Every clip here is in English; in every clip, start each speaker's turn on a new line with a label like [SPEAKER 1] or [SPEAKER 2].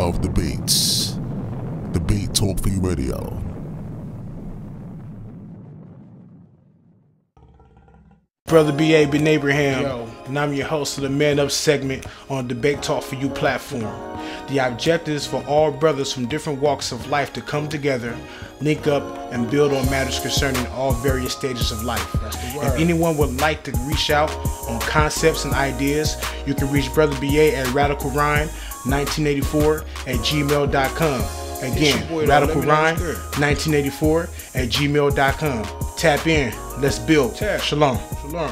[SPEAKER 1] of debates. Debate Talk for You Radio.
[SPEAKER 2] Brother B.A. Ben Abraham, and I'm your host of the Man Up segment on Debate Talk for You platform. The objective is for all brothers from different walks of life to come together, link up, and build on matters concerning all various stages of life. If anyone would like to reach out on concepts and ideas, you can reach Brother B.A. at radicalrhyme1984@gmail.com. Again, radicalrhyme1984@gmail.com. Tap in. Let's build. Shalom. Shalom.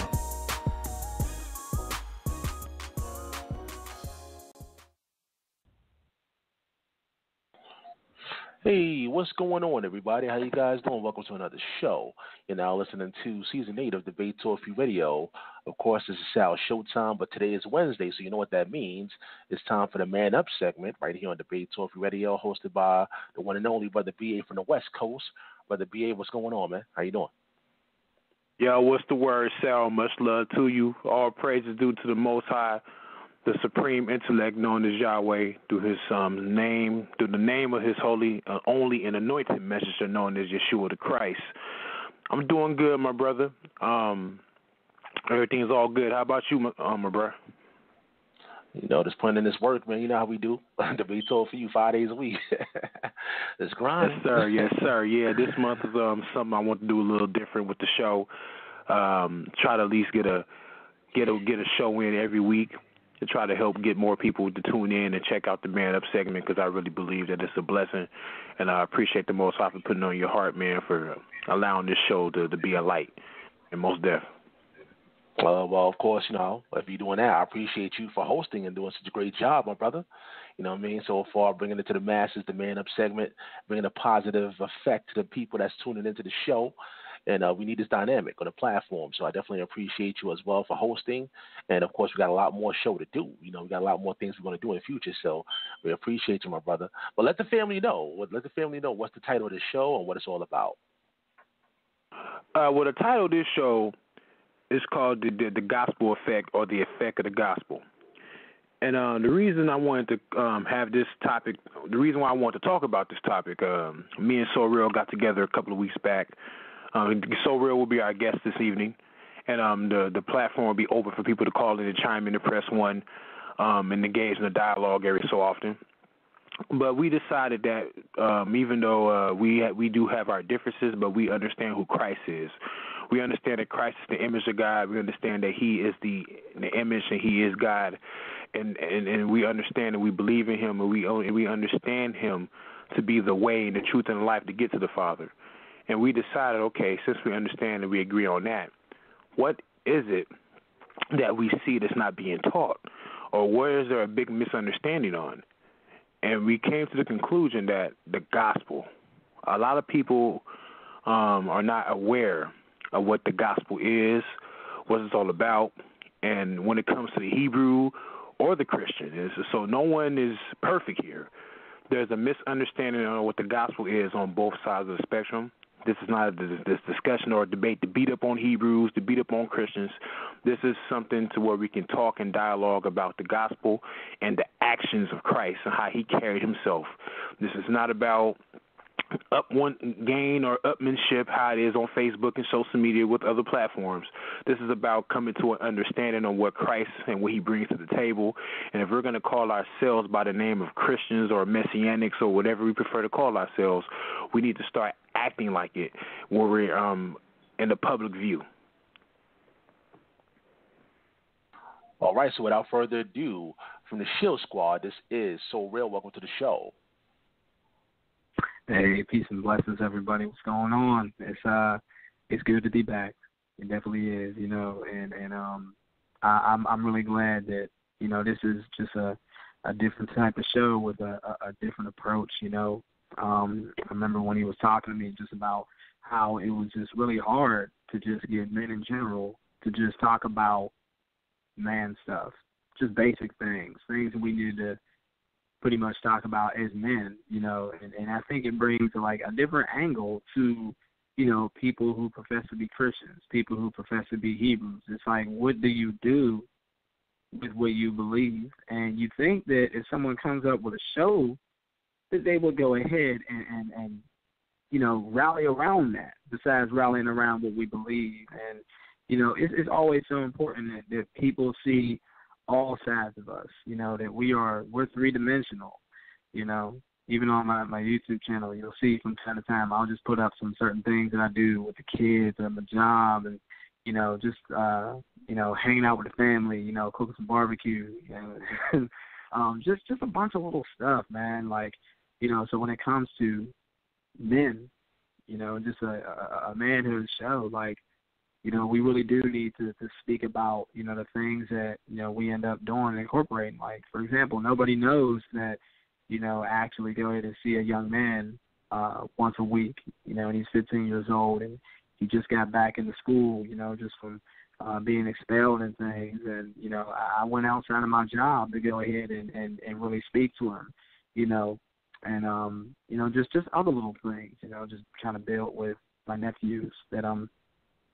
[SPEAKER 3] Hey, what's going on, everybody? How you guys doing? Welcome to another show. You're now listening to Season 8 of Debate Talk for You Radio. Of course, this is Sal Showtime, but today is Wednesday, so you know what that means. It's time for the Man Up segment right here on Debate Talk for You Radio, hosted by the one and only Brother B.A. from the West Coast. Brother B.A., what's going on, man? How you doing?
[SPEAKER 4] Yo, what's the word, Sal? Much love to you. All praise is due to the Most High, the supreme intellect known as Yahweh, through his name, through the name of his holy, only and anointed messenger known as Yeshua the Christ. I'm doing good, my brother. Everything's all good. How about you, my brother?
[SPEAKER 3] You know, just putting in this work, man. You know how we do. Debate Talk for You 5 days a week. It's grind.
[SPEAKER 4] Yes, sir. Yes, sir. Yeah, this month is something I want to do a little different with the show. Try to at least get a show in every week to try to help get more people to tune in and check out the Man Up segment, because I really believe that it's a blessing, and I appreciate the Most High for putting on your heart, man, for allowing this show to be a light, and most deaf.
[SPEAKER 3] Well, of course, you know, if you're doing that, I appreciate you for hosting and doing such a great job, my brother. You know what I mean? So far, bringing it to the masses, the Man Up segment, bringing a positive effect to the people that's tuning into the show. And we need this dynamic on the platform. So I definitely appreciate you as well for hosting. And, of course, we got a lot more show to do. You know, we got a lot more things we're going to do in the future. So we appreciate you, my brother. But let the family know. Let the family know what's the title of the show and what it's all about.
[SPEAKER 4] Well, the title of this show is called the Gospel Effect, or the Effect of the Gospel. And the reason I wanted to have this topic, the reason why I want to talk about this topic, me and Ssoreal got together a couple of weeks back. Ssoreal will be our guest this evening, and the platform will be open for people to call in and chime in and press 1 and engage in the dialogue every so often. But we decided that even though we do have our differences, but we understand who Christ is. We understand that Christ is the image of God. We understand that he is the image and he is God. And we understand and we believe in him, and we understand him to be the way and the truth and the life to get to the Father. And we decided, okay, since we understand and we agree on that, what is it that we see that's not being taught? Or where is there a big misunderstanding on? And we came to the conclusion that the gospel, a lot of people are not aware of what the gospel is, what it's all about, and when it comes to the Hebrew or the Christian. So no one is perfect here. There's a misunderstanding on what the gospel is on both sides of the spectrum. This is not this discussion or a debate to beat up on Hebrews, to beat up on Christians. This is something to where we can talk and dialogue about the gospel and the actions of Christ and how he carried himself. This is not about gain or upmanship, how it is on Facebook and social media with other platforms. This is about coming to an understanding on what Christ and what he brings to the table. And if we're going to call ourselves by the name of Christians or Messianics or whatever we prefer to call ourselves, we need to start acting like it when we're in the public view.
[SPEAKER 3] All right, so without further ado, from the Shield Squad, this is Ssoreal. Welcome to the show.
[SPEAKER 5] Hey, peace and blessings, everybody. What's going on? It's good to be back. It definitely is, you know, and I'm really glad that, you know, this is just a different type of show with a different approach, you know. I remember when he was talking to me just about how it was just really hard to just get men in general to just talk about man stuff, just basic things that we needed to pretty much talk about as men, you know, and I think it brings like a different angle to, you know, people who profess to be Christians, people who profess to be Hebrews. It's like, what do you do with what you believe. And you think that if someone comes up with a show, that they would go ahead and rally around that, besides rallying around what we believe. And, it's always so important that people see all sides of us, that we're three-dimensional, Even on my YouTube channel, you'll see from time to time I'll just put up some certain things that I do with the kids or my job, and just hanging out with the family, cooking some barbecue, just a bunch of little stuff, man. Like, so when it comes to men, just a manhood show, like, we really do need to speak about, the things that, we end up doing and incorporating. Like, for example, nobody knows that, I actually go ahead and see a young man once a week, and he's 15 years old, and he just got back into school, just from being expelled and things. And, I went outside of my job to go ahead and really speak to him, and, just other little things, just trying to build with my nephews that I'm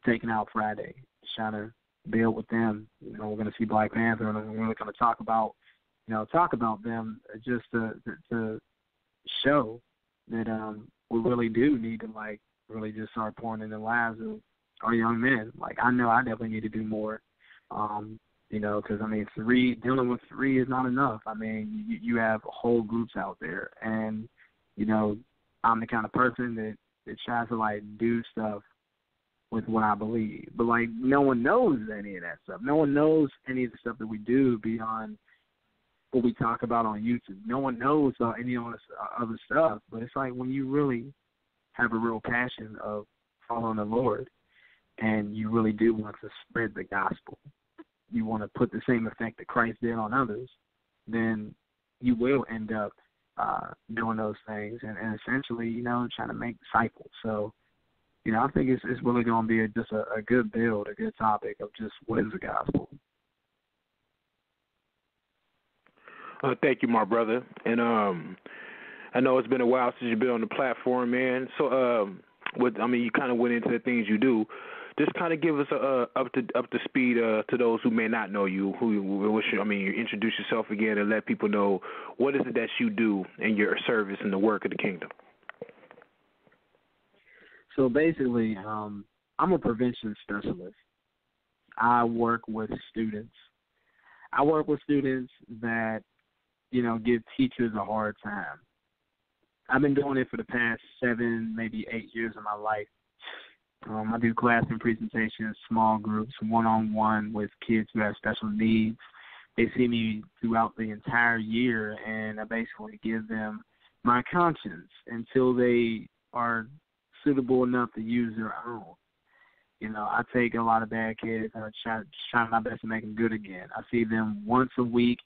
[SPEAKER 5] taking out Friday, trying to build with them. We're going to see Black Panther, and we're really going to talk about them just to show that we really do need to, like, really just start pouring in the lives of our young men. Like, I know I definitely need to do more, because, dealing with three is not enough. You have whole groups out there, and, I'm the kind of person that tries to, like, do stuff with what I believe. But, like, no one knows any of that stuff. No one knows any of the stuff that we do beyond what we talk about on YouTube. No one knows any of this other stuff. But it's like when you really have a real passion of following the Lord and you really do want to spread the gospel, you want to put the same effect that Christ did on others, then you will end up doing those things and essentially, trying to make disciples. So, I think it's really going to be just a good build, a good topic of just what is the gospel.
[SPEAKER 4] Thank you, my brother. And I know it's been a while since you've been on the platform, man. So, you kind of went into the things you do. Just kind of give us up to speed to those who may not know you. Introduce yourself again and let people know what is it that you do in your service in the work of the kingdom.
[SPEAKER 5] So basically, I'm a prevention specialist. I work with students. That, give teachers a hard time. I've been doing it for the past 7, maybe 8 years of my life. I do classroom presentations, small groups, one-on-one with kids who have special needs. They see me throughout the entire year, and I basically give them my conscience until they are suitable enough to use their own. I take a lot of bad kids and I try my best to make them good again. I see them once a week,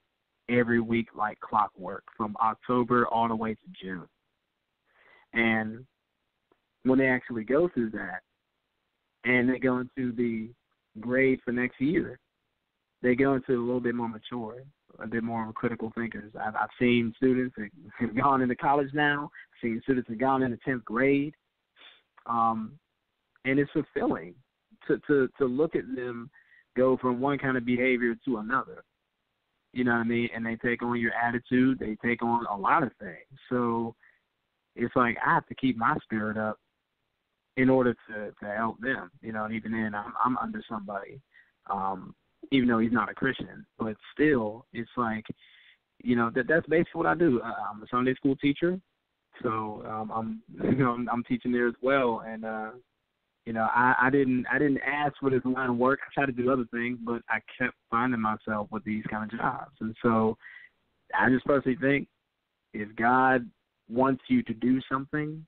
[SPEAKER 5] every week, like clockwork, from October all the way to June. And when they actually go through that and they go into the grade for next year, they go into a little bit more mature, a bit more critical thinkers. I've seen students that have gone into college now. I've seen students that have gone into 10th grade. And it's fulfilling to look at them go from one kind of behavior to another. You know what I mean? And they take on your attitude. They take on a lot of things. So it's like I have to keep my spirit up in order to help them. And even then I'm under somebody, even though he's not a Christian. But still, it's like, that's basically what I do. I'm a Sunday school teacher. So I'm teaching there as well, and I didn't ask for this line of work. I tried to do other things, but I kept finding myself with these kind of jobs, and so I just personally think if God wants you to do something,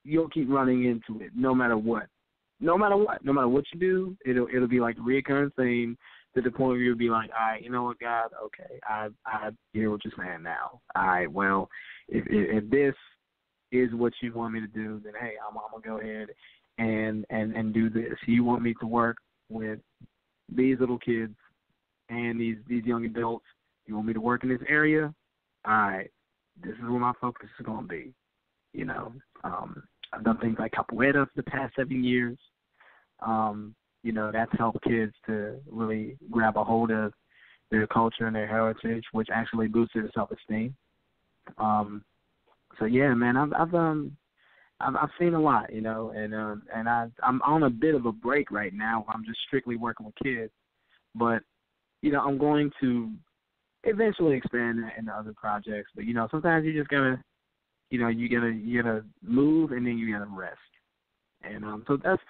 [SPEAKER 5] you'll keep running into it, no matter what. No matter what you do, it'll be like a recurring thing to the point where you'll be like, all right, you know what, God, okay, I hear what you're saying now. All right, well, if this is what you want me to do, then hey, I'm gonna go ahead and do this. You want me to work with these little kids and these young adults. You want me to work in this area? All right, this is where my focus is gonna be. I've done things like capoeira for the past 7 years. That's helped kids to really grab a hold of, their culture and their heritage, which actually boosts their self-esteem. So yeah, man, I've seen a lot, you know, and I'm on a bit of a break right now. I'm just strictly working with kids, but you know, I'm going to eventually expand that into other projects. But you know, sometimes you just gotta, you know, you gotta move and then you gotta rest. And so that's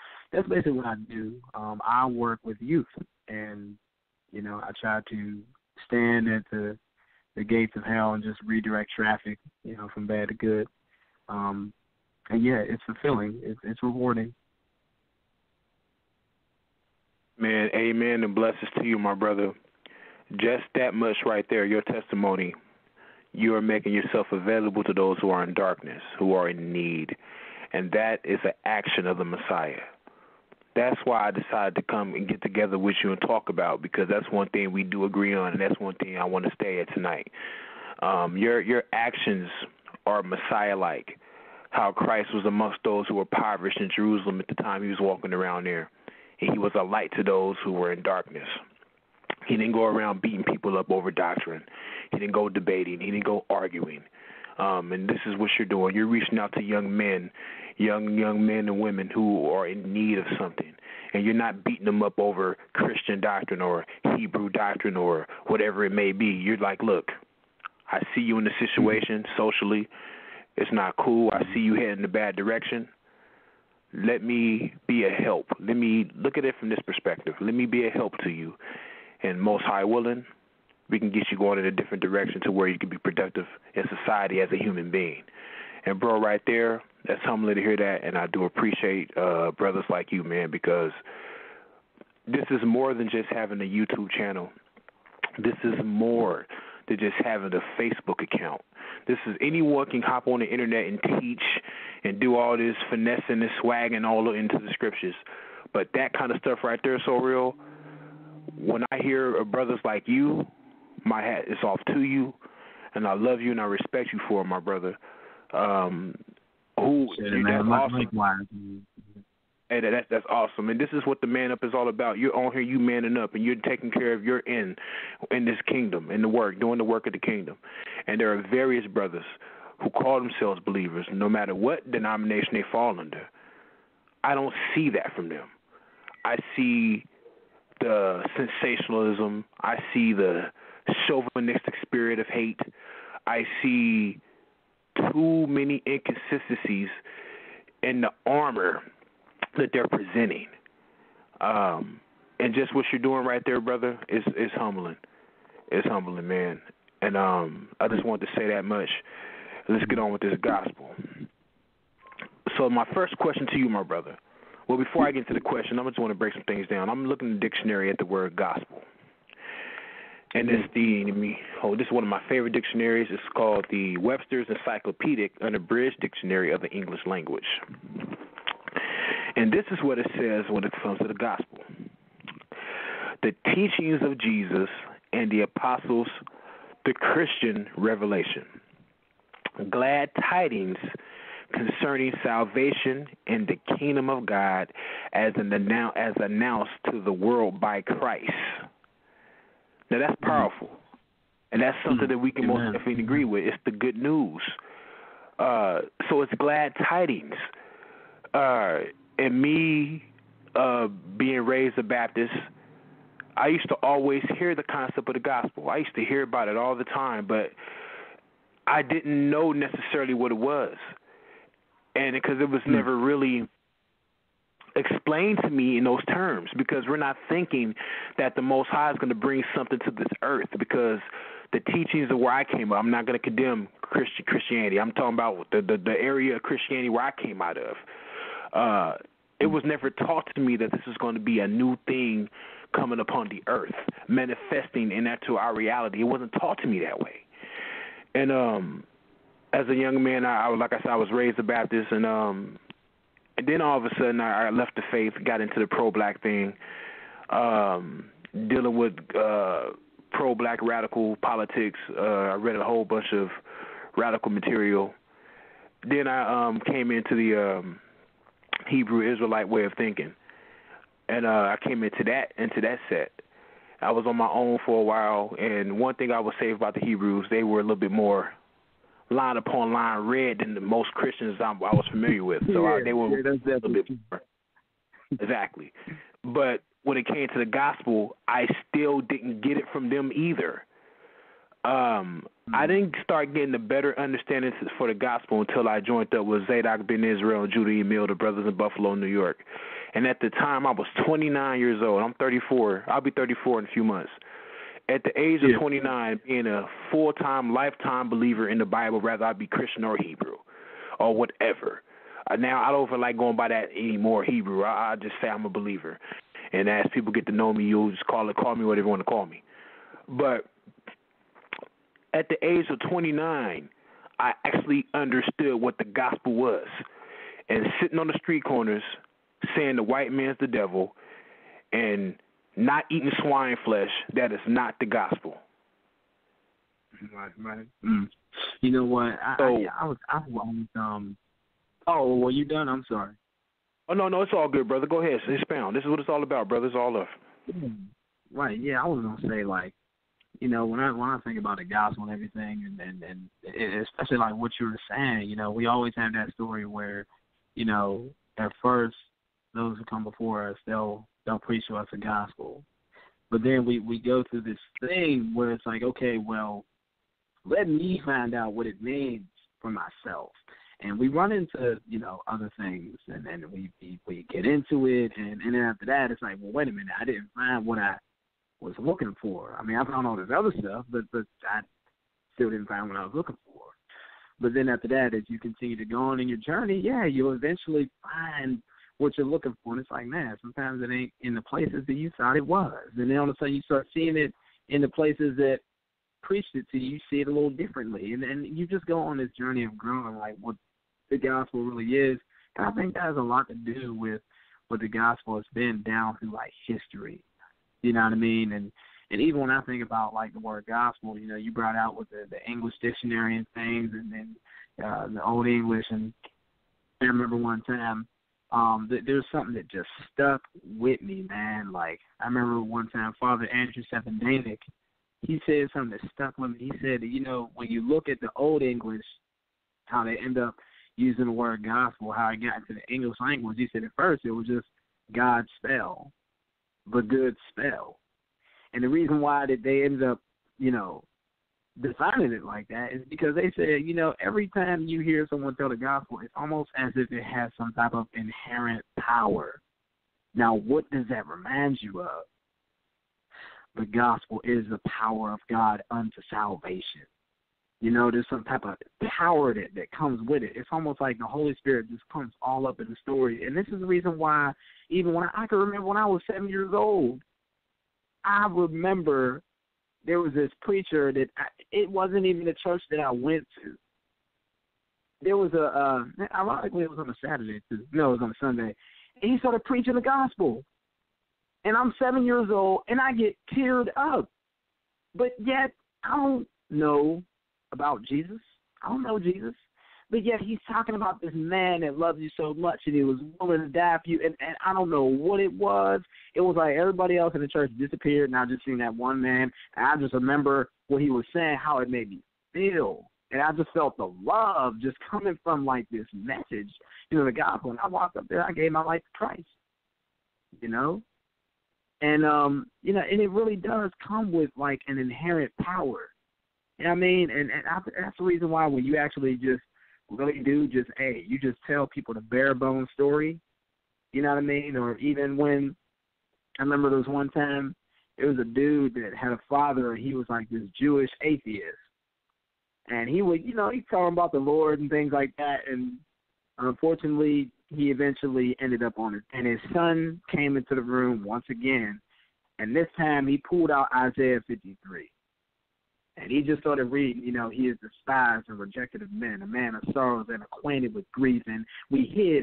[SPEAKER 5] basically what I do. I work with youth, and you know, I try to stand at the gates of hell and just redirect traffic, you know, from bad to good. And yeah, it's fulfilling. It's rewarding.
[SPEAKER 4] Man, amen and blessings to you, my brother. Just that much right there, your testimony. You are making yourself available to those who are in darkness, who are in need. And that is an action of the Messiah. That's why I decided to come and get together with you and talk about, because that's one thing we do agree on, and that's one thing I want to stay at tonight. Your actions are Messiah-like, how Christ was amongst those who were impoverished in Jerusalem at the time he was walking around there. And he was a light to those who were in darkness. He didn't go around beating people up over doctrine. He didn't go debating. He didn't go arguing. And this is what you're doing. You're reaching out to young men and women who are in need of something. And you're not beating them up over Christian doctrine or Hebrew doctrine or whatever it may be. You're like, look, I see you in the situation socially. It's not cool. I see you heading in a bad direction. Let me be a help. Let me look at it from this perspective. Let me be a help to you. And most high willing, we can get you going in a different direction to where you can be productive in society as a human being. And, bro, right there, that's humbling to hear that, and I do appreciate brothers like you, man, because this is more than just having a YouTube channel. This is more than just having a Facebook account. This is anyone can hop on the internet and teach and do all this finessing and swagging all into the scriptures. But that kind of stuff right there, Ssoreal, when I hear brothers like you, my hat is off to you, and I love you and I respect you for it, my brother. That's awesome. Hey, that's awesome. And this is what the Man Up is all about. You're on here, you manning up, and you're taking care of your end in this kingdom, in the work, doing the work of the kingdom. And there are various brothers who call themselves believers, no matter what denomination they fall under. I don't see that from them. I see the sensationalism. I see the chauvinistic spirit of hate. I see too many inconsistencies in the armor that they're presenting. And just what you're doing right there, brother, is humbling. It's humbling, man. And I just wanted to say that much. Let's get on with this gospel. So my first question to you, my brother. Well, before I get into the question, I just want to break some things down. I'm looking in the dictionary at the word gospel. And this is one of my favorite dictionaries. It's called the Webster's Encyclopedic Unabridged Dictionary of the English Language. And this is what it says when it comes to the gospel. The teachings of Jesus and the apostles, the Christian revelation. Glad tidings concerning salvation and the kingdom of God as announced to the world by Christ. Now that's powerful, and that's something that we can most definitely agree with. It's the good news. So it's glad tidings. And me being raised a Baptist, I used to always hear the concept of the gospel. I used to hear about it all the time, but I didn't know necessarily what it was. And because it was never really explained to me in those terms, because we're not thinking that the Most High is going to bring something to this earth, because the teachings of where I came up, I'm not going to condemn Christianity. I'm talking about the area of Christianity where I came out of. It was never taught to me that this is going to be a new thing coming upon the earth, manifesting into our reality. It wasn't taught to me that way. And as a young man, I was raised a Baptist, and then all of a sudden I left the faith, got into the pro-black thing, dealing with pro-black radical politics. I read a whole bunch of radical material. Then I came into the Hebrew Israelite way of thinking, and I came into that set. I was on my own for a while, and one thing I would say about the Hebrews, they were a little bit more line upon line read than the most Christians I was familiar with. So they were a little bit more. Exactly. But when it came to the gospel, I still didn't get it from them either. I didn't start getting a better understanding for the gospel until I joined up with Zadok Ben Israel and Judah Emil, the brothers in Buffalo, New York. And at the time, I was 29 years old. I'm 34. I'll be 34 in a few months. At the age of 29, being a full-time, lifetime believer in the Bible, whether I be Christian or Hebrew or whatever. Now, I don't feel like going by that anymore, Hebrew. I just say I'm a believer. And as people get to know me, you'll just call me whatever you want to call me. But at the age of 29, I actually understood what the gospel was. And sitting on the street corners saying the white man's the devil and not eating swine flesh, that is not the gospel.
[SPEAKER 5] Right. You know what? Oh, were you done? I'm sorry.
[SPEAKER 4] Oh, no, it's all good, brother. Go ahead. Expound. This is what it's all about, brother. It's all love.
[SPEAKER 5] Right, yeah, I was going to say, like, you know, when I think about the gospel and everything, and especially like what you were saying, you know, we always have that story where, you know, at first those who come before us, they'll preach to us the gospel, but then we go through this thing where it's like, okay, well, let me find out what it means for myself, and we run into, you know, other things, and then we get into it, and then after that, it's like, well, wait a minute, I didn't find what I was looking for. I mean, I found all this other stuff, but I still didn't find what I was looking for. But then after that, as you continue to go on in your journey, yeah, you'll eventually find what you're looking for. And it's like, man, sometimes it ain't in the places that you thought it was. And then all of a sudden you start seeing it in the places that preached it to you. You see it a little differently. And you just go on this journey of growing, like what the gospel really is. And I think that has a lot to do with what the gospel has been down through, like, history. You know what I mean? And even when I think about, like, the word gospel, you know, you brought out with the English dictionary and things, and then the Old English. And I remember one time there's something that just stuck with me, man. Like, I remember one time Father Andrew Seppendanik, he said something that stuck with me. He said, you know, when you look at the Old English, how they end up using the word gospel, how it got into the English language, he said at first it was just God's spell, the good spell. And the reason why that they ended up, you know, defining it like that is because they said, you know, every time you hear someone tell the gospel, it's almost as if it has some type of inherent power. Now, what does that remind you of? The gospel is the power of God unto salvation. You know, there's some type of power that comes with it. It's almost like the Holy Spirit just comes all up in the story. And this is the reason why, even when I can remember when I was 7 years old, I remember there was this preacher that it wasn't even the church that I went to. There was ironically, it was on a Saturday too. No, it was on a Sunday. And he started preaching the gospel. And I'm 7 years old, and I get teared up. But yet, I don't know about Jesus. I don't know Jesus. But yet he's talking about this man that loves you so much and he was willing to die for you. And I don't know what it was. It was like everybody else in the church disappeared, and I just seen that one man. And I just remember what he was saying, how it made me feel. And I just felt the love just coming from, like, this message, you know, the gospel. And I walked up there, I gave my life to Christ, you know. And, you know, and it really does come with, like, an inherent power. You know what I mean? And that's the reason why when you actually just really do just, hey, you just tell people the bare bones story, you know what I mean? Or even when, I remember there was one time, there was a dude that had a father, and he was like this Jewish atheist. And he would, you know, he'd tell him about the Lord and things like that. And unfortunately, he eventually ended up on it. And his son came into the room once again, and this time he pulled out Isaiah 53. And he just started reading, you know, he is despised and rejected of men, a man of sorrows and acquainted with grief. And we hid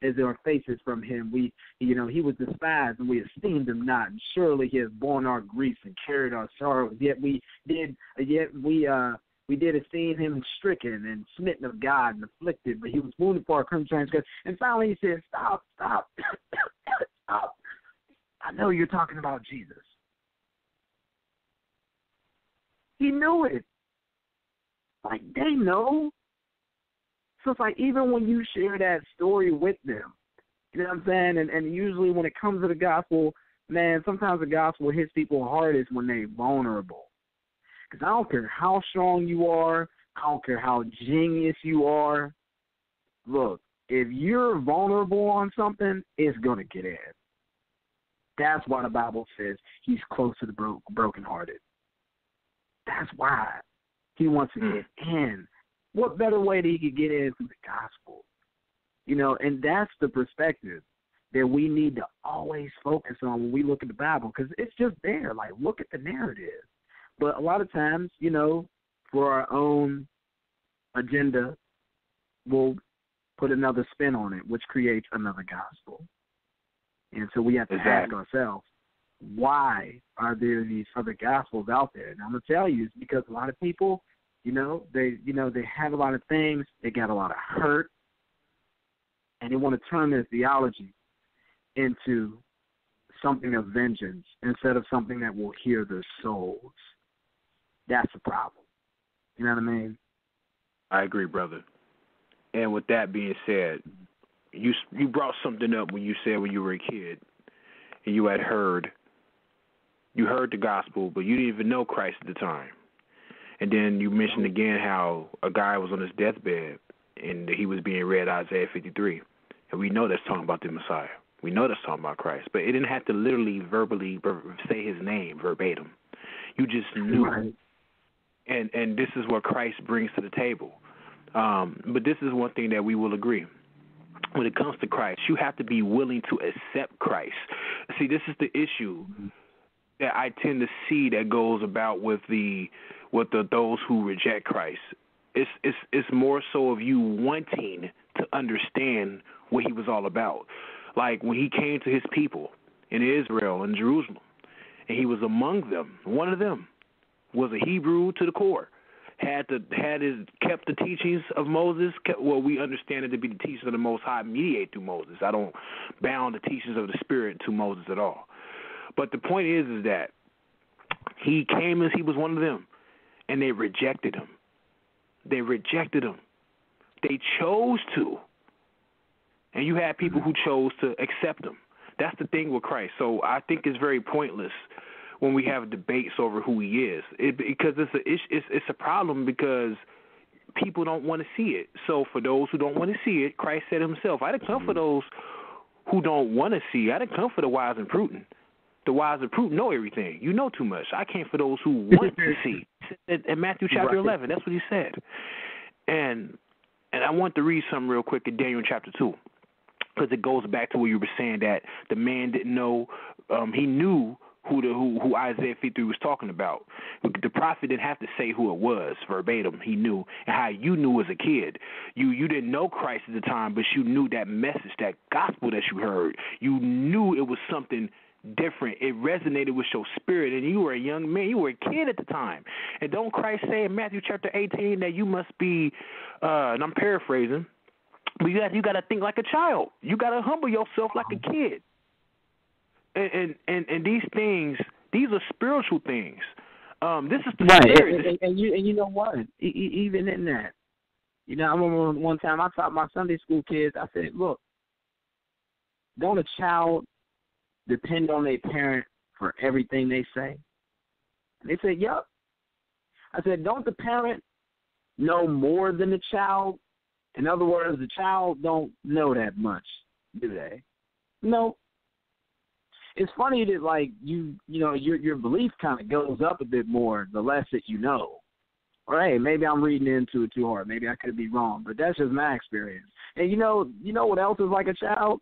[SPEAKER 5] as our faces from him. We, you know, he was despised and we esteemed him not. And surely he has borne our griefs and carried our sorrows. Yet we did esteem him stricken and smitten of God and afflicted. But he was wounded for our criminal transgressions. And finally he said, stop. I know you're talking about Jesus. He knew it. Like, they know. So it's like, even when you share that story with them, you know what I'm saying? And usually when it comes to the gospel, man, sometimes the gospel hits people hardest when they're vulnerable. Because I don't care how strong you are, I don't care how genius you are. Look, if you're vulnerable on something, it's going to get in. That's why the Bible says he's close to the brokenhearted. That's why he wants to get in. What better way that he could get in through the gospel? You know, and that's the perspective that we need to always focus on when we look at the Bible, because it's just there. Like, look at the narrative. But a lot of times, you know, for our own agenda, we'll put another spin on it, which creates another gospel. And so we have to ask ourselves, why are there these other gospels out there? And I'm going to tell you, it's because a lot of people, they have a lot of things, they got a lot of hurt, and they want to turn their theology into something of vengeance instead of something that will heal their souls. That's the problem. You know what I mean?
[SPEAKER 4] I agree, brother. And with that being said, you brought something up when you said when you were a kid and you heard the gospel, but you didn't even know Christ at the time. And then you mentioned again how a guy was on his deathbed and he was being read Isaiah 53. And we know that's talking about the Messiah. We know that's talking about Christ. But it didn't have to literally verbally say his name verbatim. You just knew. Right. And this is what Christ brings to the table. But this is one thing that we will agree. When it comes to Christ, you have to be willing to accept Christ. See, this is the issue that I tend to see that goes about with those who reject Christ. It's more so of you wanting to understand what he was all about. Like when he came to his people in Israel and Jerusalem, and he was among them. One of them was a Hebrew to the core. Kept the teachings of Moses. We understand it to be the teachings of the Most High mediate through Moses. I don't bound the teachings of the Spirit to Moses at all. But the point is that he came as he was one of them, and they rejected him. They chose to. And you had people who chose to accept him. That's the thing with Christ. So I think it's very pointless when we have debates over who he is, because it's a problem because people don't want to see it. So for those who don't want to see it, Christ said himself, I didn't come for those who don't want to see. I didn't come for the wise and prudent. The wise and prudent know everything. You know too much. I came for those who want to see. In Matthew chapter 11, that's what he said. And I want to read something real quick in Daniel chapter 2, because it goes back to where you were saying that the man didn't know. He knew who Isaiah 53 was talking about. The prophet didn't have to say who it was verbatim. He knew, and how you knew as a kid. You didn't know Christ at the time, but you knew that message, that gospel that you heard. You knew it was something different. It resonated with your spirit, and you were a young man. You were a kid at the time. And don't Christ say in Matthew chapter 18 that you must be, and I'm paraphrasing, but you got to think like a child. You got to humble yourself like a kid. And these things, these are spiritual things. This is the spirit.
[SPEAKER 5] And you know what? Even in that, I remember one time I taught my Sunday school kids. I said, look, don't a child depend on their parent for everything they say? And they said, yep. I said, don't the parent know more than the child? In other words, the child don't know that much, do they? No. It's funny that, like, your belief kind of goes up a bit more the less that you know. Or, hey, maybe I'm reading into it too hard. Maybe I could be wrong, but that's just my experience. And you know what else is like a child?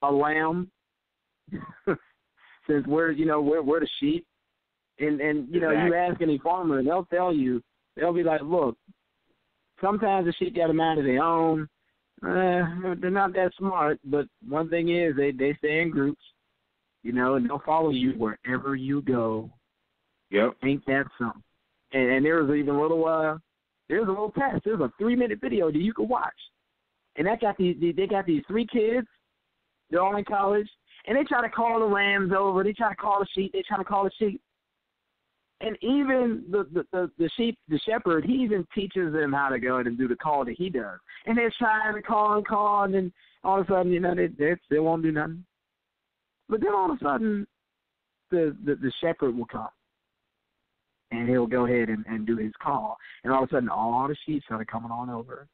[SPEAKER 5] A lamb. Since we're the sheep. And you ask any farmer, and they'll tell you, they'll be like, look, sometimes the sheep got a mind of their own. They're not that smart, but one thing is they stay in groups. And they'll follow you wherever you go.
[SPEAKER 4] Yep.
[SPEAKER 5] Ain't that something? And there was even a little test. There's a 3-minute video that you could watch. And they got these 3 kids. They're all in college. And they try to call the lambs over. They try to call the sheep. They try to call the sheep. And even the sheep, the shepherd, he even teaches them how to go and do the call that he does. And they're trying to call, and then all of a sudden, they won't do nothing. But then all of a sudden, the shepherd will come, and he'll go ahead and do his call. And all of a sudden, all the sheep started coming on over.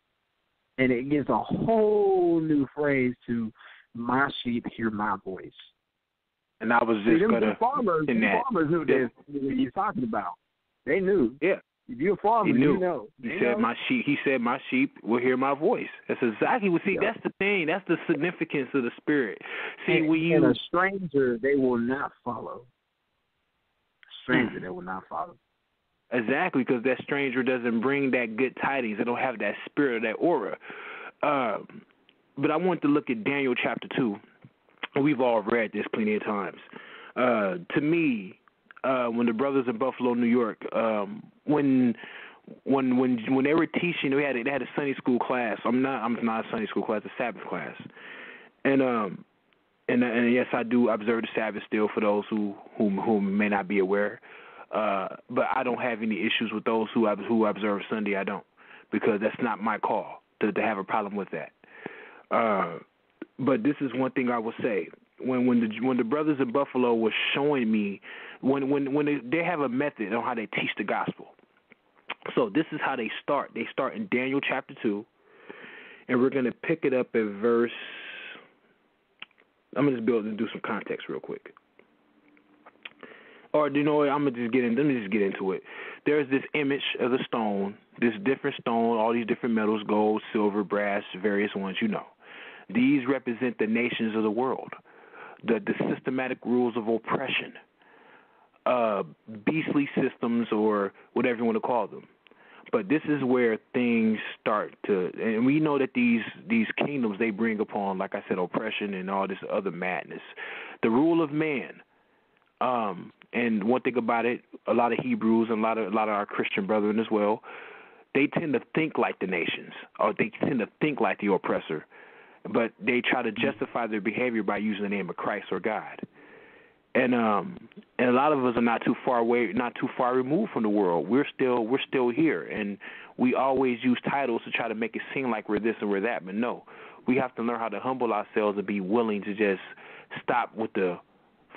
[SPEAKER 5] And it gives a whole new phrase to my sheep hear my voice.
[SPEAKER 4] And I was just going to...
[SPEAKER 5] farmers knew this, what you're talking about. They knew.
[SPEAKER 4] Yeah.
[SPEAKER 5] If you're a farmer, you know.
[SPEAKER 4] He said my sheep will hear my voice. That's exactly what, that's the thing. That's the significance of the Spirit. See,
[SPEAKER 5] and a stranger, they will not follow. They will not follow.
[SPEAKER 4] Exactly, because that stranger doesn't bring that good tidings. They don't have that spirit or that aura. But I want to look at Daniel chapter 2. We've all read this plenty of times. To me, when the brothers in Buffalo, New York, when they were teaching, they had a Sunday school class. I'm not a Sunday school class, a Sabbath class. And yes, I do observe the Sabbath still for those who may not be aware. But I don't have any issues with those who observe Sunday. I don't, because that's not my call to have a problem with that. But this is one thing I will say: when the brothers in Buffalo were showing me when they have a method on how they teach the gospel. So this is how they start. They start in Daniel chapter 2, and we're going to pick it up at verse. I'm going to just do some context real quick. Or, you know what, let me just get into it. There's this image of the stone, this different stone, all these different metals, gold, silver, brass, various ones, These represent the nations of the world, the systematic rules of oppression, beastly systems, or whatever you want to call them. But this is where things start to, and we know that these kingdoms, they bring upon, like I said, oppression and all this other madness. The rule of man. And one thing about it, a lot of Hebrews and a lot of our Christian brethren as well, they tend to think like the nations, or they tend to think like the oppressor, but they try to justify their behavior by using the name of Christ or God. And a lot of us are not too far removed from the world. We're still here, and we always use titles to try to make it seem like we're this and we're that. But no, we have to learn how to humble ourselves and be willing to just stop with the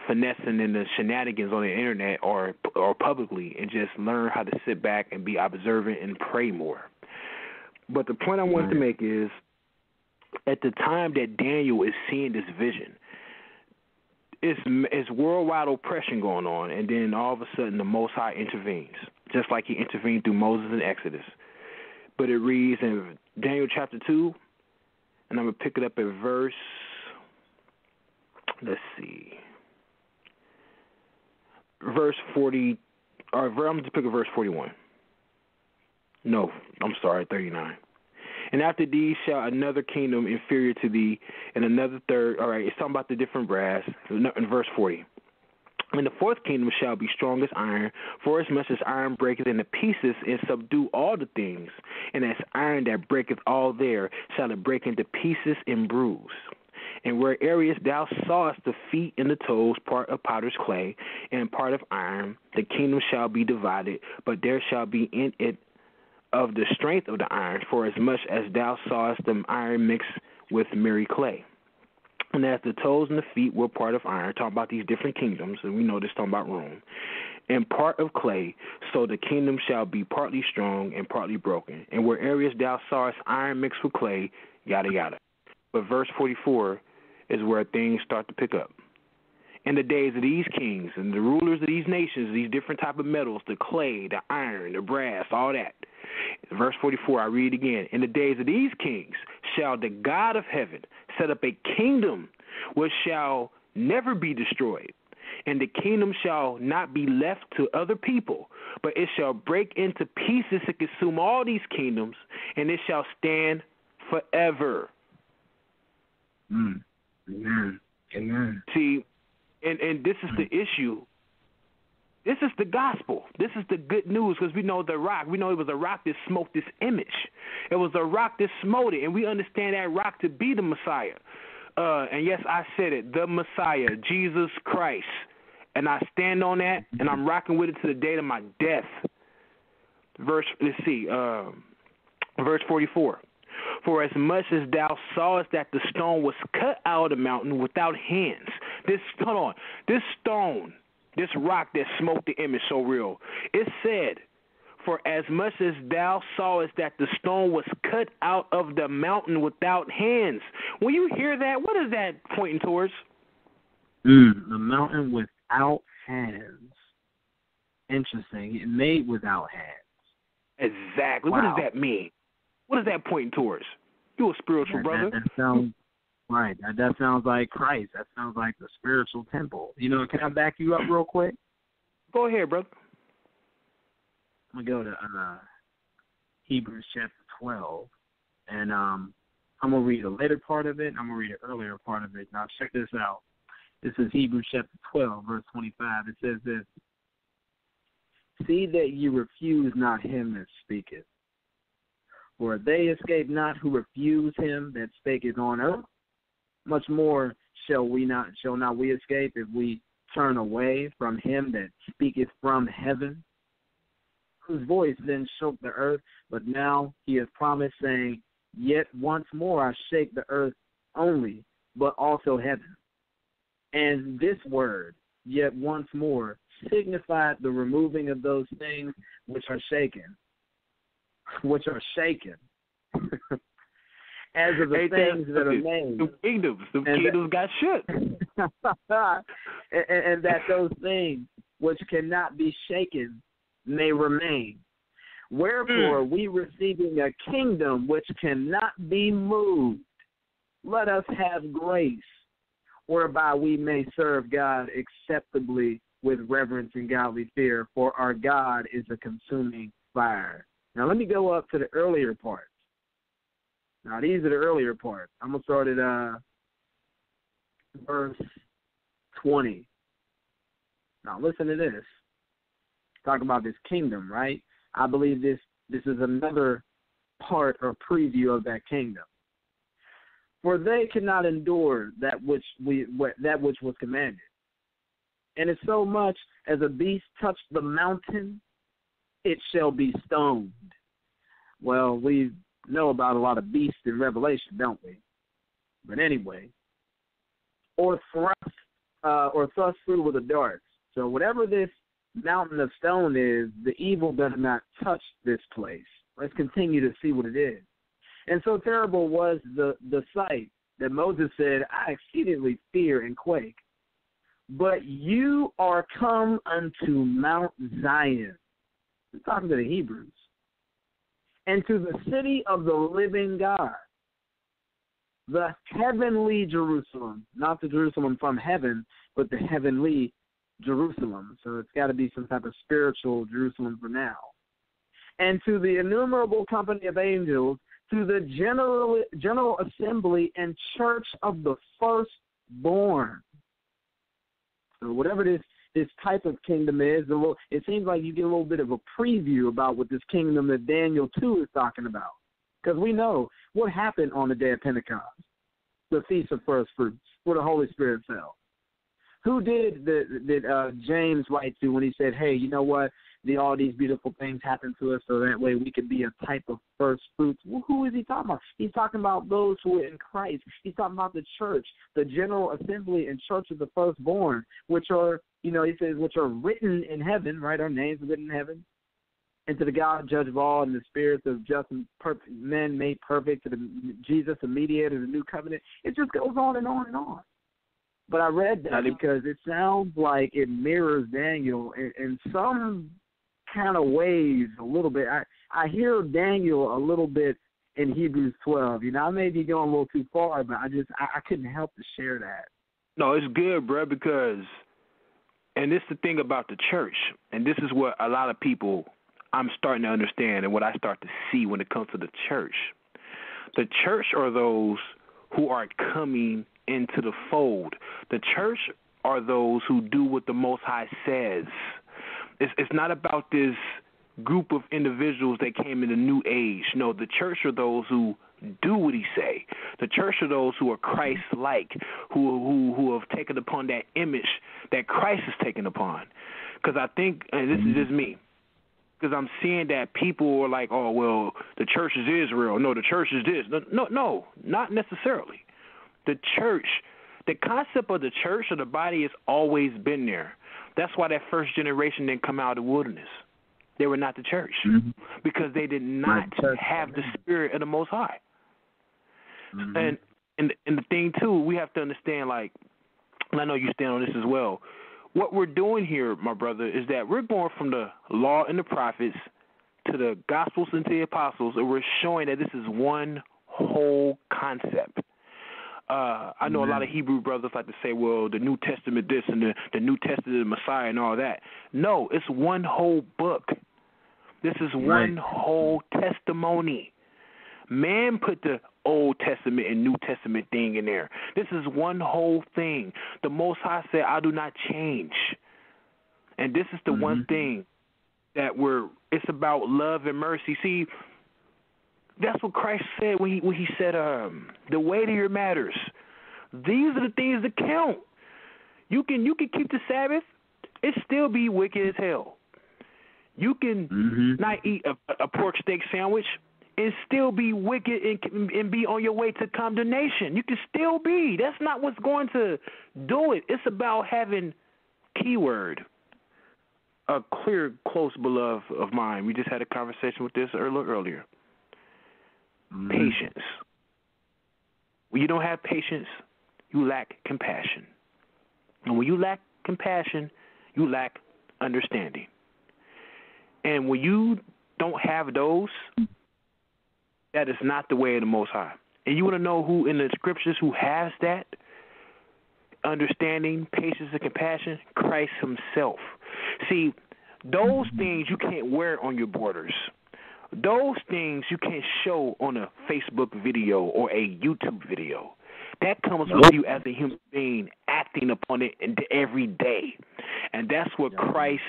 [SPEAKER 4] finessing and the shenanigans on the internet or publicly, and just learn how to sit back and be observant and pray more. But the point I wanted to make is, at the time that Daniel is seeing this vision, it's worldwide oppression going on, and then all of a sudden the Most High intervenes, just like he intervened through Moses in Exodus. But it reads in Daniel chapter 2, and I'm going to pick it up at verse, verse 40, or I'm going to pick up verse 41. No, I'm sorry, 39. And after these shall another kingdom inferior to thee, and another third. All right, it's talking about the different brass. In verse 40. And the fourth kingdom shall be strong as iron, for as much as iron breaketh into pieces and subdue all the things, and as iron that breaketh all there, shall it break into pieces and bruise. And where areas thou sawest the feet and the toes, part of potter's clay, and part of iron, the kingdom shall be divided, but there shall be in it of the strength of the iron, for as much as thou sawest the iron mixed with merry clay. And as the toes and the feet were part of iron, talking about these different kingdoms, and we know this talking about Rome, and part of clay, so the kingdom shall be partly strong and partly broken. And where areas thou sawest iron mixed with clay, yada yada. But verse 44 is where things start to pick up. In the days of these kings and the rulers of these nations, these different type of metals, the clay, the iron, the brass, all that. Verse 44, I read again. In the days of these kings shall the God of heaven set up a kingdom which shall never be destroyed. And the kingdom shall not be left to other people, but it shall break into pieces and consume all these kingdoms, and it shall stand forever.
[SPEAKER 5] Amen. Amen.
[SPEAKER 4] See, and this is the issue. This is the gospel. This is the good news, because we know the rock. We know it was a rock that smote this image. It was a rock that smote it, and we understand that rock to be the Messiah. And yes, I said it, the Messiah, Jesus Christ. and I stand on that, and I'm rocking with it to the date of my death. Verse 44. For as much as thou sawest that the stone was cut out of the mountain without hands. This stone, this rock that smote the image so real. It said, for as much as thou sawest that the stone was cut out of the mountain without hands. When you hear that, what is that pointing towards?
[SPEAKER 5] The mountain without hands. Interesting. It made without hands.
[SPEAKER 4] Exactly.
[SPEAKER 5] Wow.
[SPEAKER 4] What does that mean? What is that pointing towards? You a spiritual brother.
[SPEAKER 5] That sounds right. That sounds like Christ. That sounds like the spiritual temple. You know, can I back you up real quick?
[SPEAKER 4] Go ahead, brother.
[SPEAKER 5] I'm going to go to Hebrews chapter 12. And I'm going to read a later part of it. I'm going to read an earlier part of it. Now, check this out. This is Hebrews chapter 12, verse 25. It says this. See that ye refuse not him that speaketh. For they escape not who refuse him that spaketh on earth. Much more shall not we escape if we turn away from him that speaketh from heaven, whose voice then shook the earth, but now he has promised, saying, Yet once more I shake the earth only, but also heaven. And this word, yet once more, signified the removing of those things which are shaken. As of the things that are made.
[SPEAKER 4] The kingdoms got shook.
[SPEAKER 5] and that those things which cannot be shaken may remain. Wherefore, we receiving a kingdom which cannot be moved, let us have grace, whereby we may serve God acceptably with reverence and godly fear, for our God is a consuming fire. Now, let me go up to the earlier parts. Now, these are the earlier parts. I'm going to start at verse 20. Now, listen to this. Talking about this kingdom, right? I believe this is another part or preview of that kingdom. For they cannot endure that which was commanded. And if so much as a beast touch the mountain, it shall be stoned. Well, we know about a lot of beasts in Revelation, don't we? But anyway, or thrust through with a dart. So whatever this mountain of stone is, the evil does not touch this place. Let's continue to see what it is. And so terrible was the sight that Moses said, I exceedingly fear and quake. But you are come unto Mount Zion. We're talking to the Hebrews. And to the city of the living God, the heavenly Jerusalem, not the Jerusalem from heaven, but the heavenly Jerusalem. So it's got to be some type of spiritual Jerusalem for now. And to the innumerable company of angels, to the general assembly and church of the firstborn. So whatever this type of kingdom is, it seems like you get a little bit of a preview about what this kingdom that Daniel 2 is talking about. Because we know what happened on the day of Pentecost, the Feast of First Fruits, where the Holy Spirit fell. Who did James write to when he said, hey, you know what, all these beautiful things happen to us so that way we could be a type of first fruits? Well, who is he talking about? He's talking about those who are in Christ. He's talking about the church, the general assembly and church of the firstborn, which are, he says, which are written in heaven, right? Our names are written in heaven. And to the God, judge of all, and the spirits of just and perfect men made perfect, to the Jesus, the mediator of the new covenant. It just goes on and on and on. But I read that because it sounds like it mirrors Daniel in some kind of ways a little bit. I hear Daniel a little bit in Hebrews 12. I may be going a little too far, but I couldn't help to share that.
[SPEAKER 4] No, it's good, bro, because, and this is the thing about the church, and this is what a lot of people I'm starting to understand and what I start to see when it comes to the church. The church are those who are coming into the fold. The church are those who do what the Most High says. It's not about this group of individuals that came in the new age. No, the church are those who do what he say. The church are those who are Christ-like, who have taken upon that image that Christ has taken upon. Because I think, and this is just me, because I'm seeing that people are like, oh, well, the church is Israel. No, the church is this. No, not necessarily. The church, the concept of the church or the body has always been there. That's why that first generation didn't come out of the wilderness. They were not the church because they did not have the spirit of the Most High. And the thing, too, we have to understand, like, and I know you stand on this as well, what we're doing here, my brother, is that we're going from the law and the prophets to the gospels and to the apostles, and we're showing that this is one whole concept. I know a lot of Hebrew brothers like to say, well, the New Testament this and the New Testament the Messiah and all that. No, it's one whole book. This is one whole testimony. Man put the Old Testament and New Testament thing in there. This is one whole thing. The Most High said, I do not change. And this is the one thing that it's about love and mercy. See, that's what Christ said when he said, the weightier matters. These are the things that count. You can keep the Sabbath, it still be wicked as hell. You can not eat a pork steak sandwich and still be wicked and be on your way to condemnation. You can still be. That's not what's going to do it. It's about having, keyword, a clear, close beloved of mine. We just had a conversation with this earlier. Patience. When you don't have patience, you lack compassion. And when you lack compassion, you lack understanding. And when you don't have those, that is not the way of the Most High. And you want to know who in the scriptures who has that understanding, patience, and compassion? Christ himself. See, those things you can't wear on your borders. Those things you can't show on a Facebook video or a YouTube video. That comes with you as a human being acting upon it every day. And that's what Christ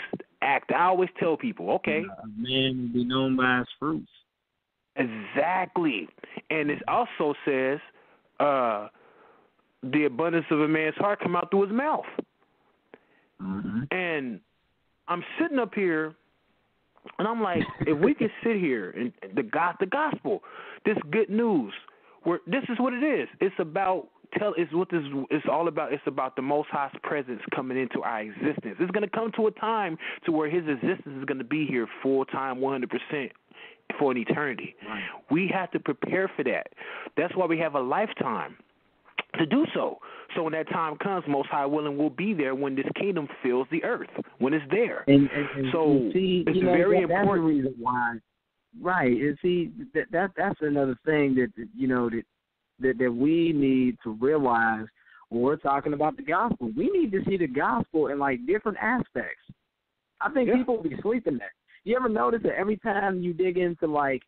[SPEAKER 4] acted. I always tell people, okay.
[SPEAKER 5] A man will be known by his fruits.
[SPEAKER 4] Exactly. And it also says the abundance of a man's heart come out through his mouth. And I'm sitting up here, and I'm like, if we can sit here and the gospel, this good news, this is what it is. It's about it's all about. It's about the Most High's presence coming into our existence. It's going to come to a time to where His existence is going to be here full time, 100%. For an eternity. We have to prepare for that. That's why we have a lifetime to do so. So when that time comes, Most High willing, we'll be there when this kingdom fills the earth, when it's there.
[SPEAKER 5] And
[SPEAKER 4] so
[SPEAKER 5] see,
[SPEAKER 4] it's very important.
[SPEAKER 5] That's the reason why. Right. And see, that's another thing that we need to realize when we're talking about the gospel. We need to see the gospel in like different aspects. I think people will be sleeping there. You ever notice that every time you dig into, like,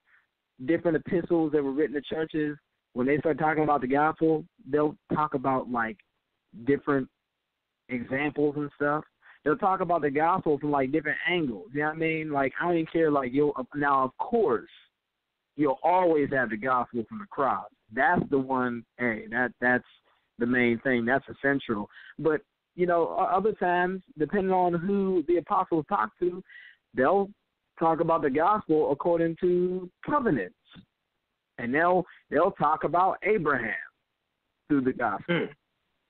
[SPEAKER 5] different epistles that were written to churches, when they start talking about the gospel, they'll talk about, like, different examples and stuff. They'll talk about the gospel from, like, different angles. You know what I mean? Like, I don't even care, like, now, of course, you'll always have the gospel from the cross. That's the one, that's the main thing. That's essential. But, other times, depending on who the apostles talk to, they'll talk about the gospel according to covenants, and they'll talk about Abraham through the gospel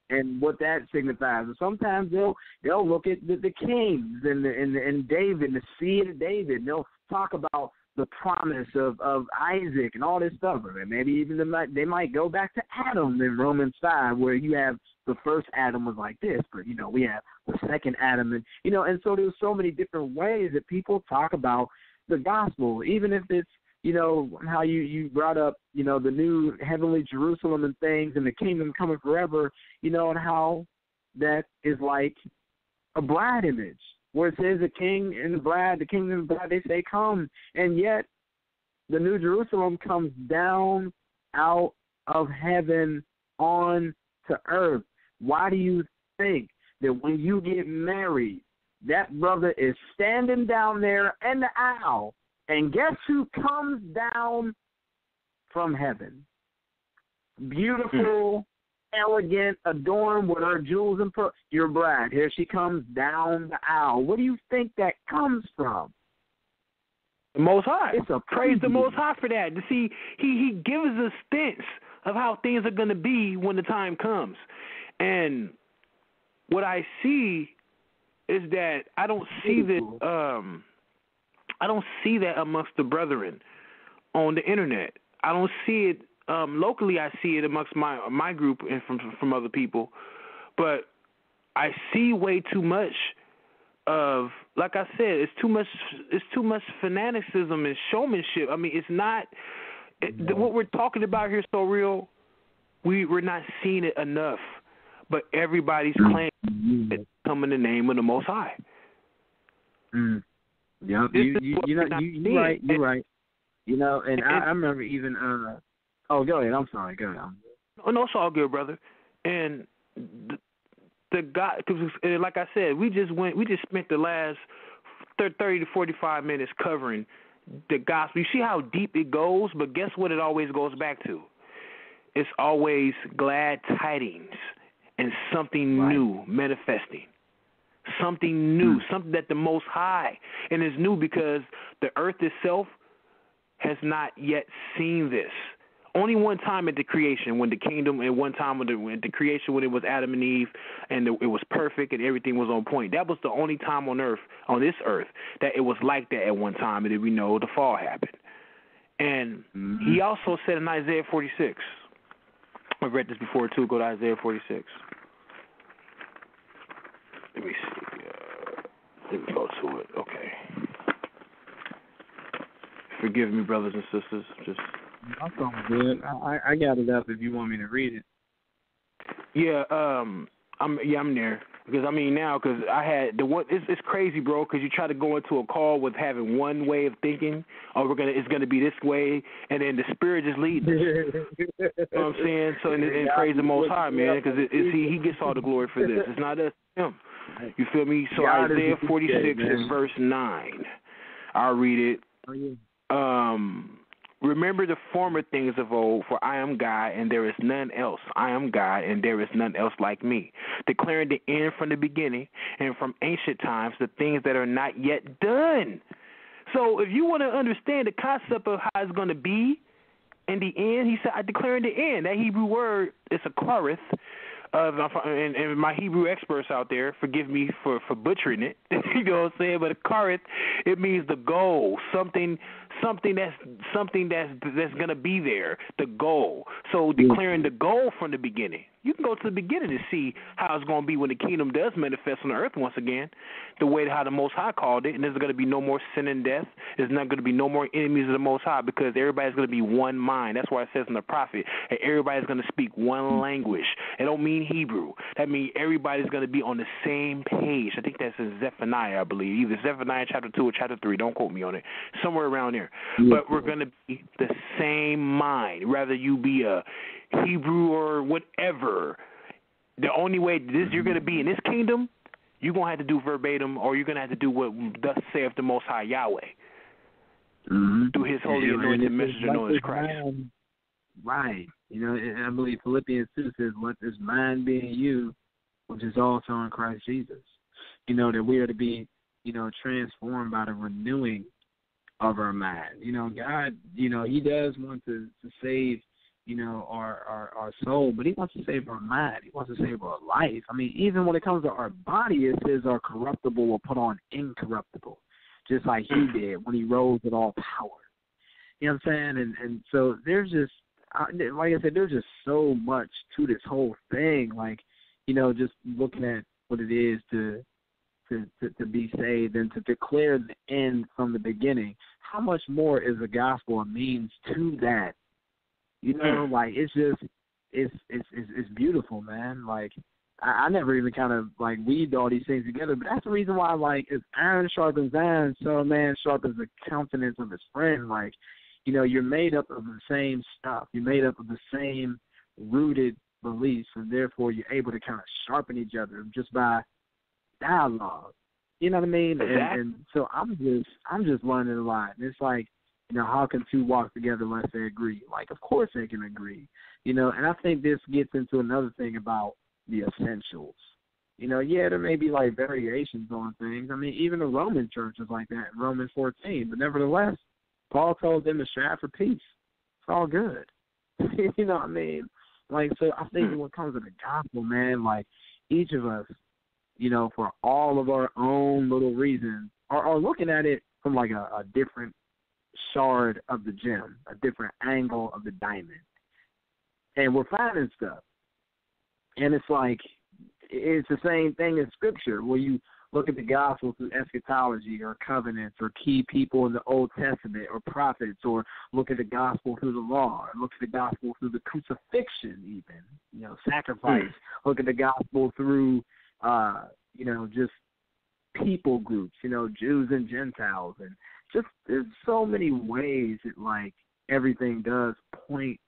[SPEAKER 5] and what that signifies. And sometimes they'll look at the kings and David, the seed of David. And they'll talk about the promise of Isaac and all this stuff. And maybe even they might go back to Adam in Romans 5, where you have the first Adam was like this, but we have the second Adam, and so there's so many different ways that people talk about the gospel, even if it's how you brought up the new heavenly Jerusalem and things and the kingdom coming forever, and how that is like a bride image where it says the king and the bride, the king and the bride, they say come, and yet the new Jerusalem comes down out of heaven on to earth. Why do you think that when you get married, that brother is standing down there in the aisle, and guess who comes down from heaven. Beautiful, elegant, adorned with her jewels and pearls. Your bride, here she comes down the aisle. What do you think that comes from?
[SPEAKER 4] The Most High.
[SPEAKER 5] It's a
[SPEAKER 4] Praise the
[SPEAKER 5] preview.
[SPEAKER 4] Most High for that. To see, he gives us a sense of how things are going to be when the time comes. And what I see is that I don't see that. I don't see that amongst the brethren on the internet. I don't see it locally. I see it amongst my group and from other people, but I see way too much of, like I said, it's too much fanaticism and showmanship. I mean, it's not what we're talking about here. Ssoreal, we're not seeing it enough, but everybody's claiming it come in the name of the Most High.
[SPEAKER 5] Yeah, you're right. You're right. You know, and I remember even. Oh, go ahead. I'm sorry. Go ahead.
[SPEAKER 4] Oh no, it's all good, brother. And the guy, cause like I said, we just spent the last 30 to 45 minutes covering the gospel. You see how deep it goes, but guess what? It always goes back to. It's always glad tidings and something new manifesting. Something new, something that the Most High, and it's new because the earth itself has not yet seen this. Only one time at the creation, when the kingdom, and one time when the creation, when it was Adam and Eve, and it was perfect and everything was on point. That was the only time on this earth, that it was like that at one time, and then we know the fall happened. And he also said in Isaiah 46, I've read this before too, go to Isaiah 46. Let me see. Let me go to it. Okay. Forgive me, brothers and sisters. Just.
[SPEAKER 5] I'm good. I got it up if you want me to read it.
[SPEAKER 4] Yeah. I'm there because I had the one. It's crazy, bro. Because you try to go into a call with having one way of thinking. Oh, it's gonna be this way, and then the Spirit just leads us. You know what I'm saying? So and praise the Most High, man, because he gets all the glory for this. It's not us, him. You feel me? So Isaiah 46 and verse 9. I'll read it. Remember the former things of old, for I am God, and there is none else. I am God, and there is none else like me, declaring the end from the beginning, and from ancient times the things that are not yet done. So if you want to understand the concept of how it's going to be in the end, he said, I declare in the end. That Hebrew word is a klareth. And my Hebrew experts out there, forgive me for butchering it. You know what I'm saying? But a kareth, it means the goal, something that's gonna be there, the goal. So declaring the goal from the beginning. You can go to the beginning to see how it's going to be when the kingdom does manifest on the earth once again, the way how the Most High called it, and there's going to be no more sin and death. There's not going to be no more enemies of the Most High because everybody's going to be one mind. That's why it says in the prophet that everybody's going to speak one language. It don't mean Hebrew. That means everybody's going to be on the same page. I think that's in Zephaniah, I believe, either Zephaniah chapter 2 or chapter 3. Don't quote me on it. Somewhere around there. But we're going to be the same mind, whether you be a Hebrew or whatever. The only way you're going to be in this kingdom, you're going to have to do verbatim, or you're going to have to do what thus saith the Most High Yahweh through his holy anointed messenger known as Christ.
[SPEAKER 5] Right. You know, and I believe Philippians 2 says, let this mind be in you, which is also in Christ Jesus. You know, that we are to be, you know, transformed by the renewing of our mind. You know, God, you know, he does want to save, you know, our soul, but he wants to save our mind. He wants to save our life. I mean, even when it comes to our body, it says our corruptible will put on incorruptible, just like he did when he rose with all power. You know what I'm saying? And so there's just, like I said, there's just so much to this whole thing. Like, you know, just looking at what it is to be saved and to declare the end from the beginning. How much more is the gospel a means to that? You know, like it's just it's beautiful, man. Like I never even kind of like weaved all these things together, but that's the reason why, like, if iron sharpens iron, so a man sharpens the countenance of his friend. Like, you know, you're made up of the same stuff. You're made up of the same rooted beliefs, and therefore you're able to kind of sharpen each other just by dialogue. You know what I mean?
[SPEAKER 4] Exactly.
[SPEAKER 5] And so I'm just learning a lot. And it's like, how can two walk together unless they agree? Like, of course they can agree, and I think this gets into another thing about the essentials. There may be, like, variations on things. I mean, even the Roman church is like that in Romans 14. But nevertheless, Paul told them to strive for peace. It's all good. You know what I mean? Like, so I think when it comes to the gospel, man, like, each of us, for all of our own little reasons, are looking at it from, like, a different shard of the gem, a different angle of the diamond. And we're finding stuff. And it's like, it's the same thing in Scripture, where you look at the gospel through eschatology or covenants or key people in the Old Testament or prophets, or look at the gospel through the law, or look at the gospel through the crucifixion even, sacrifice. Look at the gospel through, just people groups, Jews and Gentiles. And just there's so many ways that, like, everything does point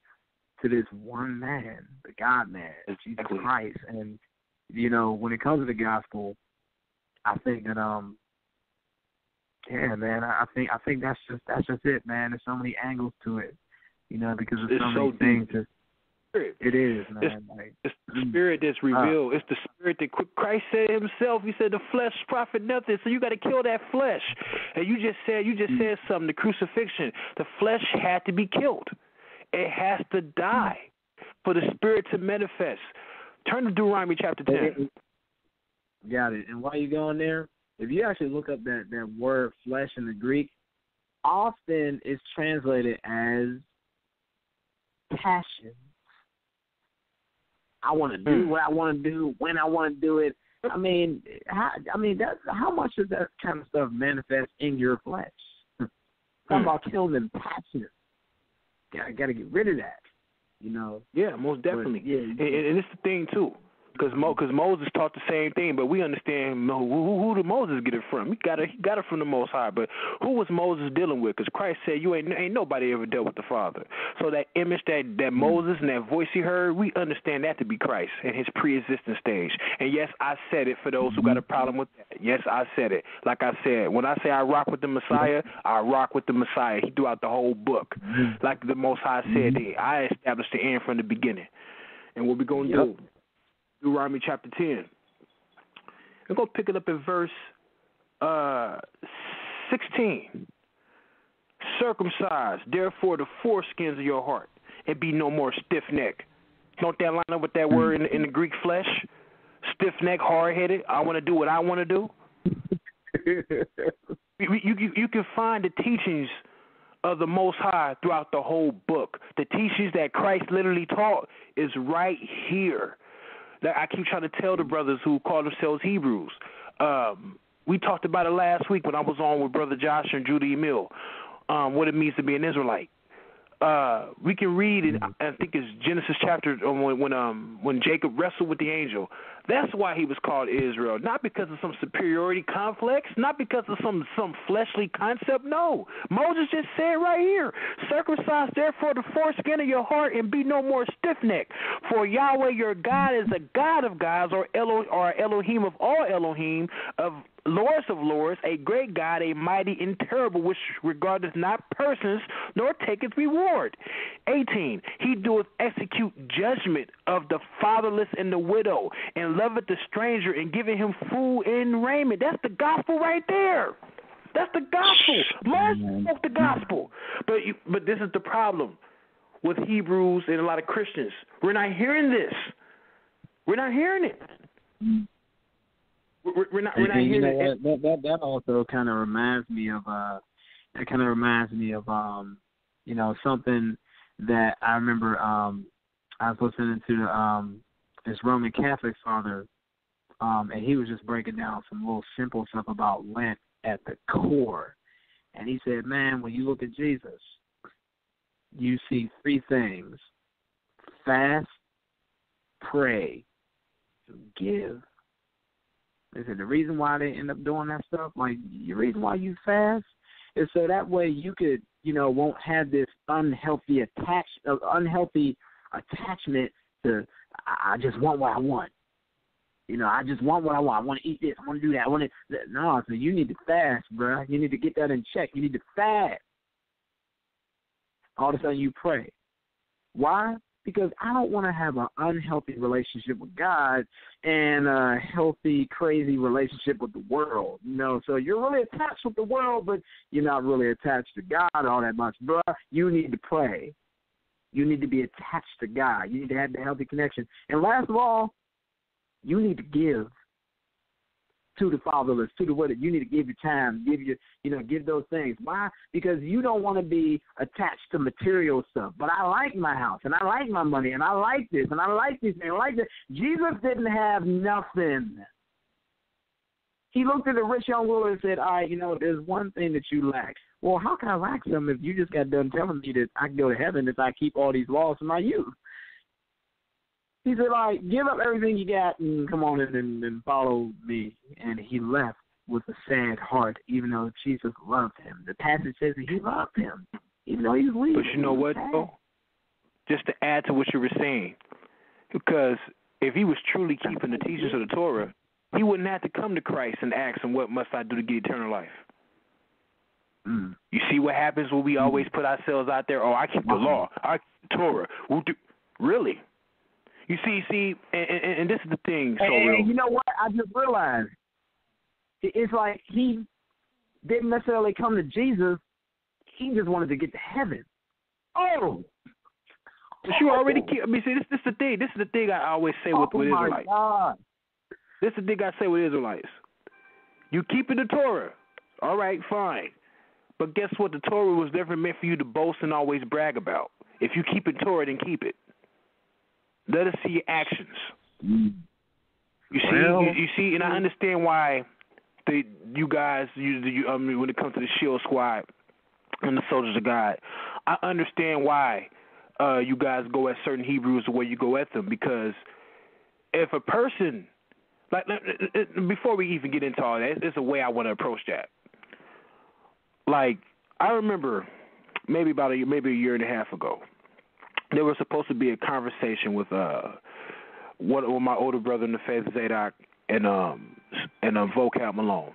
[SPEAKER 5] to this one man, the God-man, Jesus Christ. And, when it comes to the gospel, I think that man, I think that's just it, man. There's so many angles to it, because there's so many things. It is, man.
[SPEAKER 4] It's the spirit that's revealed. It's the spirit that Christ said himself. He said the flesh profit nothing. So you got to kill that flesh. And you just said something. The crucifixion. The flesh had to be killed. It has to die for the spirit to manifest. Turn to Deuteronomy chapter 10.
[SPEAKER 5] Got it. And while you're going there, if you actually look up that word flesh in the Greek, often it's translated as passion. I want to do what I want to do when I want to do it. I mean, how much does that kind of stuff manifest in your flesh? Talking about killing them passion. Got to get rid of that.
[SPEAKER 4] Yeah, most definitely.
[SPEAKER 5] But, yeah,
[SPEAKER 4] and it's the thing too, because Moses taught the same thing, but we understand who did Moses get it from? He got it from the Most High. But who was Moses dealing with? Because Christ said, "You ain't nobody ever dealt with the Father." So that image that Moses and that voice he heard, we understand that to be Christ in his pre-existent stage. And yes, I said it for those who got a problem with that. Yes, I said it. Like I said, when I say I rock with the Messiah, I rock with the Messiah. He throughout the whole book, like the Most High said. I established the end from the beginning. And what we're going to do, Deuteronomy chapter 10. We're going to pick it up at verse 16. Circumcise, therefore, the foreskins of your heart, and be no more stiff-necked. Don't that line up with that word in the Greek flesh? Stiff-necked, hard-headed. I want to do what I want to do. You can find the teachings of the Most High throughout the whole book. The teachings that Christ literally taught is right here. That I keep trying to tell the brothers who call themselves Hebrews. We talked about it last week when I was on with Brother Josh and Judy Emil, what it means to be an Israelite. We can read it, I think it's Genesis chapter when Jacob wrestled with the angel. That's why he was called Israel, not because of some superiority complex, not because of some fleshly concept. No, Moses just said right here, circumcise therefore the foreskin of your heart and be no more stiff-necked. For Yahweh your God is a God of gods, or Elohim of all Elohim, of lords, a great God, a mighty and terrible, which regardeth not persons, nor taketh reward. 18, he doeth execute judgment of the fatherless and the widow, and loveth the stranger, and giving him food and raiment. That's the gospel right there. That's the gospel. Moses spoke the gospel. But this is the problem with Hebrews and a lot of Christians. We're not hearing this. We're not hearing it. We're not hearing it.
[SPEAKER 5] That also kind of reminds me of something that I remember. I was listening to this Roman Catholic father, and he was just breaking down some little simple stuff about Lent at the core. And he said, man, when you look at Jesus, you see three things: fast, pray, give. They said the reason why they end up doing that stuff, like the reason why you fast, is so that way you could, won't have this unhealthy attachment to I just want what I want. I just want what I want. I want to eat this. I want to do that. No, so you need to fast, bro. You need to get that in check. You need to fast. all of a sudden you pray. Why? Because I don't want to have an unhealthy relationship with God and a healthy, crazy relationship with the world. So you're really attached with the world, but you're not really attached to God all that much. Bruh, you need to pray. You need to be attached to God. You need to have the healthy connection. And last of all, you need to give to the fatherless, to the widow. You need to give your time, give those things. Why? Because you don't want to be attached to material stuff. But I like my house, and I like my money, and I like this, and I like this, and I like that. Jesus didn't have nothing. He looked at the rich young ruler and said, all right, there's one thing that you lack. Well, how can I lack something if you just got done telling me that I can go to heaven if I keep all these laws from my youth? He said, all right, give up everything you got and come on in and follow me. And he left with a sad heart, even though Jesus loved him. The passage says that he loved him, even though he was leaving.
[SPEAKER 4] But you know what, though? Just to add to what you were saying, because if he was truly keeping the teachings of the Torah, he wouldn't have to come to Christ and ask him, what must I do to get eternal life? Mm. You see what happens when we always put ourselves out there, I keep the law, I keep the Torah. Really? You see, and this is the thing, Ssoreal.
[SPEAKER 5] And you know what? I just realized it's like he didn't necessarily come to Jesus. He just wanted to get to heaven. Oh!
[SPEAKER 4] But you already keep. See, this is the thing. This is the thing I always say with Israelites.
[SPEAKER 5] God.
[SPEAKER 4] This is the thing I say with Israelites. You keeping the Torah. All right, fine. But guess what? The Torah was never meant for you to boast and always brag about. If you keep it Torah, then keep it. Let us see your actions. You see, and I understand why you guys, when it comes to the Shield Squad and the Soldiers of God, I understand why you guys go at certain Hebrews the way you go at them. Because if a person, before we even get into all that, there's a way I want to approach that. Like, I remember maybe a year and a half ago, there was supposed to be a conversation with one of my older brother in the faith, Zadok, and Vocab Malone,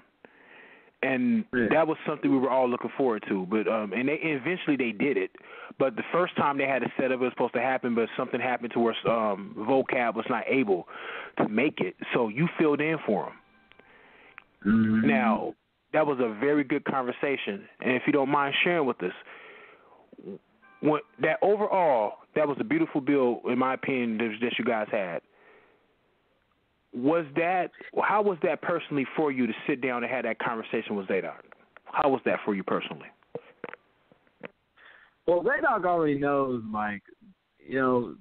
[SPEAKER 4] and that was something we were all looking forward to. But and eventually they did it. But the first time they had it set up, it was supposed to happen, but something happened to where Vocab was not able to make it, so you filled in for him. Mm-hmm. Now that was a very good conversation, and if you don't mind sharing with us. That was a beautiful bill, in my opinion, that you guys had. How was that personally for you to sit down and have that conversation with Zadok? How was that for you personally?
[SPEAKER 5] Well, Zadok already knows, to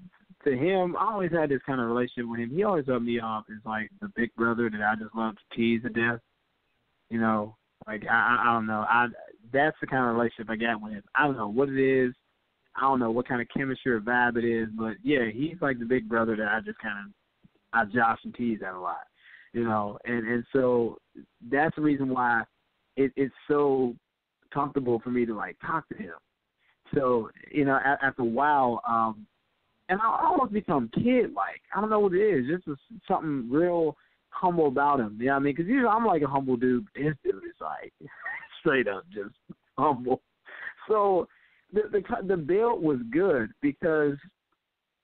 [SPEAKER 5] him, I always had this kind of relationship with him. He always rubbed me off as, the big brother that I just love to tease to death. I don't know. That's the kind of relationship I got with him. I don't know what it is. I don't know what kind of chemistry or vibe it is, but yeah, he's like the big brother that I just I josh and tease at a lot, and so that's the reason why it's so comfortable for me to talk to him. So, after a while, and I almost become kid-like. I don't know what it is. Just something real humble about him. You know what I mean? Because usually I'm like a humble dude. This dude is straight up just humble. So the build was good because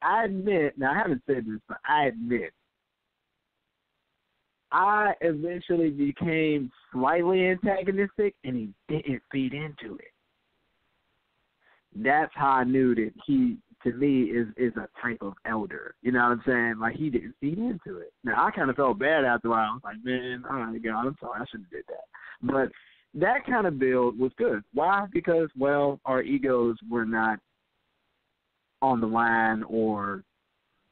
[SPEAKER 5] I admit, now I haven't said this, but I admit, I eventually became slightly antagonistic and he didn't feed into it. That's how I knew that he, to me, is a type of elder. You know what I'm saying? He didn't feed into it. Now, I kind of felt bad after a while. I was like, man, all right, God, I'm sorry. I shouldn't have did that. But that kind of build was good. Why? Because, our egos were not on the line or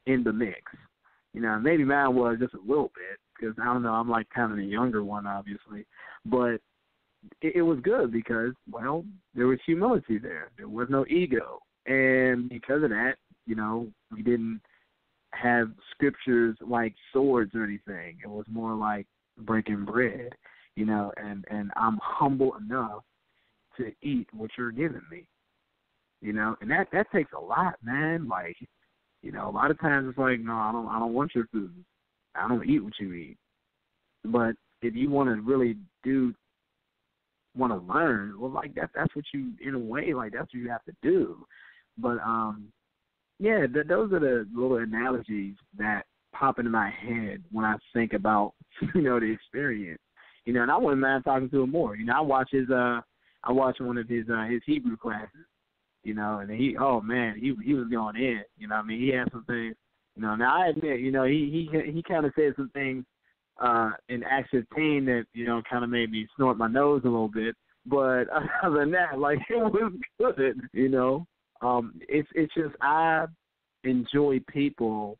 [SPEAKER 5] in the mix. Maybe mine was just a little bit because, I don't know, I'm kind of the younger one, obviously. But it was good because, there was humility there. There was no ego. And because of that, we didn't have scriptures like swords or anything. It was more like breaking bread, and I'm humble enough to eat what you're giving me, and that takes a lot, man. A lot of times it's no, I don't want your food. I don't eat what you eat. But if you want to really do want to learn. Well, like that's what you, in a way, like that's what you have to do. But yeah, those are the little analogies that pop into my head when I think about the experience. And I wouldn't mind talking to him more. I watch one of his Hebrew classes. And he was going in. He had some things. Now I admit, he kind of said some things in Acts 15 that kind of made me snort my nose a little bit. But other than that, like, it was good. It's just I enjoy people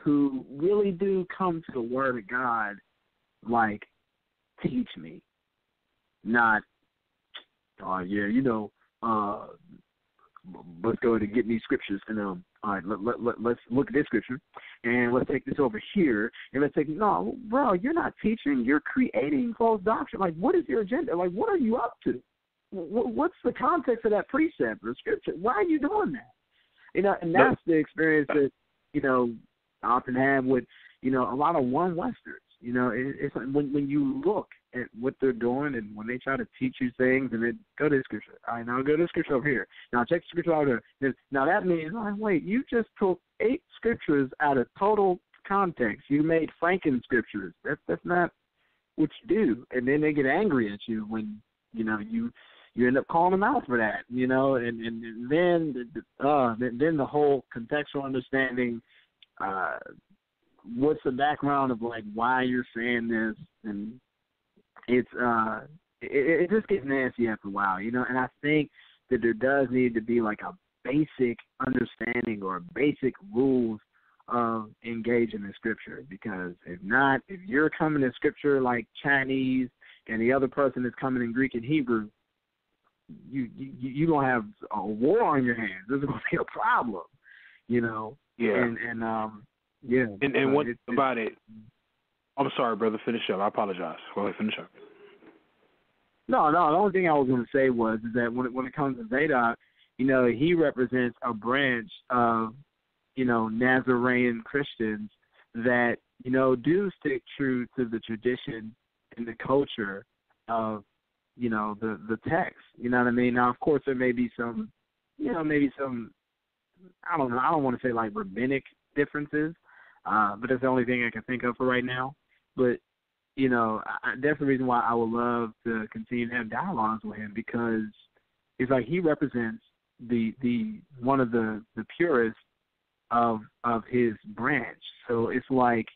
[SPEAKER 5] who really do come to the Word of God, like, teach me, not, let's go to get me scriptures and all right, let's look at this scripture and let's take this over here and let's take. No, bro, you're not teaching. You're creating false doctrine. Like, what is your agenda? Like, what are you up to? What's the context of that precept or scripture? Why are you doing that? And that's the experience that I often have with a lot of one Westers. It's like when you look at what they're doing and when they try to teach you things and then go to the scripture. All right, now go to the scripture over here. Now check the scripture over there. Now that means, wait, you just took 8 scriptures out of total context. You made Franken scriptures. That's not what you do. And then they get angry at you when, you end up calling them out for that, and then the whole contextual understanding, what's the background of like why you're saying this, and it just gets nasty after a while, and I think that there does need to be like a basic understanding or basic rules of engaging in Scripture, because if you're coming in Scripture like Chinese and the other person is coming in Greek and Hebrew, you gonna have a war on your hands. There's gonna be a problem,
[SPEAKER 4] Yeah.
[SPEAKER 5] Yeah.
[SPEAKER 4] And what about it? I'm sorry, brother. Finish up. I apologize. Go ahead, finish up.
[SPEAKER 5] No. The only thing I was going to say was that when it comes to Zadok, he represents a branch of, Nazarene Christians that, do stick true to the tradition and the culture of, the text. You know what I mean? Now, of course, there may be some, I don't know. I don't want to say like rabbinic differences, but that's the only thing I can think of for right now. But, that's the reason why I would love to continue to have dialogues with him, because it's like he represents the one of the purest of his branch. So it's like,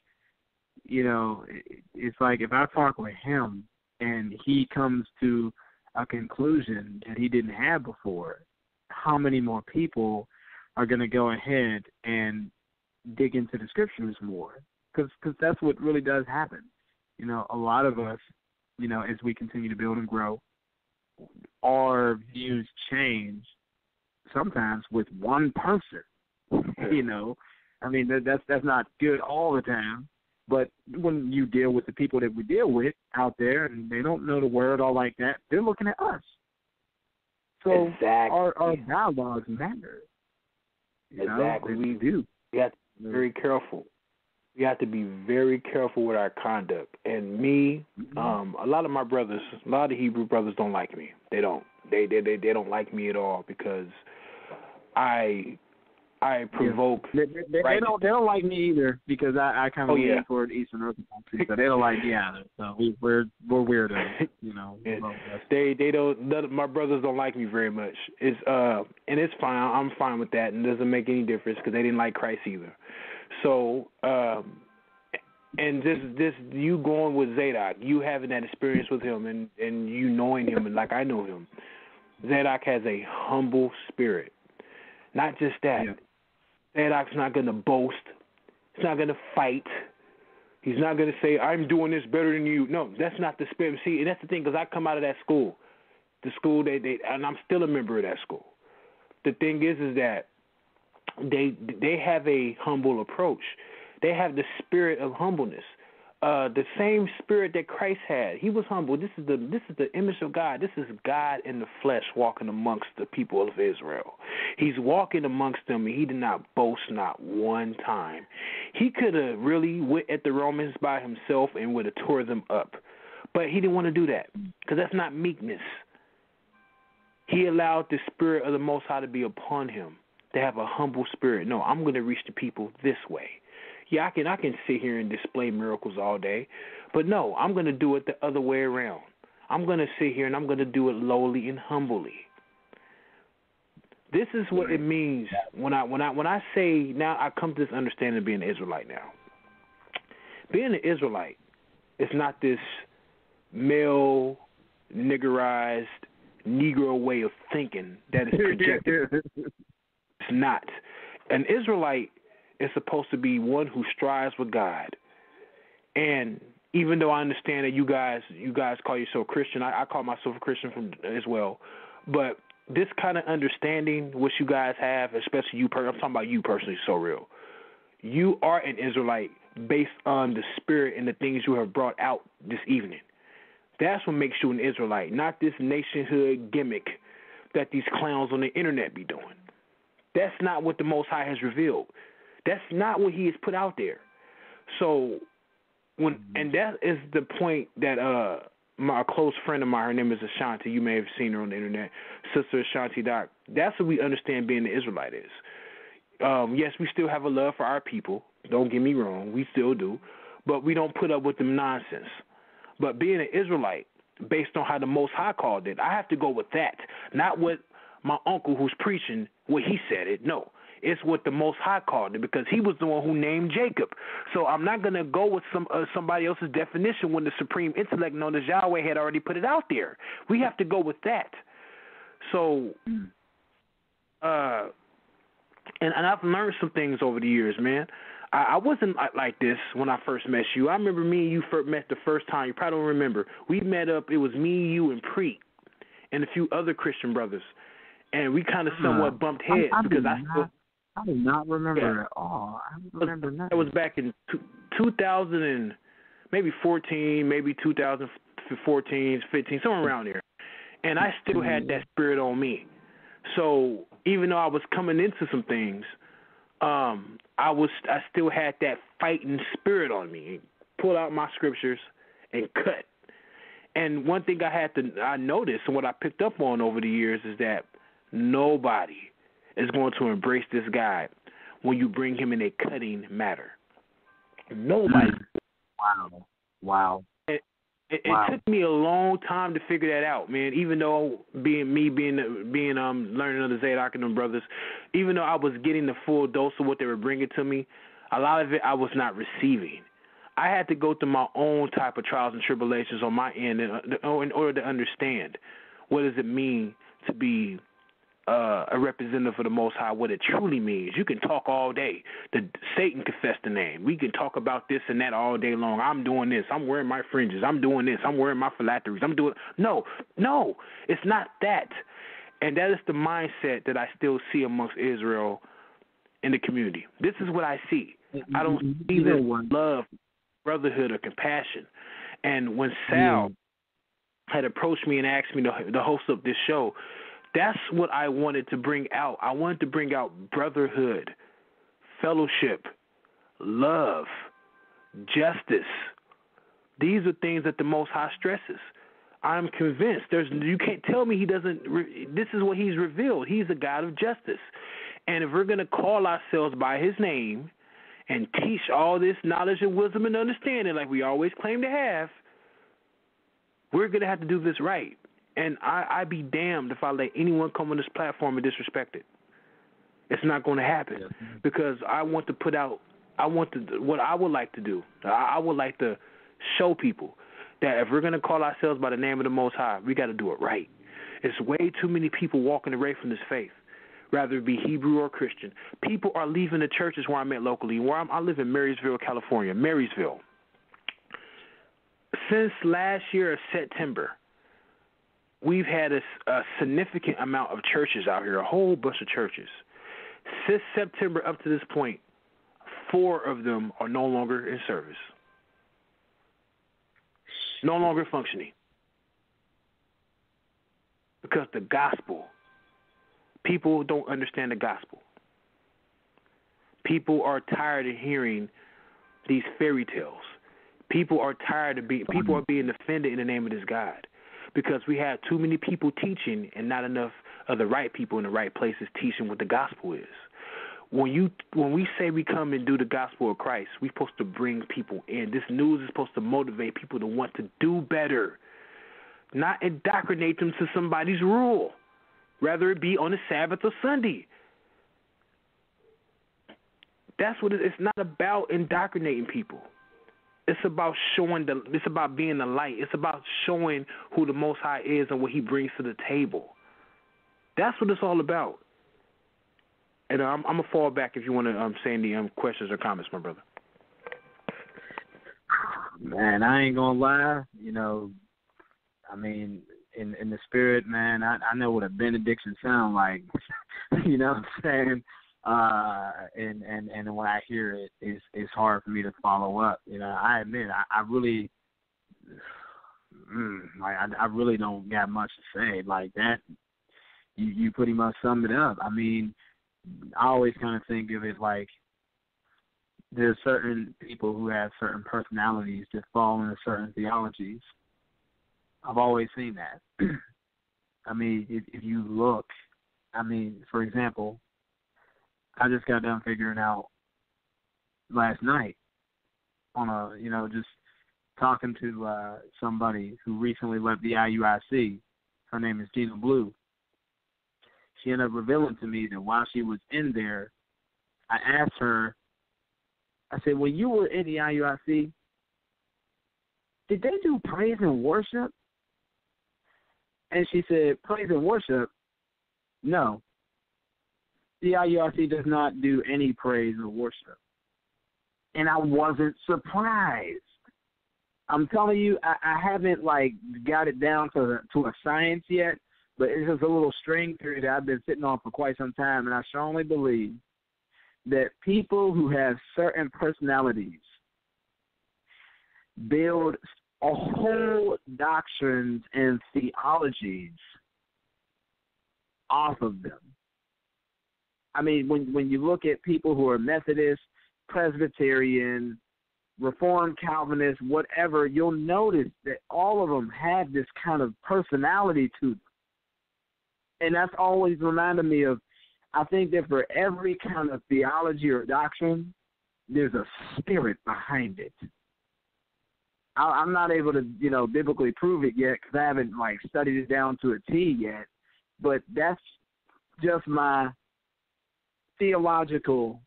[SPEAKER 5] it's like if I talk with him and he comes to a conclusion that he didn't have before, how many more people are going to go ahead and dig into the scriptures more? Because that's what really does happen. A lot of us, as we continue to build and grow, our views change sometimes with one person. I mean, that's not good all the time. But when you deal with the people that we deal with out there and they don't know the word all like that, they're looking at us. So
[SPEAKER 4] exactly.
[SPEAKER 5] our dialogues matter.
[SPEAKER 4] Exactly.
[SPEAKER 5] We do.
[SPEAKER 4] We have to be very careful. We have to be very careful with our conduct. And me, a lot of my brothers, a lot of Hebrew brothers don't like me. They don't. They don't like me at all because I provoke.
[SPEAKER 5] They don't like me either because I kind of lean toward Eastern Orthodoxy, so they don't like me either. So we're weirdos,
[SPEAKER 4] They don't. My brothers don't like me very much. And it's fine. I'm fine with that, and it doesn't make any difference because they didn't like Christ either. So and this you going with Zadok, you having that experience with him, and you knowing him, and like I know him, Zadok has a humble spirit. Not just that. Yeah. Zadok's not going to boast. He's not going to fight. He's not going to say, I'm doing this better than you. No, that's not the spirit. See, and that's the thing, because I come out of that school. The school, and I'm still a member of that school. The thing is that they have a humble approach. They have the spirit of humbleness. The same spirit that Christ had. He was humble. This is the image of God. This is God in the flesh walking amongst the people of Israel. He's walking amongst them, and he did not boast not one time. He could have really went at the Romans by himself and would have tore them up. But he didn't want to do that because that's not meekness. He allowed the Spirit of the Most High to be upon him, to have a humble spirit. No, I'm going to reach the people this way. Yeah, I can sit here and display miracles all day, but no, I'm going to do it the other way around. I'm going to sit here and I'm going to do it lowly and humbly. This is what it means when I say, now I come to this understanding of being an Israelite now. Being an Israelite is not this male, niggerized, Negro way of thinking that is projected. It's not. An Israelite is supposed to be one who strives with God. And even though I understand that you guys call yourself Christian, I call myself a Christian as well. But this kind of understanding, which you guys have, especially you, I'm talking about you personally, Ssoreal. You are an Israelite based on the spirit and the things you have brought out this evening. That's what makes you an Israelite, not this nationhood gimmick that these clowns on the internet be doing. That's not what the Most High has revealed. That's not what He has put out there. So, and that is the point that a close friend of mine, her name is Ashanti. You may have seen her on the internet, Sister Ashanti Doc. That's what we understand being an Israelite is. Yes, we still have a love for our people. Don't get me wrong, we still do, but we don't put up with them nonsense. But being an Israelite, based on how the Most High called it, I have to go with that, not what my uncle who's preaching, what he said it. No, it's what the Most High called it because he was the one who named Jacob. So I'm not going to go with somebody else's definition when the supreme intellect known as Yahweh had already put it out there. We have to go with that. So, and I've learned some things over the years, man. I wasn't like this when I first met you. I remember me and you met the first time. You probably don't remember. We met up. It was me, you, and Preet, and a few other Christian brothers, and we kind of somewhat bumped heads
[SPEAKER 5] I
[SPEAKER 4] because
[SPEAKER 5] do not remember at all. I don't remember nothing.
[SPEAKER 4] It was back in 2000 and maybe 14, maybe 2014, 15, somewhere around there, and I still had that spirit on me. So even though I was coming into some things, I still had that fighting spirit on me. Pull out my scriptures and cut. And one thing I noticed and what I picked up on over the years is that nobody is going to embrace this guy when you bring him in a cutting matter. Nobody.
[SPEAKER 5] Wow.
[SPEAKER 4] It took me a long time to figure that out, man. Even though learning under Zadok and them brothers, even though I was getting the full dose of what they were bringing to me, a lot of it I was not receiving. I had to go through my own type of trials and tribulations on my end in order to understand what does it mean to be a representative of the Most High, what it truly means. You can talk all day. Satan confessed the name. We can talk about this and that all day long. I'm doing this. I'm wearing my fringes. I'm doing this. I'm wearing my phylacteries. No, it's not that. And that is the mindset that I still see amongst Israel in the community. This is what I see. I don't see this love, brotherhood, or compassion. And when Sal had approached me and asked me to host up this show, that's what I wanted to bring out. I wanted to bring out brotherhood, fellowship, love, justice. These are things that the Most High stresses. I'm convinced. You can't tell me He doesn't. This is what He's revealed. He's a God of justice. And if we're going to call ourselves by His name and teach all this knowledge and wisdom and understanding like we always claim to have, we're going to have to do this right. And I'd be damned if I let anyone come on this platform and disrespect it. It's not going to happen because I want to put out, what I would like to do. I would like to show people that if we're going to call ourselves by the name of the Most High, we got to do it right. It's way too many people walking away from this faith, rather it be Hebrew or Christian. People are leaving the churches where I'm at locally. I live in Marysville, California, Marysville. Since last year of September, we've had a significant amount of churches out here, a whole bunch of churches. Since September up to this point, 4 of them are no longer in service, no longer functioning. Because the gospel, people don't understand the gospel. People are tired of hearing these fairy tales. People are tired of people are being offended in the name of this God because we have too many people teaching and not enough of the right people in the right places teaching what the gospel is. When we say we come and do the gospel of Christ, we're supposed to bring people in. This news is supposed to motivate people to want to do better, not indoctrinate them to somebody's rule, whether it be on the Sabbath or Sunday. That's what it's not about indoctrinating people. It's about it's about being the light. It's about showing who the Most High is and what He brings to the table. That's what it's all about. And I'm going to fall back if you want to say any questions or comments, my brother.
[SPEAKER 5] Man, I ain't going to lie. You know, I mean, in the spirit, man, I know what a benediction sounds like. You know what I'm saying? And when I hear it, it's hard for me to follow up. You know, I admit, I really, I really don't got much to say. Like that, you pretty much summed it up. I mean, I always kind of think of it like there's certain people who have certain personalities that fall into certain theologies. I've always seen that. I mean, if you look, I mean, for example, I just got done figuring out last night on just talking to somebody who recently left the IUIC. Her name is Gina Blue. She ended up revealing to me that while she was in there, I asked her, I said, when you were in the IUIC, did they do praise and worship? And she said, praise and worship? No. The IUIC does not do any praise or worship. And I wasn't surprised. I'm telling you, I haven't, got it down to a science yet, but it's just a little string theory that I've been sitting on for quite some time, and I strongly believe that people who have certain personalities build a whole doctrines and theologies off of them. I mean, when you look at people who are Methodist, Presbyterian, Reformed, Calvinist, whatever, you'll notice that all of them have this kind of personality to them. And that's always reminded me of, I think that for every kind of theology or doctrine, there's a spirit behind it. I'm not able to, biblically prove it yet because I haven't, studied it down to a T yet. But that's just my theological,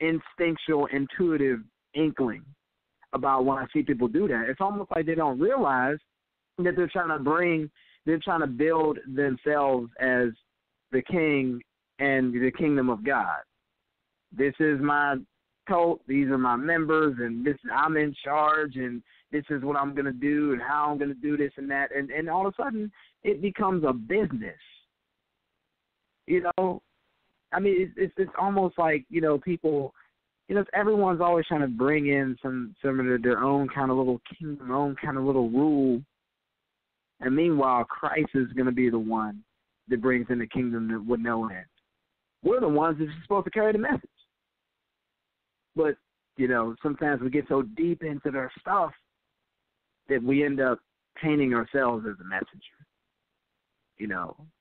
[SPEAKER 5] instinctual, intuitive inkling about when I see people do that. It's almost like they don't realize that they're trying to build themselves as the king and the kingdom of God. This is my cult, these are my members, and I'm in charge, and this is what I'm going to do and how I'm going to do this and that. And all of a sudden, it becomes a business. I mean, it's almost like, people, everyone's always trying to bring in some of their own kind of little kingdom, their own kind of little rule. And meanwhile, Christ is going to be the one that brings in the kingdom with no end. We're the ones that are supposed to carry the message. But, sometimes we get so deep into their stuff that we end up painting ourselves as a messenger.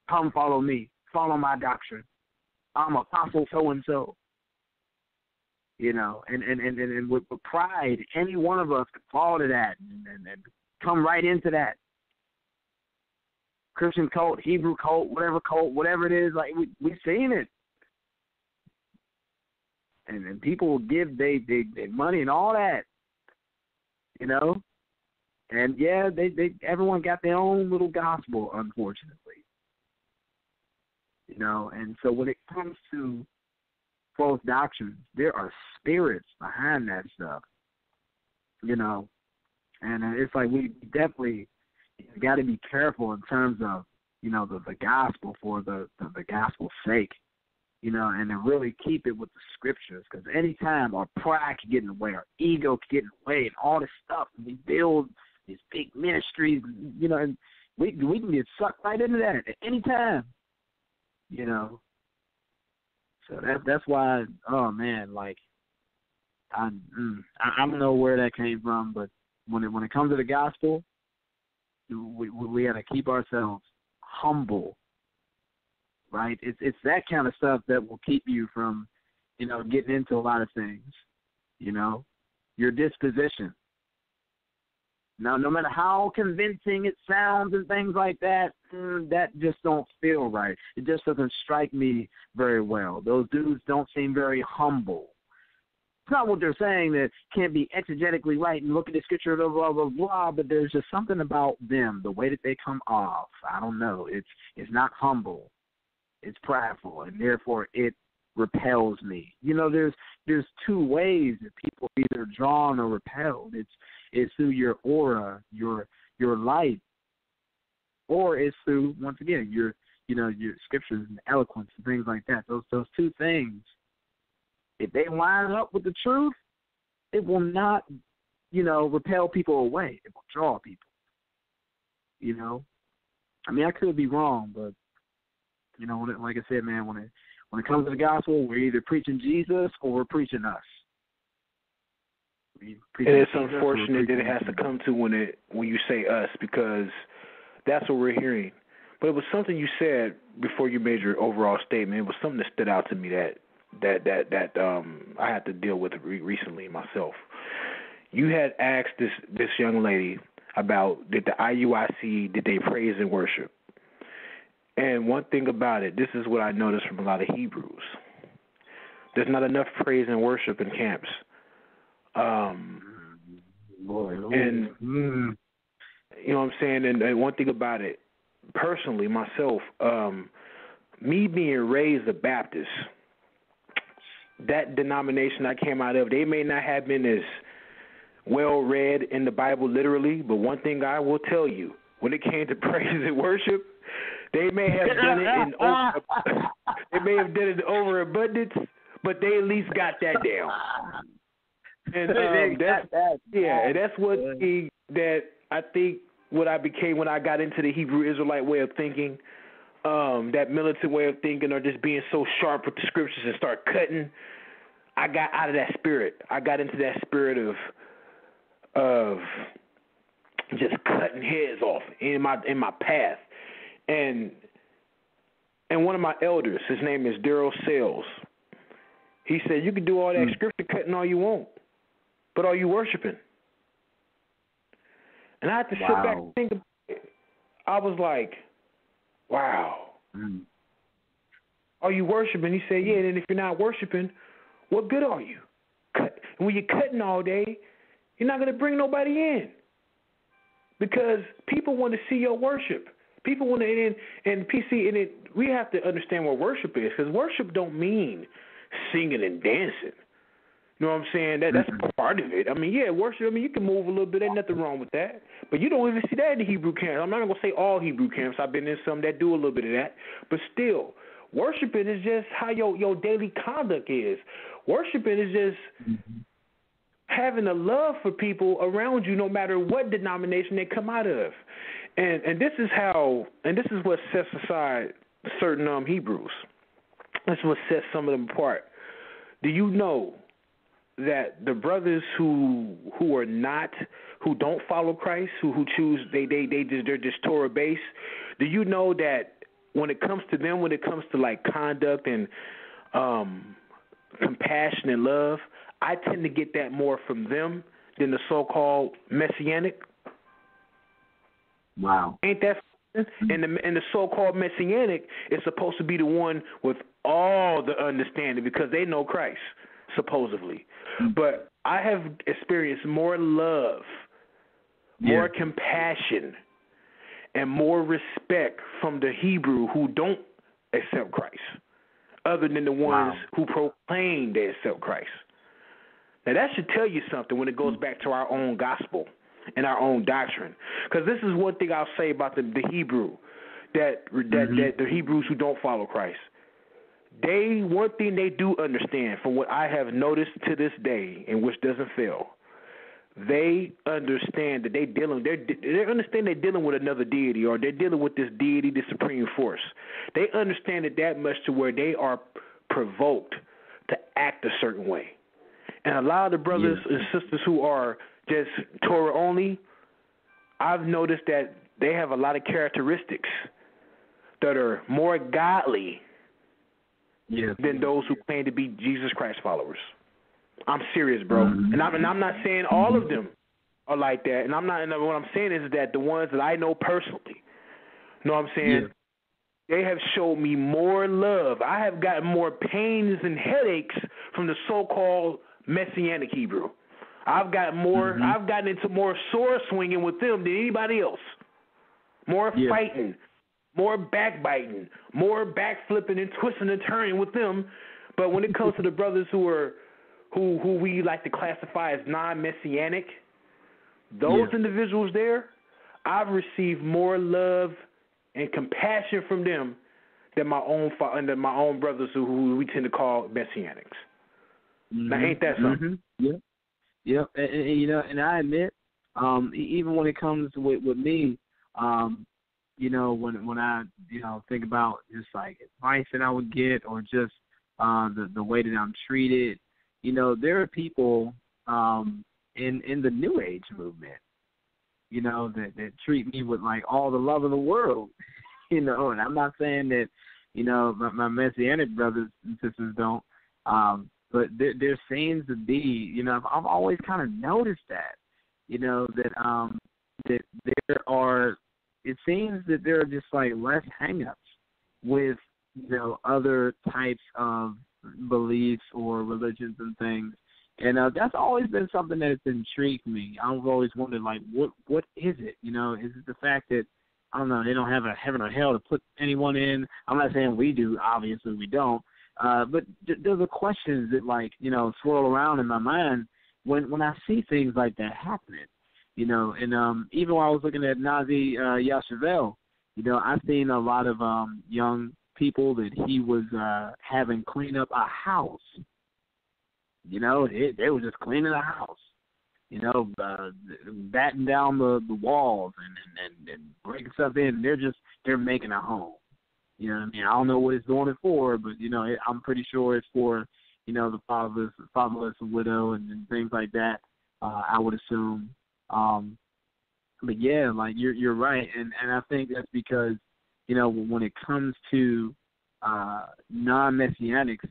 [SPEAKER 5] Come follow me, follow my doctrine. I'm apostle so-and-so. And with pride, any one of us could fall to that and come right into that. Christian cult, Hebrew cult, whatever it is, we've seen it. And people will give they money and all that, And yeah, everyone got their own little gospel, unfortunately. And so when it comes to false doctrines, there are spirits behind that stuff. And it's like we definitely got to be careful in terms of, the gospel for the gospel's sake. And to really keep it with the scriptures, because anytime our pride can get in the way, our ego can get in the way, and all this stuff, and we build these big ministries, and we can get sucked right into that at any time, So that's why, oh man, I don't know where that came from, but when it comes to the gospel, we got to keep ourselves humble, right? It's that kind of stuff that will keep you from, getting into a lot of things, your disposition. Now, no matter how convincing it sounds and things like that, that just don't feel right. It just doesn't strike me very well. Those dudes don't seem very humble. It's not what they're saying that can't be exegetically right and look at the scripture, blah, blah, blah, blah, but there's just something about them, the way that they come off. I don't know. It's not humble. It's prideful, and therefore it repels me. There's two ways that people are either drawn or repelled. It's through your aura, your light, or it's through, once again, your scriptures and eloquence and things like that. Those two things, if they line up with the truth, it will not, repel people away. It will draw people. I mean, I could be wrong, but like I said, man, when it comes to the gospel, we're either preaching Jesus or we're preaching us.
[SPEAKER 4] And it's unfortunate that it has to come to when you say us, because that's what we're hearing. But it was something you said before you made your overall statement. It was something that stood out to me that I had to deal with recently myself. You had asked this young lady about, did the IUIC, did they praise and worship? And one thing about it, this is what I noticed from a lot of Hebrews. There's not enough praise and worship in camps. And you know what I'm saying? And one thing about it, personally, myself, me being raised a Baptist, that denomination I came out of, they may not have been as well read in the Bible literally, but one thing I will tell you, when it came to praise and worship, they may have done it in overabundance, but they at least got that down. And and that's what that I think what I became when I got into the Hebrew Israelite way of thinking, that militant way of thinking, or just being so sharp with the scriptures and start cutting. I got out of that spirit. I got into that spirit of just cutting heads off in my path. And one of my elders, his name is Daryl Sales, he said, you can do all that scripture cutting all you want, but are you worshiping? And I had to sit back and think about it. I was like, wow. Are you worshiping? He said, yeah, and if you're not worshiping, what good are you? And when you're cutting all day, you're not going to bring nobody in, because people want to see your worship. People want to, and PC, and we have to understand what worship is, because worship don't mean singing and dancing. You know what I'm saying? That's part of it. I mean, yeah, worship, you can move a little bit. Ain't nothing wrong with that. But you don't even see that in the Hebrew camps. I'm not going to say all Hebrew camps. I've been in some that do a little bit of that. But still, worshiping is just how your daily conduct is. Worshiping is just having a love for people around you, no matter what denomination they come out of. And this is what sets aside certain Hebrews. This is what sets some of them apart. Do you know that the brothers who don't follow Christ, who choose they're just Torah based? Do you know that when it comes to them, when it comes to like conduct and compassion and love, I tend to get that more from them than the so-called Messianic.
[SPEAKER 5] Wow.
[SPEAKER 4] Ain't that? And the so-called Messianic is supposed to be the one with all the understanding, because they know Christ, supposedly. But I have experienced more love, more compassion, and more respect from the Hebrew who don't accept Christ, other than the ones who proclaim they accept Christ. Now, that should tell you something when it goes back to our own gospel and our own doctrine. Because this is one thing I'll say about the Hebrew, that the Hebrews who don't follow Christ. One thing they do understand, from what I have noticed to this day, and which doesn't fail, they understand that they understand they're dealing with another deity, or they're dealing with this deity, this supreme force. They understand it that much to where they are provoked to act a certain way. And a lot of the brothers and sisters who are just Torah only, I've noticed that they have a lot of characteristics that are more godly than those who claim to be Jesus Christ followers. I'm serious, bro. And I'm not saying all of them are like that. And what I'm saying is that the ones that I know personally, you know what I'm saying? They have showed me more love. I have gotten more pains and headaches from the so-called Messianic Hebrew. I've gotten into more sword swinging with them than anybody else. More fighting, more backbiting, more backflipping and twisting and turning with them. But when it comes to the brothers who we like to classify as non-Messianic, those individuals there, I've received more love and compassion from them than my own brothers who we tend to call Messianics. Now, ain't that something?
[SPEAKER 5] Yep. And you know, and I admit, even when it comes with me, you know, when I think about just like advice that I would get or just the way that I'm treated, you know, there are people in the New Age movement, you know, that treat me with like all the love of the world, you know. And I'm not saying that, you know, my Messianic brothers and sisters don't, but there seems to be, you know, I've always kind of noticed that, you know, that there are, it seems that there are just like less hang-ups with, you know, other types of beliefs or religions and things. And that's always been something that has intrigued me. I've always wondered, like, what is it? You know, is it the fact that, I don't know, they don't have a heaven or hell to put anyone in? I'm not saying we do. Obviously we don't. But there's the questions that, like, you know, swirl around in my mind when I see things like that happening. You know, and even while I was looking at Nazi Yashavel, you know, I've seen a lot of young people that he was having clean up a house. You know, they were just cleaning a house. You know, batting down the walls and breaking stuff in. They're making a home. You know what I mean? I don't know what it's doing it for, but, you know, I'm pretty sure it's for, you know, the fatherless widow and things like that, I would assume. But, yeah, like, you're right. And I think that's because, you know, when it comes to non-Messianics,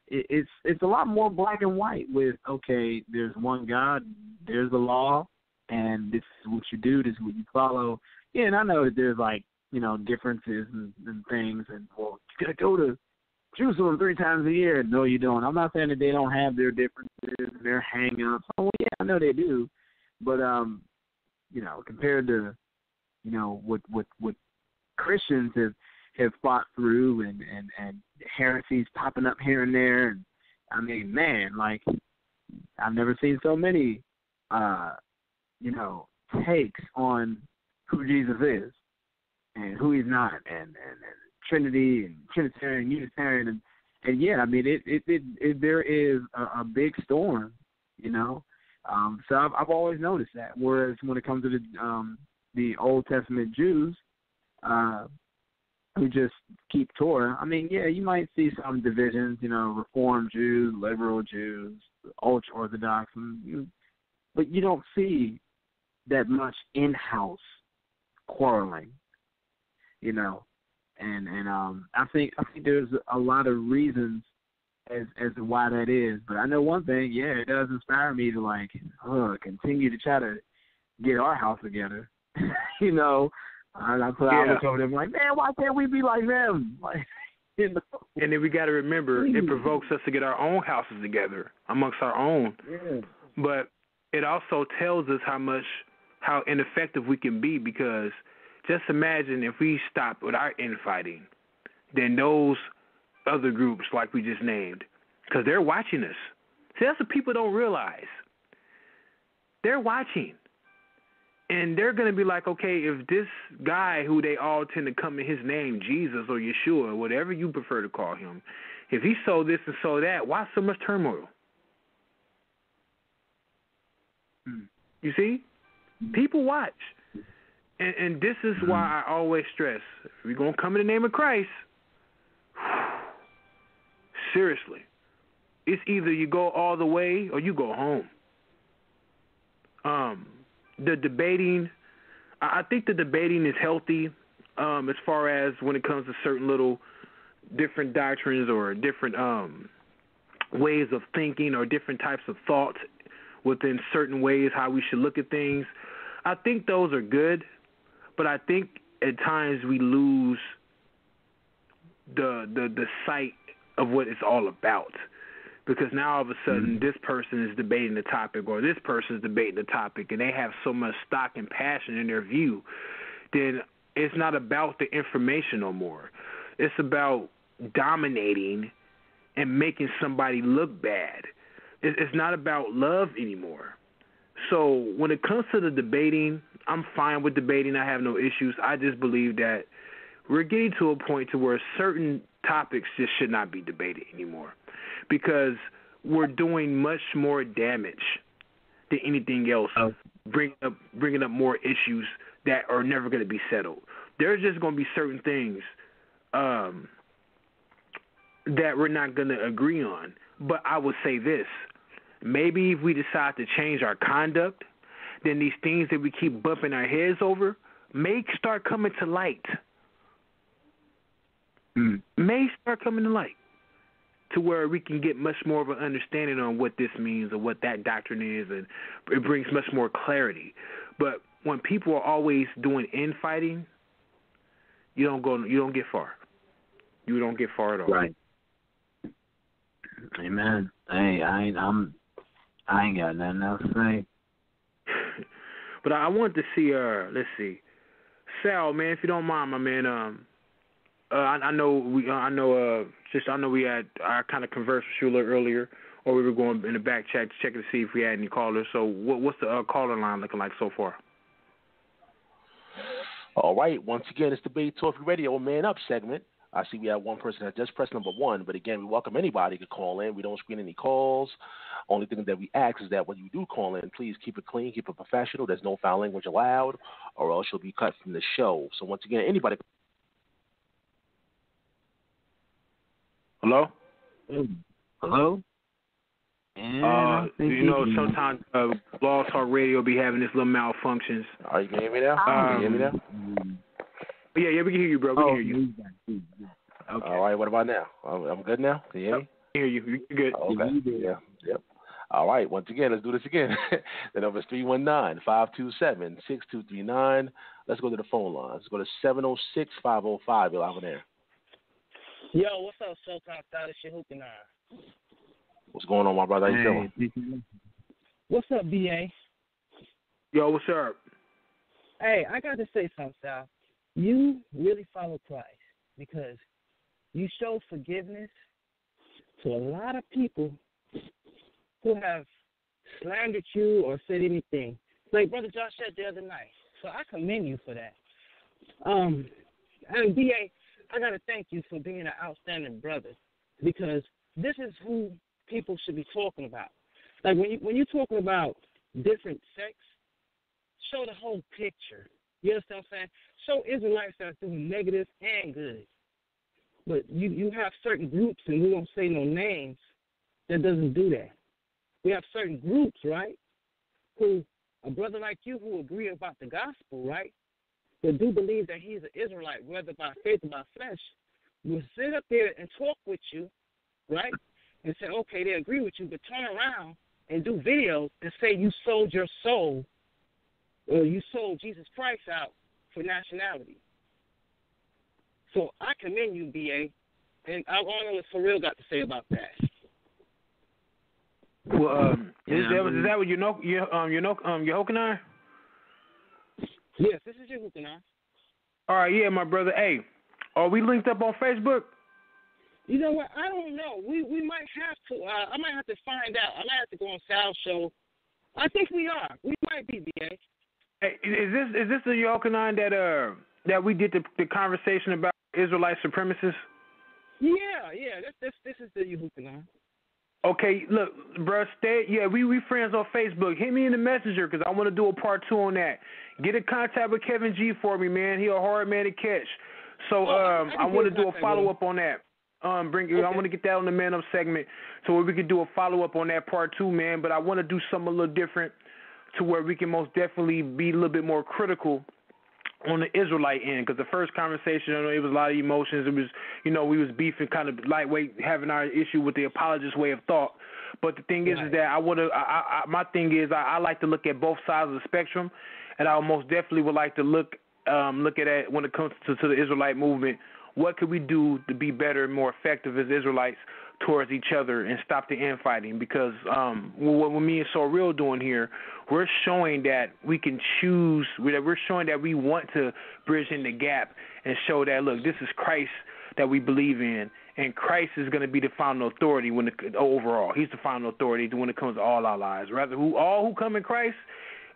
[SPEAKER 5] it's a lot more black and white with, okay, there's one God, there's the law, and this is what you do, this is what you follow. Yeah, and I know that there's, like, you know, differences and things, and, well, you got to go to Jerusalem 3 times a year. No, you don't. I'm not saying that they don't have their differences and their hang-ups. Oh, yeah, I know they do. But, you know, compared to, you know, what Christians have fought through and heresies popping up here and there. And, I mean, man, like, I've never seen so many, you know, takes on who Jesus is and who he's not, and Trinity and Trinitarian, Unitarian, and yeah, I mean, it there is a big storm, you know. So I've always noticed that. Whereas when it comes to the Old Testament Jews, who just keep Torah, I mean, yeah, you might see some divisions, you know, Reform Jews, liberal Jews, ultra Orthodox, but you don't see that much in-house quarreling, you know. And I think there's a lot of reasons as to why that is. But I know one thing, yeah, it does inspire me to, like, continue to try to get our house together. You know, I look over them like, man, why can't we be like them? Like, you know.
[SPEAKER 4] And then we got to remember, it provokes us to get our own houses together amongst our own. Yeah. But it also tells us how ineffective we can be, because just imagine if we stop with our infighting, then those other groups like we just named, because they're watching us. See, that's what people don't realize. They're watching. And they're going to be like, okay, if this guy who they all tend to come in his name, Jesus or Yeshua, whatever you prefer to call him, if he sold this and sold that, why so much turmoil? You see? People watch. And this is why I always stress, if we're going to come in the name of Christ, seriously, it's either you go all the way or you go home. The debating, I think the debating is healthy as far as when it comes to certain little different doctrines or different ways of thinking or different types of thoughts within certain ways how we should look at things. I think those are good, but I think at times we lose the sight of what it's all about. Because now all of a sudden this person is debating the topic or this person is debating the topic and they have so much stock and passion in their view, then it's not about the information no more. It's about dominating and making somebody look bad. It's not about love anymore. So when it comes to the debating, I'm fine with debating. I have no issues. I just believe that we're getting to a point to where certain topics just should not be debated anymore, because we're doing much more damage than anything else, bringing up more issues that are never going to be settled. There's just going to be certain things that we're not going to agree on. But I would say this, maybe if we decide to change our conduct, then these things that we keep bumping our heads over may start coming to light. May start coming to light to where we can get much more of an understanding on what this means or what that doctrine is, and it brings much more clarity. But when people are always doing infighting, you don't get far. You don't get far at all.
[SPEAKER 5] Right. Amen. Hey, I ain't got nothing else to say.
[SPEAKER 4] But I want to see. Let's see, Sal, man, if you don't mind, my man. I know we had I kind of conversed with you a little earlier, or we were going in the back chat to check to see if we had any callers. So what's the caller line looking like so far?
[SPEAKER 3] All right. Once again, it's Debate Talk Radio Man Up segment. I see we have one person that just pressed number 1, but again, we welcome anybody to call in. We don't screen any calls. Only thing that we ask is that when you do call in, please keep it clean, keep it professional. There's no foul language allowed, or else you'll be cut from the show. So once again, anybody. Hello?
[SPEAKER 5] Hello?
[SPEAKER 4] Sometimes Blog Talk Radio be having this little malfunctions.
[SPEAKER 3] Are you can hear me now? Can you hear me now?
[SPEAKER 4] Yeah, we can hear you, bro. We can hear you.
[SPEAKER 5] Okay.
[SPEAKER 3] All right, what about now? I'm good now? Can you hear me?
[SPEAKER 4] I hear you. You're good.
[SPEAKER 3] Okay. Yeah. Yep. All right, once again, let's do this again. The number is 319-527-6239. Let's go to the phone line. Let's go to 706-505. You're live on air.
[SPEAKER 6] Yo, what's up, Showtime Style? It's your hooping iron.
[SPEAKER 3] What's going on, my brother? How you feeling?
[SPEAKER 6] What's up, B.A.?
[SPEAKER 4] Yo, what's up?
[SPEAKER 6] Hey, I got to say something, Sal. You really follow Christ because you show forgiveness to a lot of people who have slandered you or said anything. Like Brother Josh said the other night. So I commend you for that. And B.A., I got to thank you for being an outstanding brother, because this is who people should be talking about. Like when you're talking about different sects, show the whole picture. You understand what I'm saying? Show Israelites that are doing negative and good. But you have certain groups, and we won't say no names, that doesn't do that. We have certain groups, right, who, a brother like you who agree about the gospel, right, but do believe that he's an Israelite, whether by faith or by flesh, will sit up there and talk with you, right, and say, okay, they agree with you, but turn around and do videos and say you sold your soul or you sold Jesus Christ out for nationality. So I commend you, B.A., and I want to know what Ssoreal got to say about that.
[SPEAKER 4] Well, is that what you know? Your Hokanai?
[SPEAKER 6] Yes, this is your Hokanai.
[SPEAKER 4] All right, yeah, my brother. Hey, are we linked up on Facebook?
[SPEAKER 6] You know what? I don't know. We might have to. I might have to find out. I might have to go on Sal's show. I think we are. We might be, B.A.
[SPEAKER 4] Hey, is this the Yochanan that we did the conversation about Israelite supremacists?
[SPEAKER 6] Yeah. This is the Yochanan.
[SPEAKER 4] Okay, look, bro, we friends on Facebook. Hit me in the messenger because I want to do a part 2 on that. Get in contact with Kevin G for me, man. He a hard man to catch. So I want to do a follow up on that. I want to get that on the Man Up segment so we can do a follow-up on that part 2, man. But I want to do something a little different to where we can most definitely be a little bit more critical on the Israelite end, because the first conversation, it was a lot of emotions. It was, we was beefing kind of lightweight, having our issue with the apologist way of thought. But the thing is that my thing is I like to look at both sides of the spectrum, and I most definitely would like to look at it when it comes to the Israelite movement. What could we do to be better and more effective as Israelites towards each other and stop the infighting? Because what me and Ssoreal doing here, we're showing that we can choose. We're showing that we want to bridge in the gap and show that, look, this is Christ that we believe in, and Christ is going to be the final authority overall. He's the final authority when it comes to all our lives. Rather, all who come in Christ,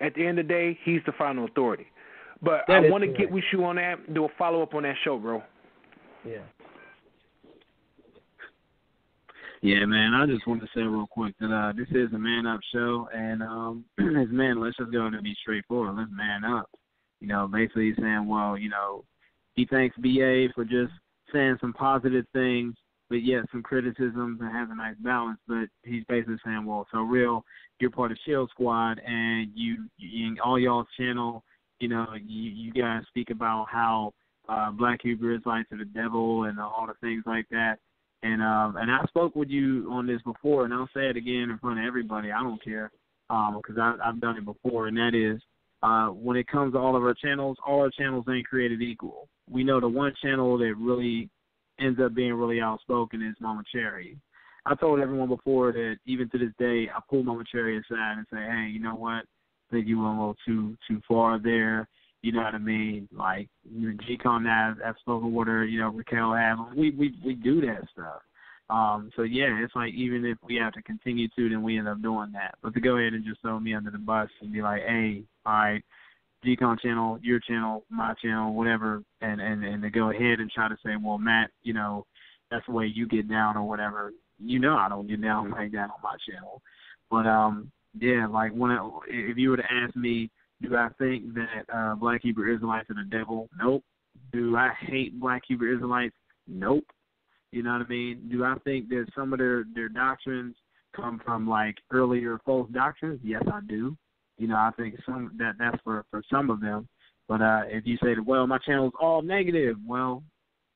[SPEAKER 4] at the end of the day, He's the final authority. But I want to get with you on that, do a follow-up on that show, bro.
[SPEAKER 6] Yeah.
[SPEAKER 5] Yeah, man, I just want to say real quick that this is a Man Up show, and as men, let's just go and be straightforward. Let's man up. Basically saying, well, he thanks B.A. for just saying some positive things, but yet some criticisms and has a nice balance. But he's basically saying, well, Ssoreal, you're part of Shield Squad, and you in all y'all's channel, you guys speak about how Black Hebrew Israelites are the devil and all the things like that. And I spoke with you on this before, and I'll say it again in front of everybody. I don't care, because I've done it before, and that is when it comes to all our channels ain't created equal. We know the one channel that really ends up being really outspoken is Mama Cherry. I told everyone before that even to this day, I pull Mama Cherry aside and say, hey, you know what? I think you went a little too far there. You know what I mean? Like, G-Con have spoken with her, Raquel have. We do that stuff. So, yeah, it's like even if we have to continue to, then we end up doing that. But to go ahead and just throw me under the bus and be like, hey, all right, G-Con channel, your channel, my channel, whatever, and to go ahead and try to say, well, Matt, that's the way you get down or whatever. I don't get down like that on my channel. But, yeah, like if you were to ask me, do I think that Black Hebrew Israelites are the devil? Nope. Do I hate Black Hebrew Israelites? Nope. You know what I mean? Do I think that some of their doctrines come from, like, earlier false doctrines? Yes, I do. I think that's for some of them. But if you say that, well, my channel's all negative, well,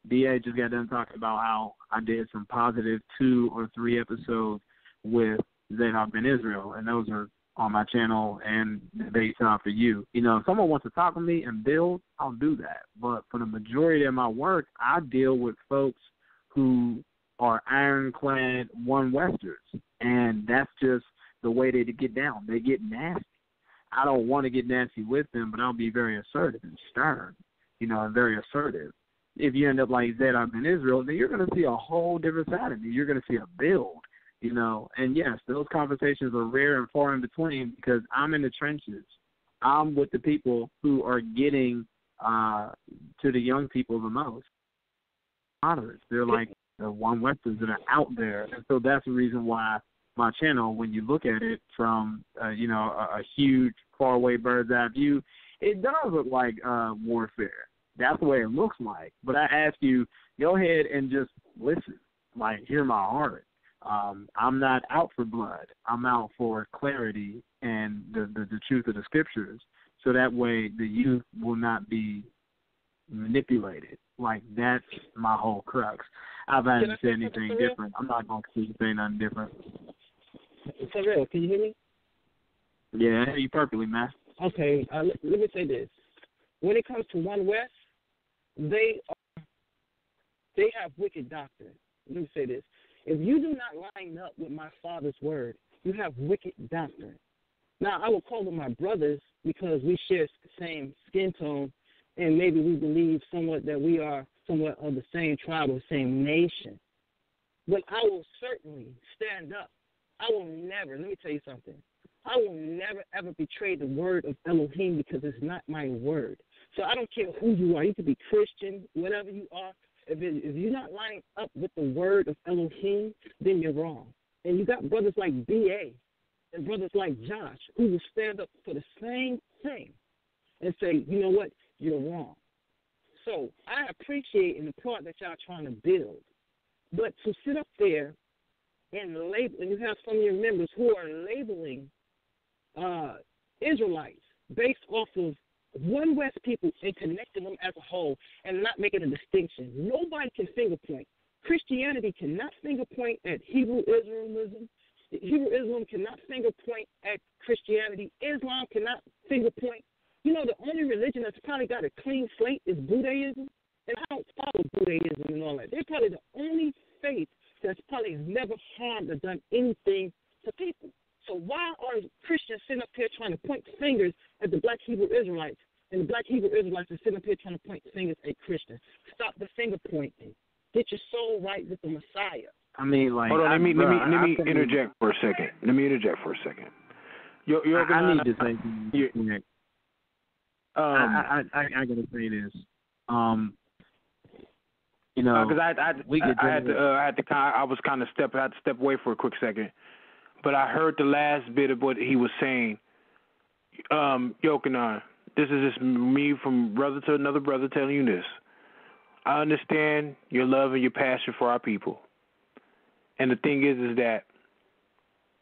[SPEAKER 5] B.A. just got done talking about how I did some positive 2 or 3 episodes with Zadok Ben Israel, and those are on my channel and Debate Time for You. If someone wants to talk to me and build, I'll do that. But for the majority of my work, I deal with folks who are ironclad one Westers, and that's just the way they get down. They get nasty. I don't want to get nasty with them, but I'll be very assertive and stern, and very assertive. If you end up like Zadok Ben Israel, then you're going to see a whole different side of me. You're going to see a build. And yes, those conversations are rare and far in between because I'm in the trenches. I'm with the people who are getting to the young people the most. Moderates, they're like the one Westerns that are out there. And so that's the reason why my channel, when you look at it from, a huge, faraway bird's eye view, it does look like warfare. That's the way it looks like. But I ask you, go ahead and just listen, like hear my heart. I'm not out for blood. I'm out for clarity and the truth of the scriptures, so that way the youth will not be manipulated. Like, that's my whole crux. I haven't said anything different. I'm not going to say nothing different.
[SPEAKER 6] Ssoreal, can you hear me?
[SPEAKER 5] Yeah, I hear you perfectly, man.
[SPEAKER 6] Okay, let me say this. When it comes to One West, they have wicked doctrine. Let me say this. If you do not line up with my Father's word, you have wicked doctrine. Now, I will call them my brothers because we share the same skin tone, and maybe we believe somewhat that we are somewhat of the same tribe or the same nation. But I will certainly stand up. I will never, let me tell you something, I will never, ever betray the word of Elohim because it's not my word. So I don't care who you are. You could be Christian, whatever you are. If you're not lining up with the word of Elohim, then you're wrong. And you got brothers like B.A. and brothers like Josh who will stand up for the same thing and say, you know what, you're wrong. So I appreciate and applaud that y'all trying to build. But to sit up there and label, and you have some of your members who are labeling Israelites based off of one West people and connecting them as a whole and not making a distinction. Nobody can finger point. Christianity cannot finger point at Hebrew Islamism. Hebrew Islam cannot finger point at Christianity. Islam cannot finger point. You know, the only religion that's probably got a clean slate is Buddhism. And I don't follow Buddhism and all that. They're probably the only faith that's probably never harmed or done anything to people. So why are Christians sitting up here trying to point fingers at the black Hebrew Israelites, and the black Hebrew Israelites are sitting up here trying to point fingers at Christians? Stop the finger pointing. Get your soul right with the Messiah.
[SPEAKER 5] I mean, like,
[SPEAKER 4] hold on. Let me interject for a second. I need to say something.
[SPEAKER 5] I gotta say this. You know,
[SPEAKER 4] because I was kind of I had to step away for a quick second, but I heard the last bit of what he was saying. Yochanan, this is just me from brother to another brother telling you this. I understand your love and your passion for our people. And the thing is that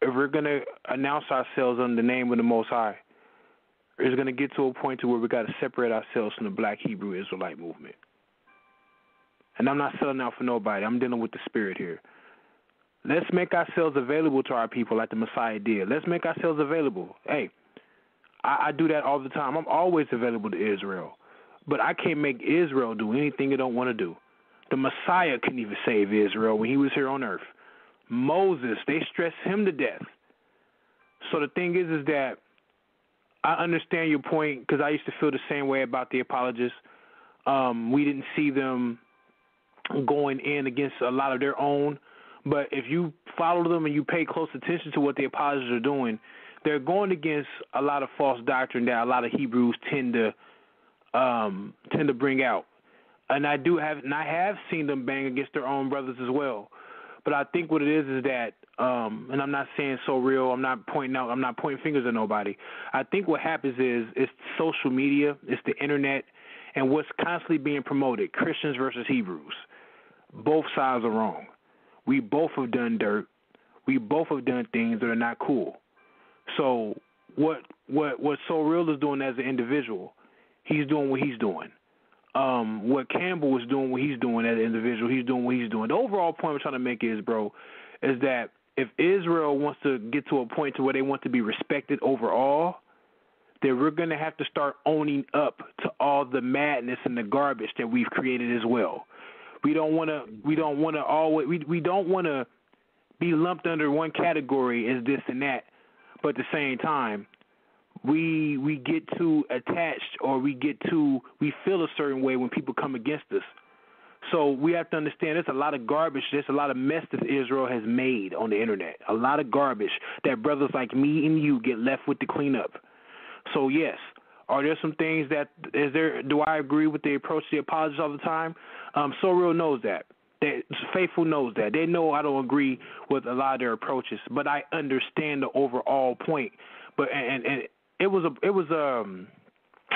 [SPEAKER 4] if we're going to announce ourselves under the name of the Most High, it's going to get to a point to where we got to separate ourselves from the black Hebrew Israelite movement. And I'm not selling out for nobody. I'm dealing with the spirit here. Let's make ourselves available to our people like the Messiah did. Let's make ourselves available. Hey, I do that all the time. I'm always available to Israel. But I can't make Israel do anything it don't want to do. The Messiah couldn't even save Israel when he was here on earth. Moses, they stressed him to death. So the thing is that I understand your point because I used to feel the same way about the apologists. We didn't see them going in against a lot of their own. But if you follow them and you pay close attention to what the apologists are doing, they're going against a lot of false doctrine that a lot of Hebrews tend to bring out. And I have seen them bang against their own brothers as well. But I think what it is that, and I'm not saying Ssoreal, I'm not pointing fingers at nobody. I think what happens is it's social media, it's the internet, and what's constantly being promoted, Christians versus Hebrews. Both sides are wrong. We both have done dirt. We both have done things that are not cool. So what Ssoreal is doing as an individual, he's doing what he's doing. What Campbell is doing, what he's doing as an individual, he's doing what he's doing. The overall point we're trying to make is that if Israel wants to get to a point to where they want to be respected overall, then we're going to have to start owning up to all the madness and the garbage that we've created as well. We don't want to be lumped under one category as this and that, but at the same time, we get too attached or we feel a certain way when people come against us. So we have to understand there's a lot of garbage, there's a lot of mess that Israel has made on the internet, a lot of garbage that brothers like me and you get left with to clean up. So yes, are there some things do I agree with the approach to the apologists all the time? Ssoreal knows that. Faithful knows that. They know I don't agree with a lot of their approaches, but I understand the overall point. But and it was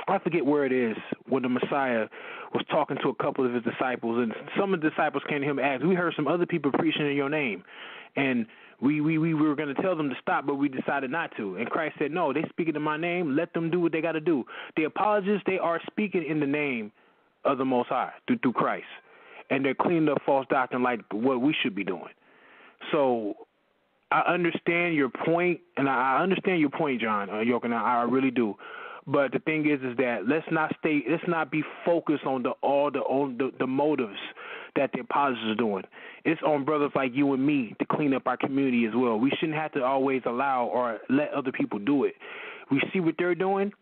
[SPEAKER 4] I forget where it is when the Messiah was talking to a couple of his disciples, and some of the disciples came to him and asked, "We heard some other people preaching in your name, and we were going to tell them to stop, but we decided not to." And Christ said, "No, they speaking in my name. Let them do what they got to do." The apologists, they are speaking in the name of the Most High through Christ, and they're cleaning up false doctrine like what we should be doing. So I understand your point, and I understand your point, John Yochanan. I really do. But the thing is that let's not be focused on the motives that the apologists are doing. It's on brothers like you and me to clean up our community as well. We shouldn't have to always allow or let other people do it. We see what they're doing.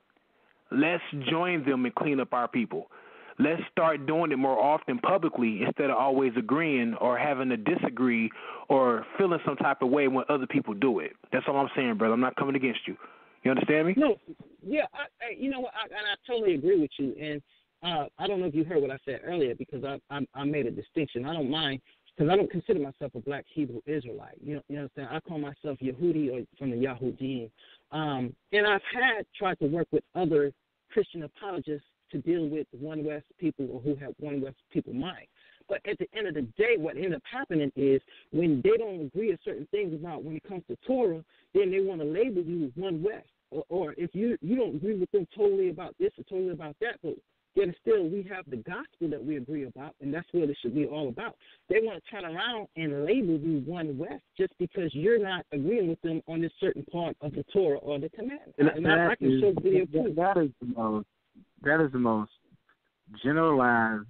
[SPEAKER 4] Let's join them and clean up our people. Let's start doing it more often publicly instead of always agreeing or having to disagree or feeling some type of way when other people do it. That's all I'm saying, brother. I'm not coming against you. You understand me?
[SPEAKER 6] No, yeah, you know what, and I totally agree with you. And I don't know if you heard what I said earlier because I made a distinction. I don't mind because I don't consider myself a black Hebrew Israelite. You understand? I call myself Yehudi or from the Yahudim. And I've tried to work with other Christian apologists to deal with One West people or who have One West people mind. But at the end of the day, what ends up happening is when they don't agree with certain things about when it comes to Torah, then they want to label you one West. Or if you don't agree with them totally about this or totally about that, but yet still we have the gospel that we agree about, and that's what it should be all about. They want to turn around and label you one West just because you're not agreeing with them on this certain part of the Torah or the commandment. And I can show video proof.
[SPEAKER 5] That is the most generalized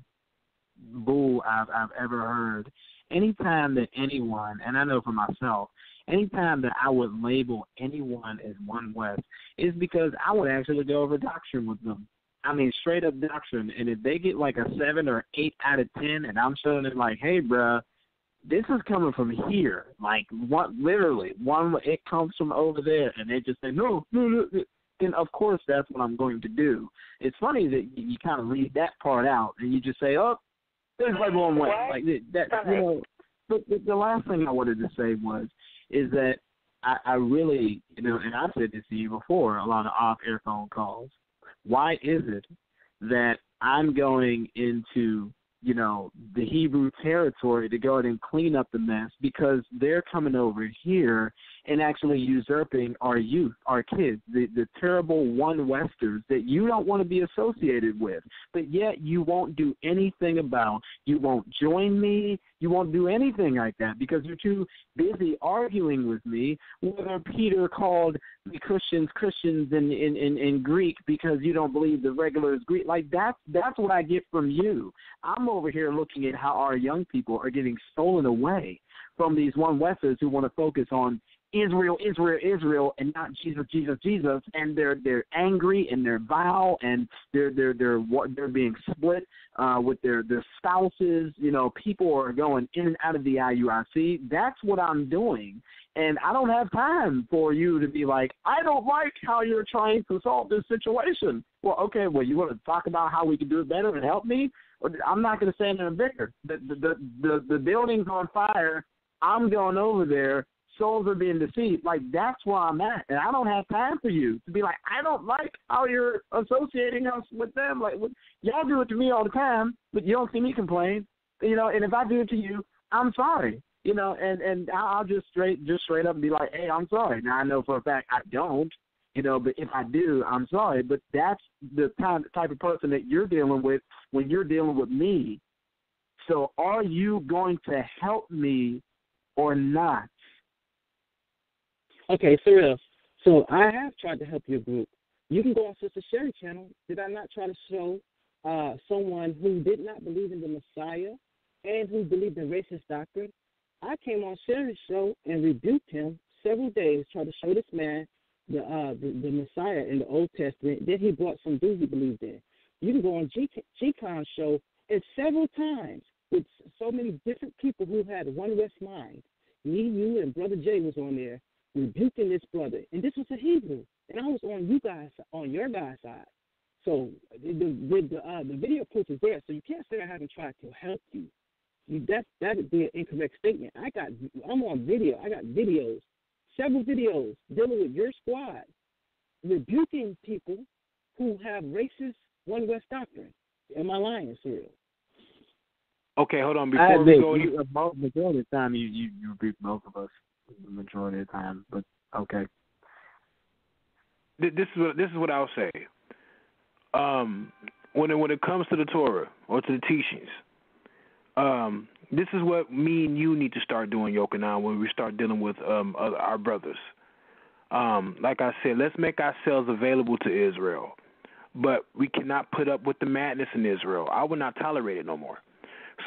[SPEAKER 5] bull I've ever heard. Anytime that anyone, and I know for myself, anytime that I would label anyone as one West, is because I would actually go over doctrine with them. I mean, straight up doctrine. And if they get like a 7 or 8 out of 10, and I'm showing them like, hey, bruh, this is coming from here. Like, literally, it comes from over there. And they just say, no. Then, of course, that's what I'm going to do. It's funny that you kind of leave that part out, and you just say, oh, there's like one way. Like that, you know. But the last thing I wanted to say is that I really, you know, and I've said this to you before, a lot of off-air phone calls. Why is it that I'm going into, you know, the Hebrew territory to go ahead and clean up the mess because they're coming over here and actually usurping our youth, our kids, the terrible one Westers that you don't want to be associated with, but yet you won't do anything about. You won't join me. You won't do anything like that because you're too busy arguing with me whether Peter called the Christians in Greek because you don't believe the regular is Greek. Like, that's what I get from you. I'm over here looking at how our young people are getting stolen away from these one Westers who want to focus on Israel, and not Jesus, and they're angry and they're vile and they're being split with their spouses. You know, people are going in and out of the IUIC. That's what I'm doing, and I don't have time for you to be like, I don't like how you're trying to solve this situation. Well, okay, you want to talk about how we can do it better and help me? I'm not going to stand there and bicker. The building's on fire. I'm going over there. Souls are being deceived. Like, that's where I'm at. And I don't have time for you to be like, I don't like how you're associating us with them. Like, y'all do it to me all the time, but you don't see me complain. You know, and if I do it to you, I'm sorry. You know, and I'll just straight up be like, hey, I'm sorry. Now, I know for a fact I don't, you know, but if I do, I'm sorry. But that's the type of person that you're dealing with when you're dealing with me. So are you going to help me or not?
[SPEAKER 6] Okay, Ssoreal. So I have tried to help your group. You can go on Sister Sherry's channel. Did I not try to show someone who did not believe in the Messiah and who believed in racist doctrine? I came on Sherry's show and rebuked him several days, tried to show this man the Messiah in the Old Testament. Then he brought some dude he believed in. You can go on G-Con's show and several times with so many different people who had one West mind. Me, you, and Brother J was on there rebuking this brother, and this was a Hebrew, and I was on your guys' side. So the video proof is there, so you can't say I haven't tried to help you. That would be an incorrect statement. I'm on video. I got videos, several videos dealing with your squad, rebuking people who have racist one West doctrine. Am I lying, Ssoreal?
[SPEAKER 4] Okay, hold on. Before we go,
[SPEAKER 5] majority of the time you rebuke both of us. The majority of the time, but okay.
[SPEAKER 4] This is what I'll say. When it comes to the Torah or to the teachings, this is what me and you need to start doing, Yochanan, when we start dealing with our brothers. Like I said, let's make ourselves available to Israel, but we cannot put up with the madness in Israel. I will not tolerate it no more.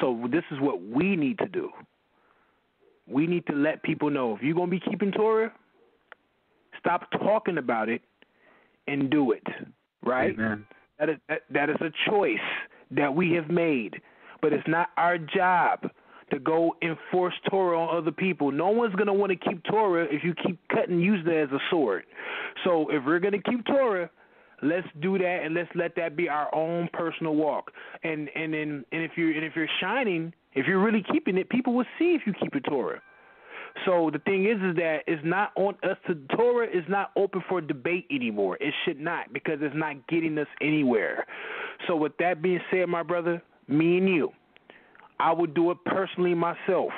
[SPEAKER 4] So this is what we need to do. We need to let people know, if you're going to be keeping Torah, stop talking about it and do it, right?
[SPEAKER 5] Amen.
[SPEAKER 4] That is a choice that we have made, but it's not our job to go enforce Torah on other people. No one's going to want to keep Torah if you keep cutting, use that as a sword. So if we're going to keep Torah, let's do that, and let's let that be our own personal walk. And if you're shining, if you're really keeping it, people will see if you keep it Torah. So the thing is that it's not on us. Torah is not open for debate anymore. It should not, because it's not getting us anywhere. So with that being said, my brother, me and you, I would do it personally myself.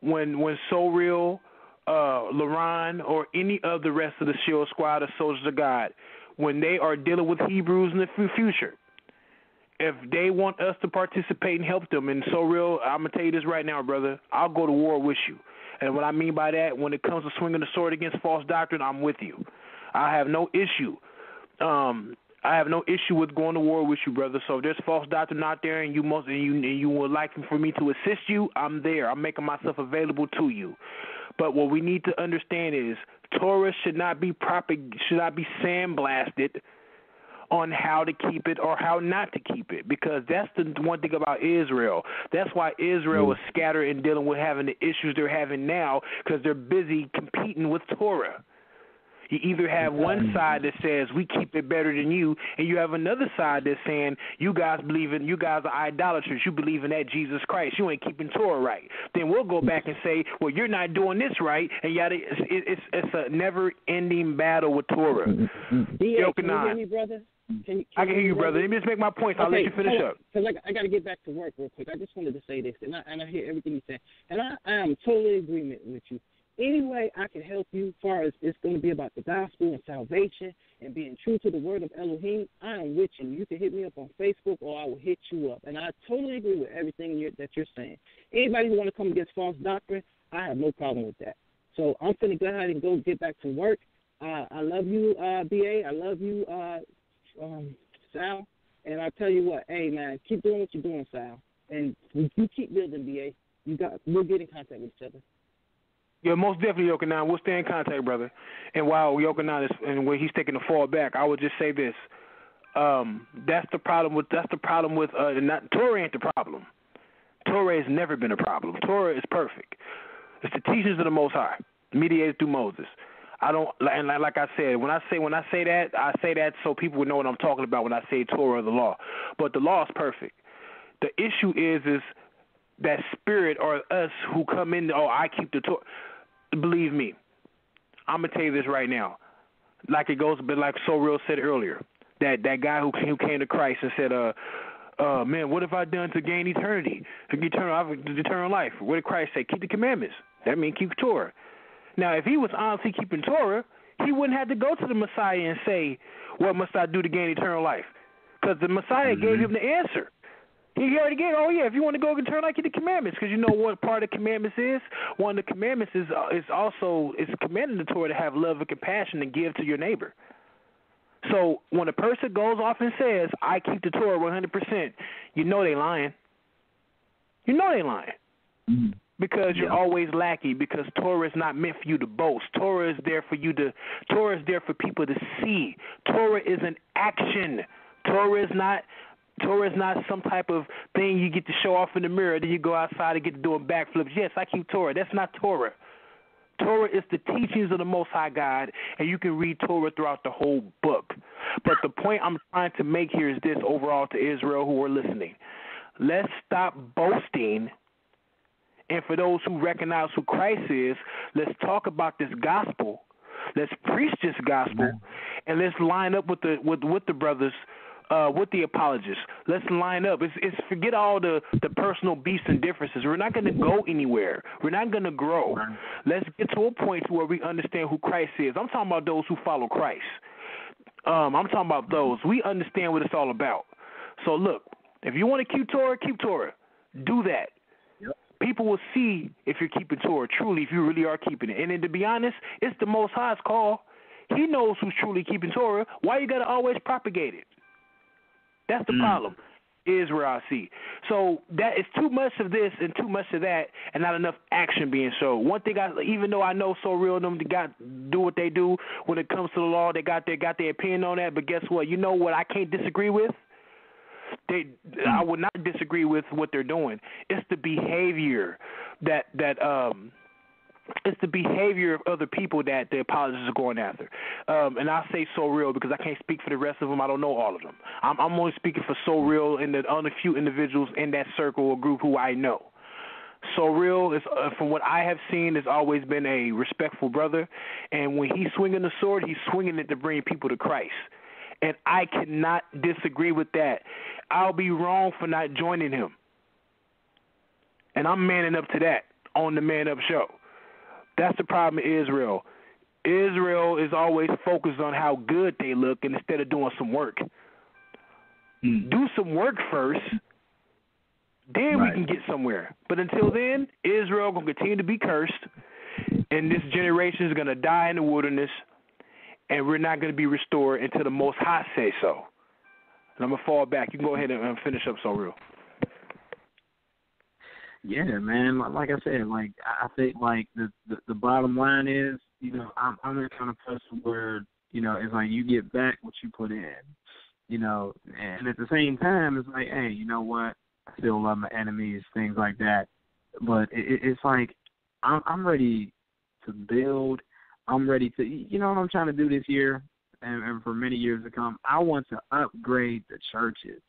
[SPEAKER 4] When Ssoreal, LaRon, or any of the rest of the Shield Squad or Soldiers of God, when they are dealing with Hebrews in the future, if they want us to participate and help them, and Ssoreal, I'm going to tell you this right now, brother, I'll go to war with you. And what I mean by that, when it comes to swinging the sword against false doctrine, I'm with you. I have no issue. I have no issue with going to war with you, brother. So if there's false doctrine out there and you would like for me to assist you, I'm there. I'm making myself available to you. But what we need to understand is Torah should not be sandblasted on how to keep it or how not to keep it, because that's the one thing about Israel. That's why Israel is scattered and dealing with having the issues they're having now, because they're busy competing with Torah. You either have one side that says we keep it better than you, and you have another side that's saying you guys are idolaters. You believe in that Jesus Christ. You ain't keeping Torah right. Then we'll go back and say, well, you're not doing this right, and yada. It's a never-ending battle with Torah.
[SPEAKER 6] B.A., can you hear me, brother?
[SPEAKER 4] I can hear you, brother. Let me just make my point. I'll let you finish up.
[SPEAKER 6] Because I got to get back to work real quick. I just wanted to say this, and I hear everything you say, and I am totally in agreement with you. Any way I can help you as far as it's going to be about the gospel and salvation and being true to the word of Elohim, I am with you. You can hit me up on Facebook or I will hit you up. And I totally agree with everything that you're saying. Anybody who want to come against false doctrine, I have no problem with that. So I'm going to go ahead and go get back to work. I love you, B.A. I love you, Sal. And I tell you what, hey, man, keep doing what you're doing, Sal. And you keep building, B.A. We'll get in contact with each other.
[SPEAKER 4] Yeah, most definitely, Yochanan. We'll stay in contact, brother. And while Yochanan is, and when he's taking the fall back, I would just say this: that's the problem with not Torah ain't the problem. Torah has never been a problem. Torah is perfect. It's the teachings of the Most High, mediated through Moses. I don't, and like I said, when I say that so people would know what I'm talking about when I say Torah or the law. But the law is perfect. The issue is that spirit or us who come in. Oh, I keep the Torah. Believe me, I'm gonna tell you this right now. Like it goes, but like Ssoreal said earlier, that guy who came to Christ and said, man, what have I done to gain eternity, eternal life? What did Christ say? Keep the commandments. That means keep Torah. Now, if he was honestly keeping Torah, he wouldn't have to go to the Messiah and say, what must I do to gain eternal life? Because the Messiah gave him the answer. He already gave, if you want to go eternal life, keep the commandments. Because you know what part of the commandments is? One of the commandments is commanding the Torah to have love and compassion and give to your neighbor. So when a person goes off and says, I keep the Torah 100%, you know they lying. Because you're always lacking, because Torah is not meant for you to boast. Torah is there for people to see. Torah is an action. Torah is not some type of thing you get to show off in the mirror, then you go outside and get to doing backflips. Yes, I keep Torah. That's not Torah. Torah is the teachings of the Most High God, and you can read Torah throughout the whole book. But the point I'm trying to make here is this overall to Israel who are listening. Let's stop boasting, and for those who recognize who Christ is, let's talk about this gospel. Let's preach this gospel, and let's line up with the brothers, with the apologists. Let's line up. It's forget all the personal beefs and differences. We're not going to go anywhere. We're not going to grow. Let's get to a point where we understand who Christ is. I'm talking about those who follow Christ. I'm talking about those. We understand what it's all about. So look, if you want to keep Torah. Do that. People will see if you're keeping Torah, truly, if you really are keeping it. And then to be honest, it's the Most High's call. He knows who's truly keeping Torah. Why you got to always propagate it? That's the problem, is where I see. So that is too much of this and too much of that and not enough action being shown. One thing, even though I know Ssoreal and them do what they do when it comes to the law, they got their opinion on that, but guess what? You know what I can't disagree with? I would not disagree with what they're doing. It's the behavior it's the behavior of other people that the apologists are going after. And I say Ssoreal because I can't speak for the rest of them. I don't know all of them. I'm only speaking for Ssoreal and the other few individuals in that circle or group who I know. Ssoreal is, from what I have seen, has always been a respectful brother. And when he's swinging the sword, he's swinging it to bring people to Christ. And I cannot disagree with that. I'll be wrong for not joining him. And I'm manning up to that on the Man Up Show. That's the problem in Israel. Israel is always focused on how good they look instead of doing some work. Do some work first, then we can get somewhere. But until then, Israel going to continue to be cursed, and this generation is going to die in the wilderness, and we're not going to be restored until the Most High say so. And I'm going to fall back. You can go ahead and finish up, Ssoreal.
[SPEAKER 5] Yeah, man. Like I said, like I think like the bottom line is, you know, I'm the kind of person where, you know, it's like you get back what you put in, you know, and at the same time, it's like, hey, you know what? I still love my enemies, things like that. But it's like I'm ready to build. I'm ready to, you know what I'm trying to do this year and for many years to come? I want to upgrade the churches.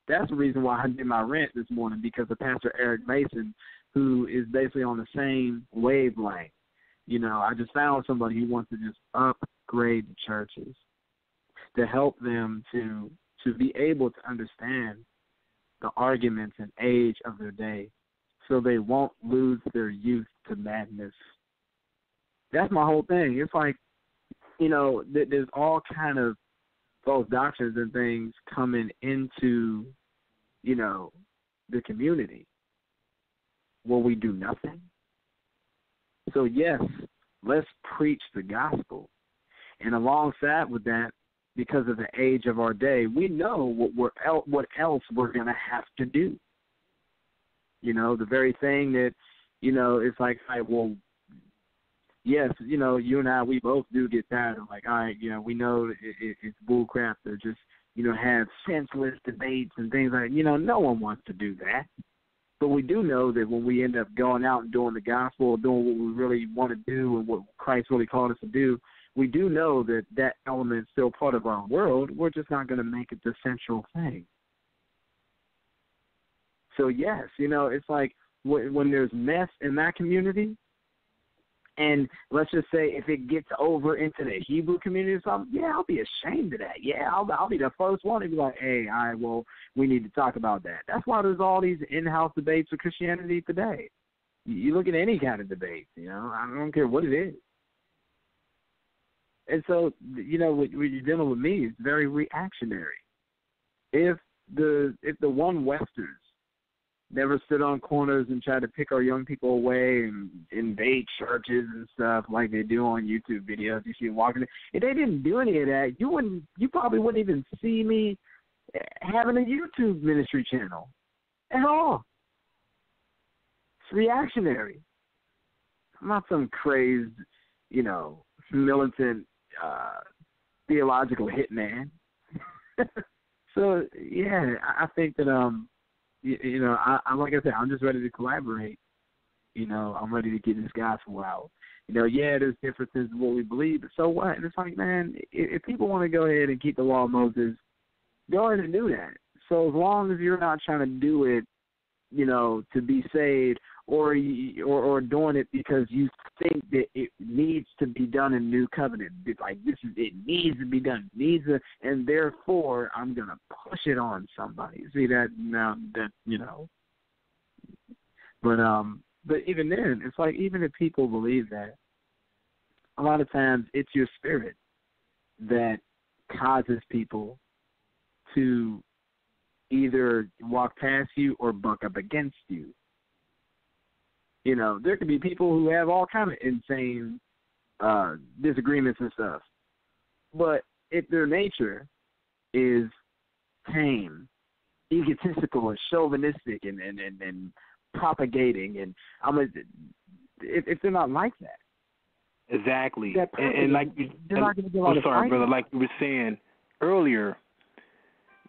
[SPEAKER 5] That's the reason why I did my rant this morning, because of Pastor Eric Mason, who is basically on the same wavelength. You know, I just found somebody who wants to just upgrade the churches to help them to be able to understand the arguments and age of their day so they won't lose their youth to madness. That's my whole thing. It's like, you know, there's all kind of false doctrines and things coming into, you know, the community where we do nothing. So, yes, let's preach the gospel. And alongside with that, because of the age of our day, we know what else we're going to have to do. You know, the very thing that, you know, it's like, well, yes, you know, you and I, we both do get tired of like, all right, you know, we know it's bullcrap to just, you know, have senseless debates and things like that. You know, no one wants to do that. But we do know that when we end up going out and doing the gospel or doing what we really want to do and what Christ really called us to do, we do know that that element is still part of our world. We're just not going to make it the central thing. So, yes, you know, it's like when there's mess in that community, and let's just say if it gets over into the Hebrew community or something, yeah, I'll be ashamed of that. Yeah, I'll be the first one to be like, hey, all right, well, we need to talk about that. That's why there's all these in-house debates with Christianity today. You look at any kind of debate, you know, I don't care what it is. And so, you know, when you're dealing with me, it's very reactionary. If the one Westers never stood on corners and tried to pick our young people away and invade churches and stuff like they do on YouTube videos, you see them walking. If they didn't do any of that, you probably wouldn't even see me having a YouTube ministry channel at all. It's reactionary. I'm not some crazed, you know, militant theological hitman. So yeah, I think that you know, I like I said, I'm just ready to collaborate. You know, I'm ready to get this gospel out. You know, yeah, there's differences in what we believe, but so what? And it's like, man, if people want to go ahead and keep the law of Moses, go ahead and do that. So as long as you're not trying to do it, you know, to be saved, or doing it because you think that it needs to be done in New Covenant. It's like it needs to be done. And therefore I'm gonna push it on somebody. See that now that you know. But even then, it's like even if people believe that, a lot of times it's your spirit that causes people to either walk past you or buck up against you. You know, there could be people who have all kind of insane disagreements and stuff. But if their nature is tame, egotistical, and chauvinistic, and propagating, and if they're not like that,
[SPEAKER 4] exactly. And like, I'm sorry, brother. Like you were saying earlier,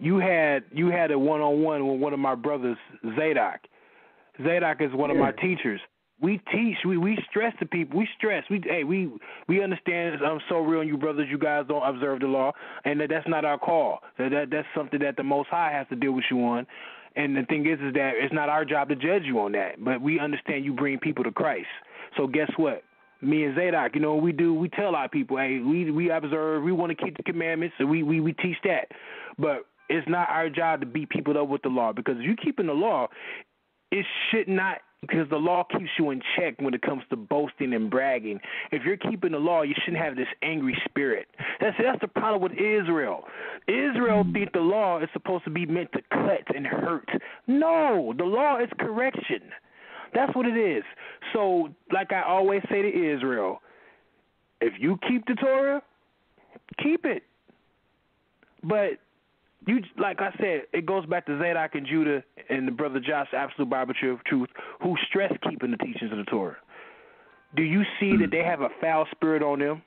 [SPEAKER 4] you had a one-on-one with one of my brothers, Zadok. Zadok is one of my teachers. We teach. We stress to people. We understand. I'm so real, and you brothers, you guys don't observe the law, and that's not our call. That's something that the Most High has to deal with you on. And the thing is that it's not our job to judge you on that. But we understand you bring people to Christ. So guess what? Me and Zadok, you know, we tell our people, hey, we observe. We want to keep the commandments, so we teach that. But it's not our job to beat people up with the law, because if you're keeping the law, it should not Because the law keeps you in check when it comes to boasting and bragging. If you're keeping the law, you shouldn't have this angry spirit. That's the problem with Israel. Israel think the law is supposed to be meant to cut and hurt. No, the law is correction. That's what it is. So, like I always say to Israel, if you keep the Torah, keep it. But you, like I said, it goes back to Zadok and Judah and the brother Josh, Absolute Bible Truth, who stress keeping the teachings of the Torah. Do you see that they have a foul spirit on them?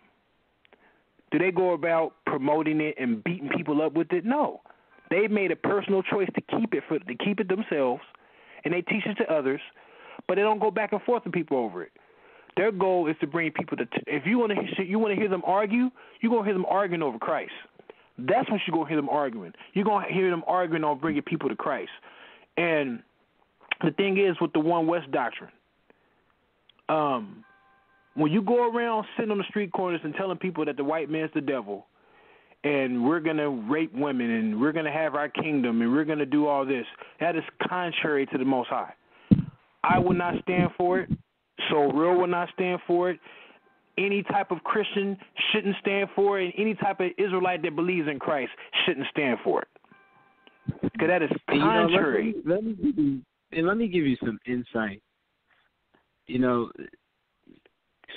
[SPEAKER 4] Do they go about promoting it and beating people up with it? No. They made a personal choice to keep it themselves, and they teach it to others, but they don't go back and forth with people over it. Their goal is to bring people to. If you want to hear them argue, you're gonna hear them arguing over Christ. That's what you're going to hear them arguing. You're going to hear them arguing on bringing people to Christ. And the thing is with the One West doctrine, when you go around sitting on the street corners and telling people that the white man's the devil and we're going to rape women and we're going to have our kingdom and we're going to do all this, that is contrary to the Most High. I will not stand for it. Ssoreal will not stand for it. Any type of Christian shouldn't stand for it, and any type of Israelite that believes in Christ shouldn't stand for it. Because that is contrary.
[SPEAKER 5] Let me give you some insight.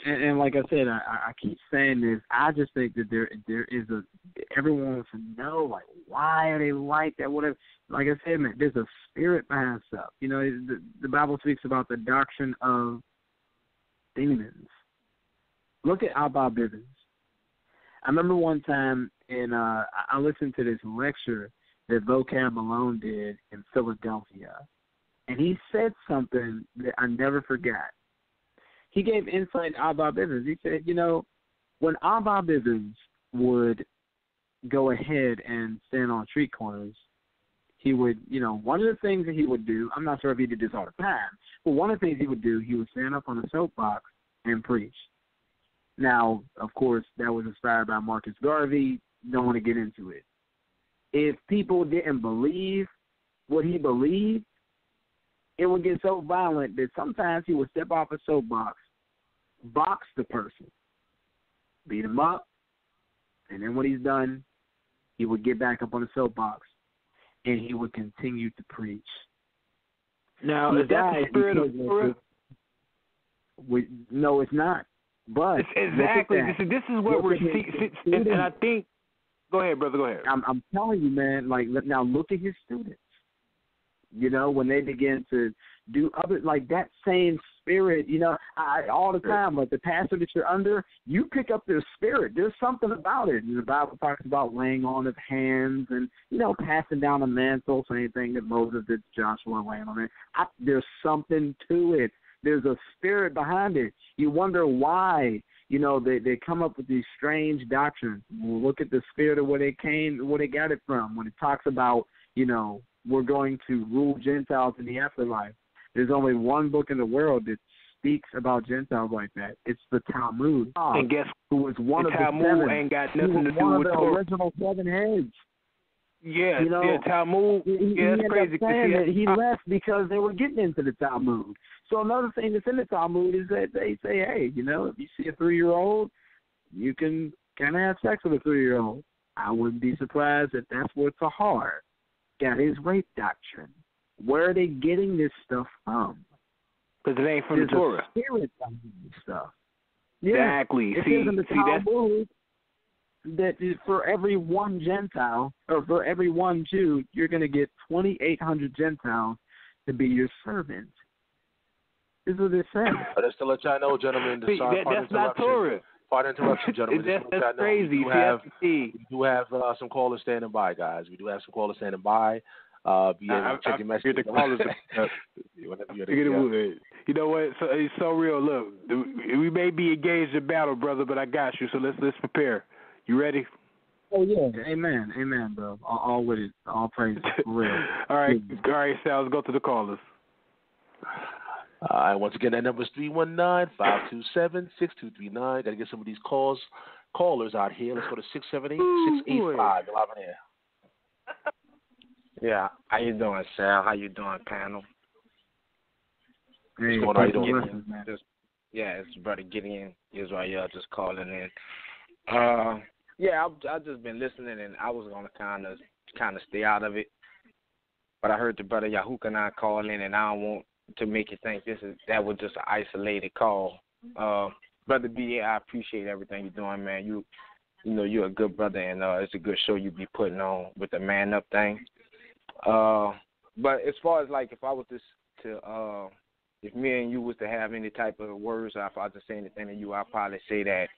[SPEAKER 5] And like I said, I keep saying this. I just think that there is everyone wants to know, like, why are they like that? Whatever. Like I said, man, there's a spirit behind stuff. The Bible speaks about the doctrine of demons. Look at Abba Bivens. I remember one time, I listened to this lecture that Vocab Malone did in Philadelphia, and he said something that I never forgot. He gave insight to Abba Bivens. He said, when Abba Bivens would go ahead and stand on street corners, he would, one of the things that he would do, I'm not sure if he did this all the time, but one of the things he would do, he would stand up on a soapbox and preach. Now, of course, that was inspired by Marcus Garvey. Don't want to get into it. If people didn't believe what he believed, it would get so violent that sometimes he would step off a soapbox, box the person, beat him up, and then when he's done, he would get back up on the soapbox, and he would continue to preach.
[SPEAKER 4] Now, is that the spirit of Torah?
[SPEAKER 5] No, it's not. But
[SPEAKER 4] exactly. This is what we're seeing. And I think, go ahead, brother, go ahead.
[SPEAKER 5] I'm telling you, man, like, now look at his students. When they begin to do other, like that same spirit, all the time, like the pastor that you're under, you pick up their spirit. There's something about it. The Bible talks about laying on of hands and, passing down a mantle, same thing that Moses did to Joshua, laying on it. There's something to it. There's a spirit behind it. You wonder why, they come up with these strange doctrines. We'll look at the spirit of where they got it from. When it talks about, we're going to rule Gentiles in the afterlife. There's only one book in the world that speaks about Gentiles like that. It's the Talmud.
[SPEAKER 4] And guess
[SPEAKER 5] who was one of the
[SPEAKER 4] Talmud
[SPEAKER 5] seven.
[SPEAKER 4] Ain't got nothing to do
[SPEAKER 5] one
[SPEAKER 4] with
[SPEAKER 5] of the original 7 heads.
[SPEAKER 4] Yeah, Talmud. That's crazy.
[SPEAKER 5] He left because they were getting into the Talmud. So another thing that's in the Talmud is that they say, hey, if you see a 3-year-old, you can kind of have sex with a 3-year-old. I wouldn't be surprised if that's where Tahar got his rape doctrine. Where are they getting this stuff from?
[SPEAKER 4] Because it ain't from the Torah.
[SPEAKER 5] There's a spirit behind this stuff.
[SPEAKER 4] Exactly.
[SPEAKER 5] It is in the Talmud that for every one Gentile, or for every one Jew, you're going to get 2,800 Gentiles to be your servant. This is what it says.
[SPEAKER 3] Just to let y'all know, gentlemen,
[SPEAKER 4] that's not Torah.
[SPEAKER 3] Pardon interruption, gentlemen.
[SPEAKER 4] That's crazy.
[SPEAKER 3] We do have some callers standing by, guys. We do have some callers standing by. Be able to check your message.
[SPEAKER 4] The callers. You know what? So, it's so real. Look, we may be engaged in battle, brother, but I got you. So let's prepare. You ready?
[SPEAKER 5] Oh yeah, amen, bro. All with it, all praise for real.
[SPEAKER 4] All right, Sal. Let's go to the callers.
[SPEAKER 3] Once again, that number is 319-527-6239. Got to get some of these callers out here. Let's go to 678-685. You're live in here.
[SPEAKER 7] Yeah, how you doing, Sal? How you doing, panel?
[SPEAKER 5] Hey,
[SPEAKER 3] What's going on? How you
[SPEAKER 5] peace and
[SPEAKER 3] doing?
[SPEAKER 5] blessings, man.
[SPEAKER 7] It's Brother Gideon Israel just calling in. I've just been listening, and I was gonna kind of stay out of it, but I heard the brother Yahukanan call in, and I don't want to make you think that was just an isolated call. Brother B.A, I appreciate everything you're doing, man. You know you're a good brother, and it's a good show you be putting on with the Man Up thing. But as far as like if I was if me and you was to have any type of words, or if I was to say anything to you, I'd probably say that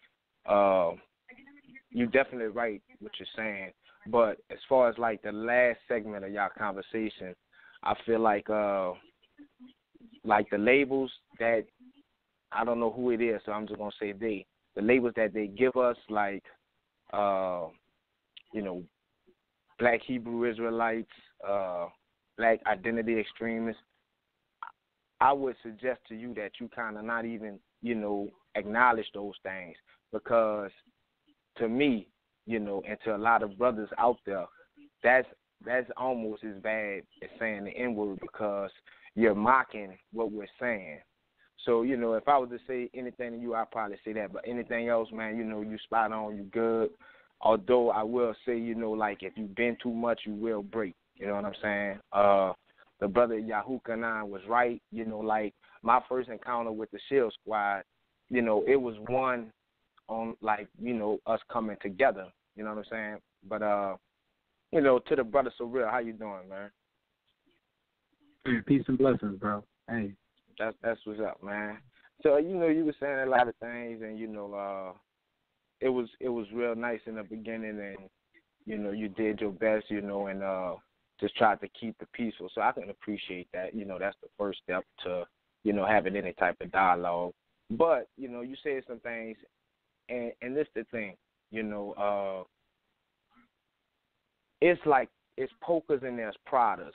[SPEAKER 7] you're definitely right what you're saying. But as far as like the last segment of y'all conversation, I feel like the labels that I don't know who it is, so I'm just gonna say the labels that they give us, like Black Hebrew Israelites, Black identity extremists. I would suggest to you that you kind of not even, acknowledge those things, because to me, and to a lot of brothers out there, that's almost as bad as saying the N-word, because you're mocking what we're saying. So, if I was to say anything to you, I'd probably say that. But anything else, man, you spot on, you good. Although I will say, like if you've been too much, you will break. You know what I'm saying? The brother Yahukanan was right. Like my first encounter with the Shield Squad, it was one on like, us coming together. You know what I'm saying? But, to the brother Ssoreal, how you doing, man?
[SPEAKER 5] Hey, peace and blessings, bro. Hey.
[SPEAKER 7] That's what's up, man. So, you were saying a lot of things, and, it was real nice in the beginning, and, you did your best, and just tried to keep it peaceful. So I can appreciate that. That's the first step to, having any type of dialogue. But, you said some things, and this the thing, it's like it's pokers and there's prodders.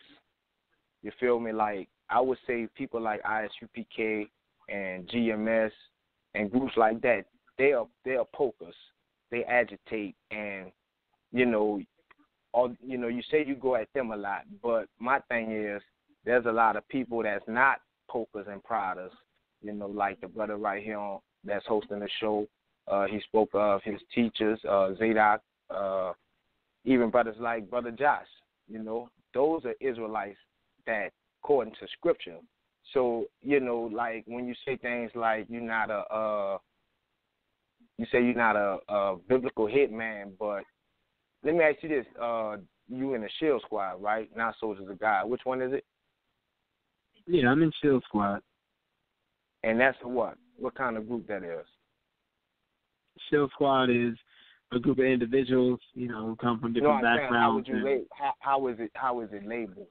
[SPEAKER 7] You feel me? Like, I would say people like ISUPK and GMS and groups like that, they are pokers. They agitate, and, you say you go at them a lot, but my thing is there's a lot of people that's not pokers and prodders, like the brother right here that's hosting the show. He spoke of his teachers, Zadok, even brothers like Brother Josh. Those are Israelites that, according to Scripture. So, like when you say things like you're not a biblical hitman, but let me ask you this: you in the Shield Squad, right? Not Soldiers of God. Which one is it?
[SPEAKER 5] Yeah, I'm in Shield Squad.
[SPEAKER 7] And that's what? What kind of group that is?
[SPEAKER 5] Shield Squad is a group of individuals, who come from different backgrounds.
[SPEAKER 7] How is it labeled?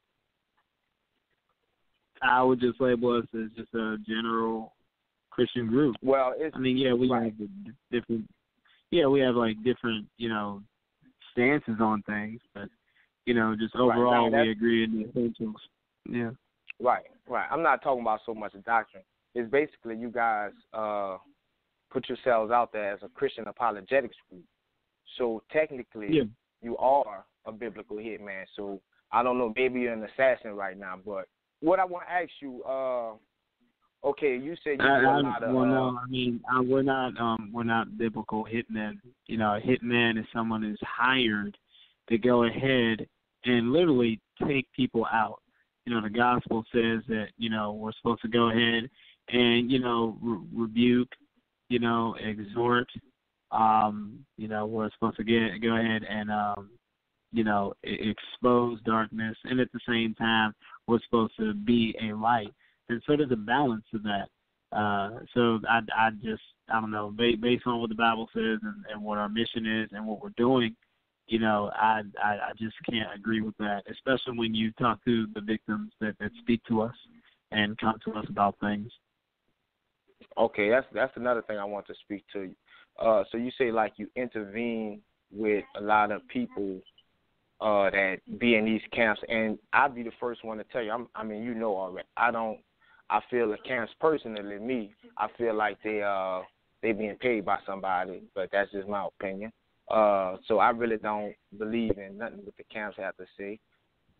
[SPEAKER 5] I would just label us as just a general Christian group.
[SPEAKER 7] Well,
[SPEAKER 5] we
[SPEAKER 7] right.
[SPEAKER 5] have different. Yeah, we have like different, stances on things, but just overall we agree in the essentials. Yeah.
[SPEAKER 7] Right. I'm not talking about so much doctrine. It's basically you guys put yourselves out there as a Christian apologetics group. So technically, you are a biblical hitman. So I don't know, maybe you're an assassin right now, but what I want to ask you, okay, you said you do a lot of.
[SPEAKER 5] Well, no, we're not biblical hitmen. A hitman is someone who's hired to go ahead and literally take people out. The gospel says that we're supposed to go ahead and rebuke, exhort. We're supposed to go ahead and expose darkness, and at the same time, we're supposed to be a light. And so there's a balance to that. So I don't know, based on what the Bible says and what our mission is and what we're doing, I just can't agree with that, especially when you talk to the victims that speak to us and come to us about things.
[SPEAKER 7] Okay, that's another thing I want to speak to you. So you say like you intervene with a lot of people that be in these camps, and I'll be the first one to tell you. Already. I feel the camps personally. I feel like they being paid by somebody, but that's just my opinion. So I really don't believe in nothing what the camps have to say.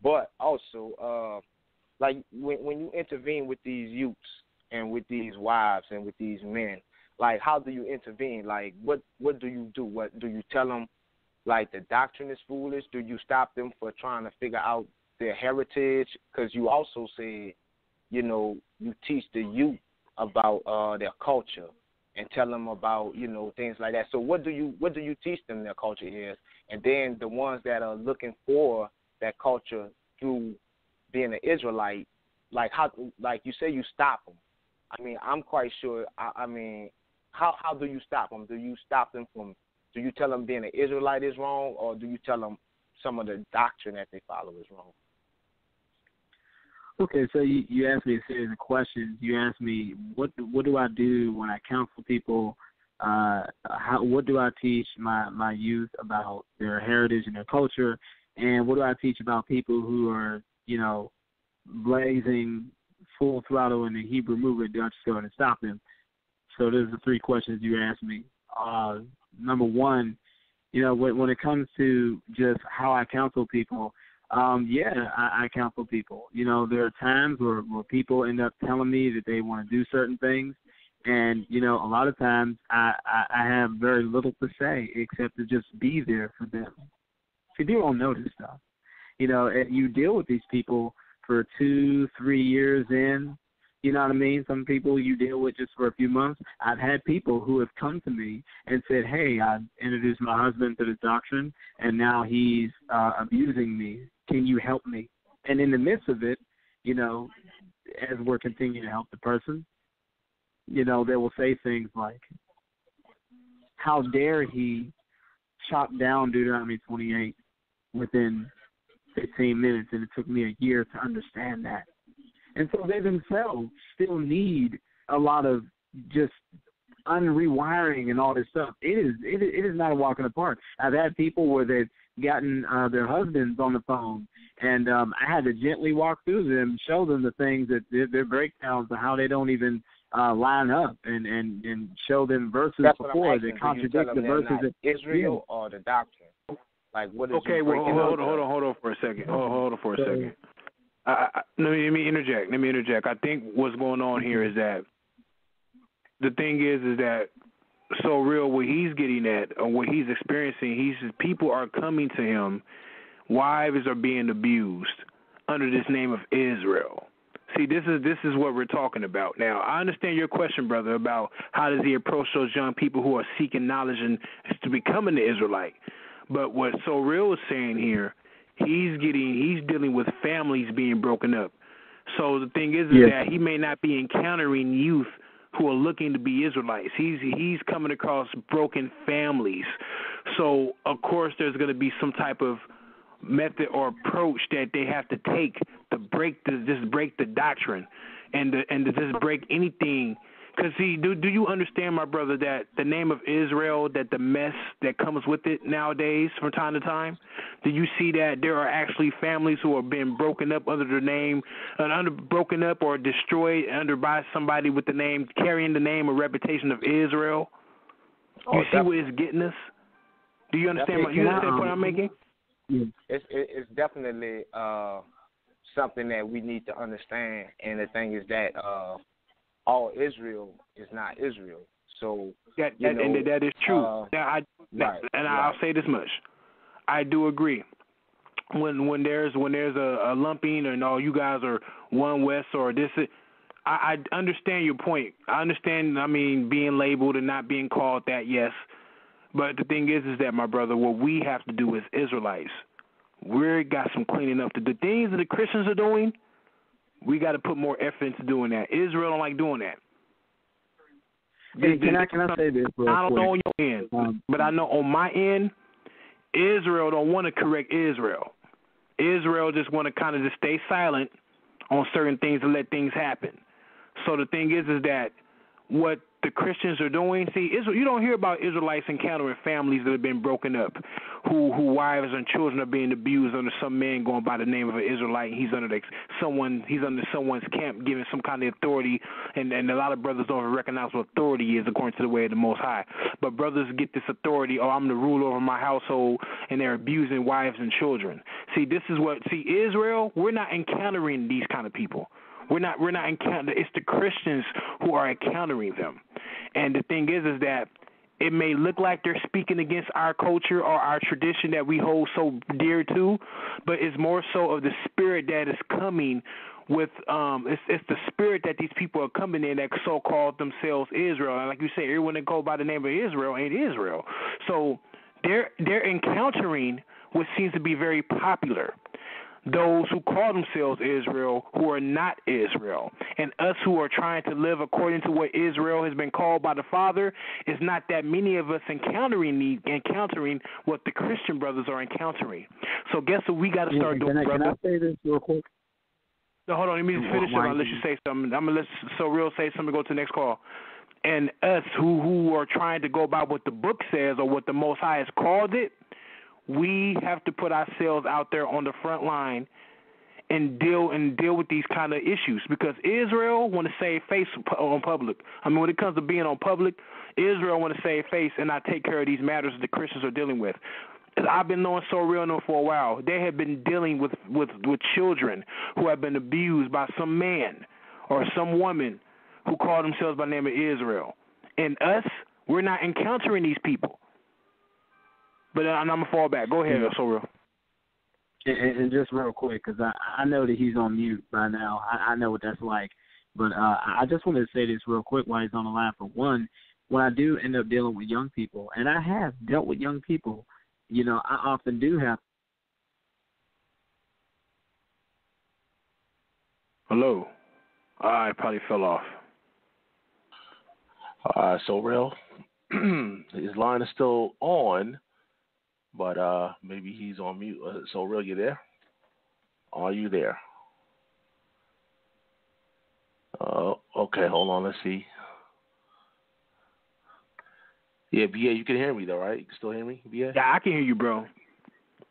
[SPEAKER 7] But also, like when you intervene with these youths and with these wives and with these men? Like, how do you intervene? Like, what do you do? What do you tell them? Like, the doctrine is foolish? Do you stop them for trying to figure out their heritage? Because you also said, you know, you teach the youth about their culture and tell them about, you know, things like that. So what do you teach them their culture is? And then the ones that are looking for that culture through being an Israelite, like how, like you say, you stop them. I mean, I'm quite sure. I mean, how do you stop them? Do you stop them from? Do you tell them being an Israelite is wrong, or do you tell them some of the doctrine that they follow is wrong?
[SPEAKER 5] Okay, so you asked me a series of questions. You asked me what do I do when I counsel people? What do I teach my youth about their heritage and their culture, and what do I teach about people who are, you know, blazing full throttle in the Hebrew movement? Do I just go and stop them? So those are the three questions you asked me. Number one, you know, when it comes to just how I counsel people, I counsel people. You know, there are times where people end up telling me that they want to do certain things, and, you know, a lot of times I have very little to say except to just be there for them. See, people don't know this stuff. You know, and you deal with these people for 2-3 years in. You know what I mean? Some people you deal with just for a few months. I've had people who have come to me and said, hey, I introduced my husband to this doctrine, and now he's abusing me. Can you help me? And in the midst of it, you know, as we're continuing to help the person, you know, they will say things like, how dare he chop down Deuteronomy 28 within 15 minutes, and it took me a year to understand that. And so they themselves still need a lot of just unrewiring and all this stuff. It is not a walk in the park. I've had people where they've gotten their husbands on the phone, and I had to gently walk through them, show them the things that their breakdowns of how they don't even line up, and show them verses
[SPEAKER 7] That's
[SPEAKER 5] before that contradict the verses.
[SPEAKER 7] Israel or the doctrine? Like, what is
[SPEAKER 4] okay? Well, hold on for a second. Hold on for a second. Let me interject. I think what's going on here is that the thing is that Ssoreal, what he's getting at, or what he's experiencing, people are coming to him, wives are being abused under this name of Israel. See, this is what we're talking about. Now, I understand your question, brother, about how does he approach those young people who are seeking knowledge and to becoming the Israelite. But what Ssoreal is saying here, he's dealing with families being broken up. So the thing is that he may not be encountering youth who are looking to be Israelites. He's coming across broken families. So of course there's going to be some type of method or approach that they have to take to break the doctrine and to just break anything. Because, see, do you understand, my brother, that the name of Israel, that the mess that comes with it nowadays from time to time? Do you see that there are actually families who are being broken up under the name, broken up or destroyed by somebody with the name, carrying the name or reputation of Israel? You see what it's getting us? Do you understand what I'm making?
[SPEAKER 7] It's definitely something that we need to understand, and the thing is that all Israel is not Israel. So
[SPEAKER 4] that is true. I'll say this much: I do agree. When there's a lumping and all you guys are one West or this, I understand your point. I understand. I mean, being labeled and not being called that, yes. But the thing is that, my brother, what we have to do as Israelites, we got some cleaning up to do. The things that the Christians are doing, we got to put more effort into doing that. Israel don't like doing that.
[SPEAKER 5] Hey, can I say this real quick?
[SPEAKER 4] I don't know on your end, but I know on my end, Israel don't want to correct Israel. Israel just want to kind of just stay silent on certain things and let things happen. So the thing is that what the Christians are doing, see, Israel, you don't hear about Israelites encountering families that have been broken up, who wives and children are being abused under some man going by the name of an Israelite. He's under someone's camp, giving some kind of authority, and a lot of brothers don't even recognize what authority is according to the way of the Most High. But brothers get this authority, I'm the ruler over my household, and they're abusing wives and children. See, Israel, we're not encountering these kind of people. We're not encountering. It's the Christians who are encountering them. And the thing is that it may look like they're speaking against our culture or our tradition that we hold so dear to, but it's more so of the spirit that is coming with it's the spirit that these people are coming in that so-called themselves Israel. And like you say, everyone that go by the name of Israel ain't Israel. So they're encountering what seems to be very popular. Those who call themselves Israel who are not Israel. And us who are trying to live according to what Israel has been called by the Father, is not that many of us encountering what the Christian brothers are encountering. So guess what we got to start doing, brother?
[SPEAKER 5] Can I say this real quick?
[SPEAKER 4] No, hold on. Let me just finish it. I'll let you say something. I'm going to let Ssoreal say something, go to the next call. And us who are trying to go by what the book says or what the Most High has called it, we have to put ourselves out there on the front line and deal with these kind of issues, because Israel want to save face on public. I mean, when it comes to being on public, Israel want to save face and not take care of these matters the Christians are dealing with. I've been knowing Ssoreal for a while. They have been dealing with children who have been abused by some man or some woman who call themselves by the name of Israel. And us, we're not encountering these people. But I'm going to fall back. Go ahead, Ssoreal.
[SPEAKER 5] And just real quick, because I know that he's on mute by now. I know what that's like. But I just wanted to say this real quick while he's on the line. For one, when I do end up dealing with young people, and I have dealt with young people, you know, I often do have.
[SPEAKER 4] Hello. I probably fell off.
[SPEAKER 3] Ssoreal, his line is still on. But maybe he's on mute. Ssoreal, you there? Are you there? Okay, hold on. Let's see. Yeah, B.A., you can hear me though, right? You can still hear me, B.A.?
[SPEAKER 4] Yeah, I can hear you, bro.